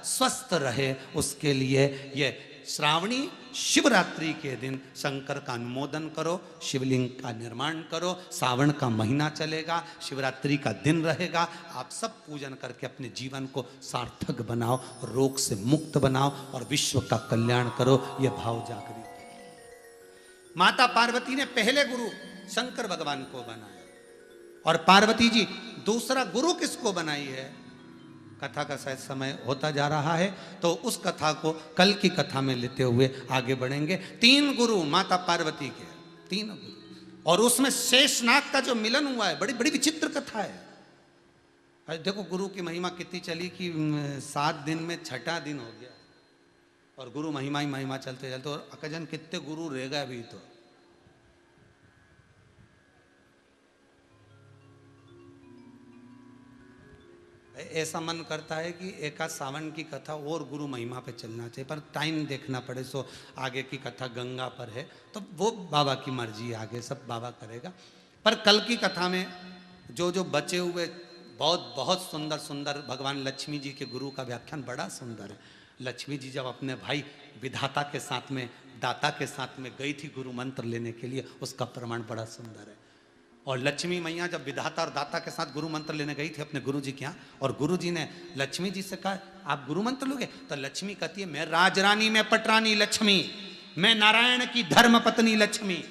स्वस्थ रहे, उसके लिए ये श्रावणी शिवरात्रि के दिन शंकर का अनुमोदन करो, शिवलिंग का निर्माण करो। सावन का महीना चलेगा, शिवरात्रि का दिन रहेगा, आप सब पूजन करके अपने जीवन को सार्थक बनाओ, रोग से मुक्त बनाओ और विश्व का कल्याण करो। यह भाव जागृत। माता पार्वती ने पहले गुरु शंकर भगवान को बनाया और पार्वती जी दूसरा गुरु किसको बनाई है, कथा का शायद समय होता जा रहा है तो उस कथा को कल की कथा में लेते हुए आगे बढ़ेंगे। 3 गुरु माता पार्वती के, 3 गुरु, और उसमें शेषनाग का जो मिलन हुआ है, बड़ी बड़ी विचित्र कथा है। अरे देखो गुरु की महिमा कितनी चली कि 7 दिन में 6ठा दिन हो गया और गुरु महिमा ही महिमा चलते चलते, और अकजन कितने गुरु रह गए अभी तो। ऐसा मन करता है कि एका सावन की कथा और गुरु महिमा पे चलना चाहिए, पर टाइम देखना पड़े। सो आगे की कथा गंगा पर है तो वो बाबा की मर्जी, आगे सब बाबा करेगा। पर कल की कथा में जो जो बचे हुए बहुत सुंदर सुंदर भगवान लक्ष्मी जी के गुरु का व्याख्यान बड़ा सुंदर है। लक्ष्मी जी जब अपने भाई विधाता के साथ में, दाता के साथ में गई थी गुरु मंत्र लेने के लिए, उसका प्रमाण बड़ा सुंदर है। और लक्ष्मी मैया जब विधाता और दाता के साथ गुरु मंत्र लेने गई थी अपने गुरु जी के यहाँ, और गुरु जी ने लक्ष्मी जी से कहा आप गुरु मंत्र लोगे, तो लक्ष्मी कहती है मैं राजरानी, मैं पटरानी लक्ष्मी, मैं नारायण की धर्म पत्नी लक्ष्मी,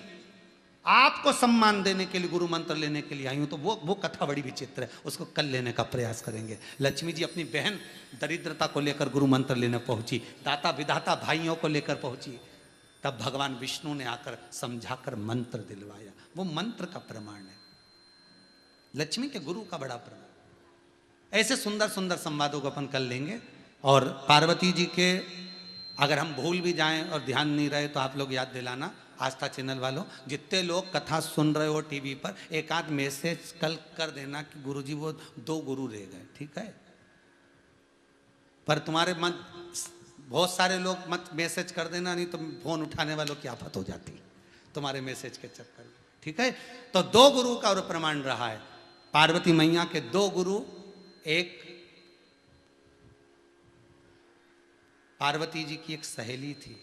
आपको सम्मान देने के लिए गुरु मंत्र लेने के लिए आई हूं। तो वो कथा बड़ी विचित्र है, उसको कल लेने का प्रयास करेंगे। लक्ष्मी जी अपनी बहन दरिद्रता को लेकर गुरु मंत्र लेने पहुंची, दाता विधाता भाइयों को लेकर पहुंची, तब भगवान विष्णु ने आकर समझाकर मंत्र दिलवाया। वो मंत्र का प्रमाण है, लक्ष्मी के गुरु का बड़ा प्रमाण। ऐसे सुंदर सुंदर संवादों को अपन कर लेंगे। और पार्वती जी के अगर हम भूल भी जाएं और ध्यान नहीं रहे तो आप लोग याद दिलाना, आस्था चैनल वालों, जितने लोग कथा सुन रहे हो टीवी पर, एक आध मैसेज कल कर देना कि गुरुजी वो 2 गुरु रह गए, ठीक है। पर तुम्हारे मन बहुत सारे लोग मत मैसेज कर देना, नहीं तो फोन उठाने वालों की आफत हो जाती तुम्हारे मैसेज के चक्कर में, ठीक है। तो 2 गुरु का और प्रमाण रहा है। पार्वती मैया के 2 गुरु, एक पार्वती जी की एक सहेली थी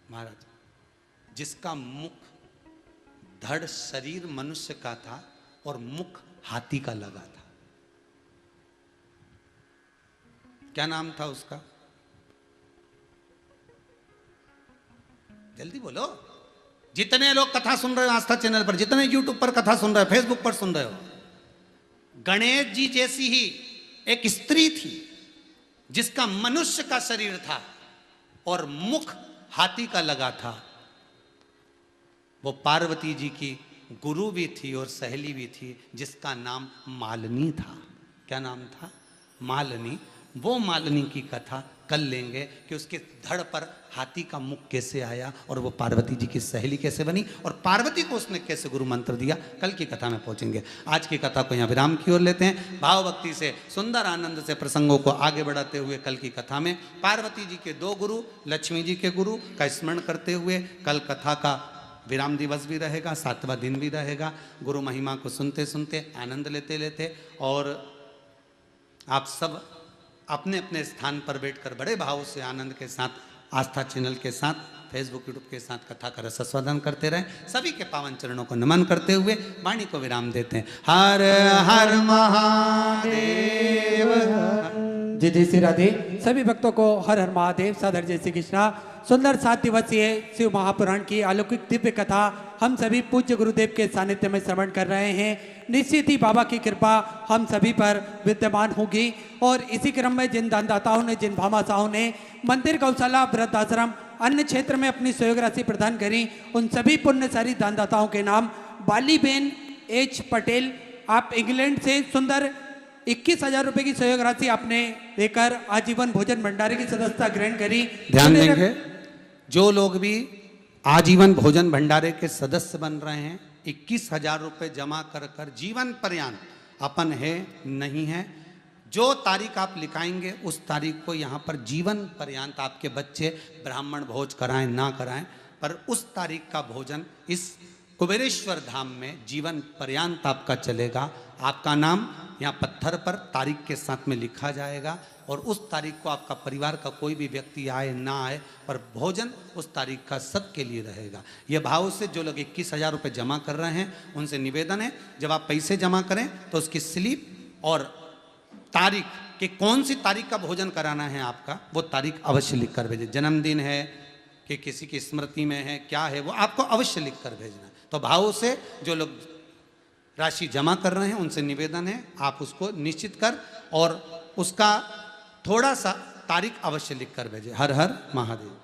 महाराज, जिसका मुख धड़ शरीर मनुष्य का था और मुख हाथी का लगा था। क्या नाम था उसका? जल्दी बोलो। जितने लोग कथा सुन रहे हो आस्था चैनल पर, जितने यूट्यूब पर कथा सुन रहे हो, फेसबुक पर सुन रहे हो, गणेश जी जैसी ही एक स्त्री थी जिसका मनुष्य का शरीर था और मुख हाथी का लगा था। वो पार्वती जी की गुरु भी थी और सहेली भी थी, जिसका नाम मालिनी था। क्या नाम था? मालिनी। वो मालिनी की कथा कल लेंगे कि उसके धड़ पर हाथी का मुख कैसे आया और वो पार्वती जी की सहेली कैसे बनी और पार्वती को उसने कैसे गुरु मंत्र दिया। कल की कथा में पहुंचेंगे। आज की कथा को यहाँ विराम की ओर लेते हैं। भाव भक्ति से सुंदर आनंद से प्रसंगों को आगे बढ़ाते हुए कल की कथा में पार्वती जी के 2 गुरु, लक्ष्मी जी के गुरु का स्मरण करते हुए कल कथा का विराम दिवस भी रहेगा, 7वां दिन भी रहेगा। गुरु महिमा को सुनते सुनते आनंद लेते लेते और आप सब अपने अपने स्थान पर बैठकर बड़े भाव से आनंद के साथ आस्था चैनल के साथ फेसबुक यूट्यूब के साथ कथा का रसास्वादन करते रहें। सभी के पावन चरणों को नमन करते हुए वाणी को विराम देते हैं। हर हर महादेव। जय जय श्री राधे। सभी भक्तों को हर हर महादेव, सादर जय श्री कृष्णा। सुंदर 7 दिवसीय शिव महापुराण की अलौकिक दिव्य कथा हम सभी पूज्य गुरुदेव के सानिध्य में श्रवण कर रहे हैं। निश्चित ही बाबा की कृपा हम सभी पर विद्यमान होगी और इसी क्रम में जिन दानदाताओं ने, जिन भामाशाहों ने मंदिर, गौशाला, वृद्धाश्रम, अन्य क्षेत्र में अपनी सहयोग राशि प्रदान करी, उन सभी पुण्यशाली दानदाताओं के नाम बालीबेन एच पटेल, आप इंग्लैंड से सुंदर 21,000 रुपए की सहयोग राशि आपने देकर आजीवन भोजन भंडारे की सदस्यता ग्रहण करी। ध्यान देंगे, जो लोग भी आजीवन भोजन भंडारे के सदस्य बन रहे हैं, 21,000 रुपए जमा कर कर जीवन पर्यंत, अपन है नहीं है, जो तारीख आप लिखाएंगे उस तारीख को यहाँ पर जीवन पर्यंत आपके बच्चे ब्राह्मण भोज कराएं ना कराएं, पर उस तारीख का भोजन इस कुबेरेश्वर धाम में जीवन पर्यंत आपका चलेगा। आपका नाम यहाँ पत्थर पर तारीख के साथ में लिखा जाएगा और उस तारीख को आपका परिवार का कोई भी व्यक्ति आए ना आए, पर भोजन उस तारीख का सबके लिए रहेगा। ये भाव से जो लोग 21,000 रुपये जमा कर रहे हैं उनसे निवेदन है, जब आप पैसे जमा करें तो उसकी स्लिप और तारीख कि कौन सी तारीख का भोजन कराना है आपका, वो तारीख अवश्य लिख कर भेजें। जन्मदिन है कि किसी की स्मृति में है, क्या है, वो आपको अवश्य लिख कर भेजना है। तो भाव से जो लोग राशि जमा कर रहे हैं उनसे निवेदन है, आप उसको निश्चित कर और उसका थोड़ा सा तारीख अवश्य लिख कर भेजें। हर हर महादेव।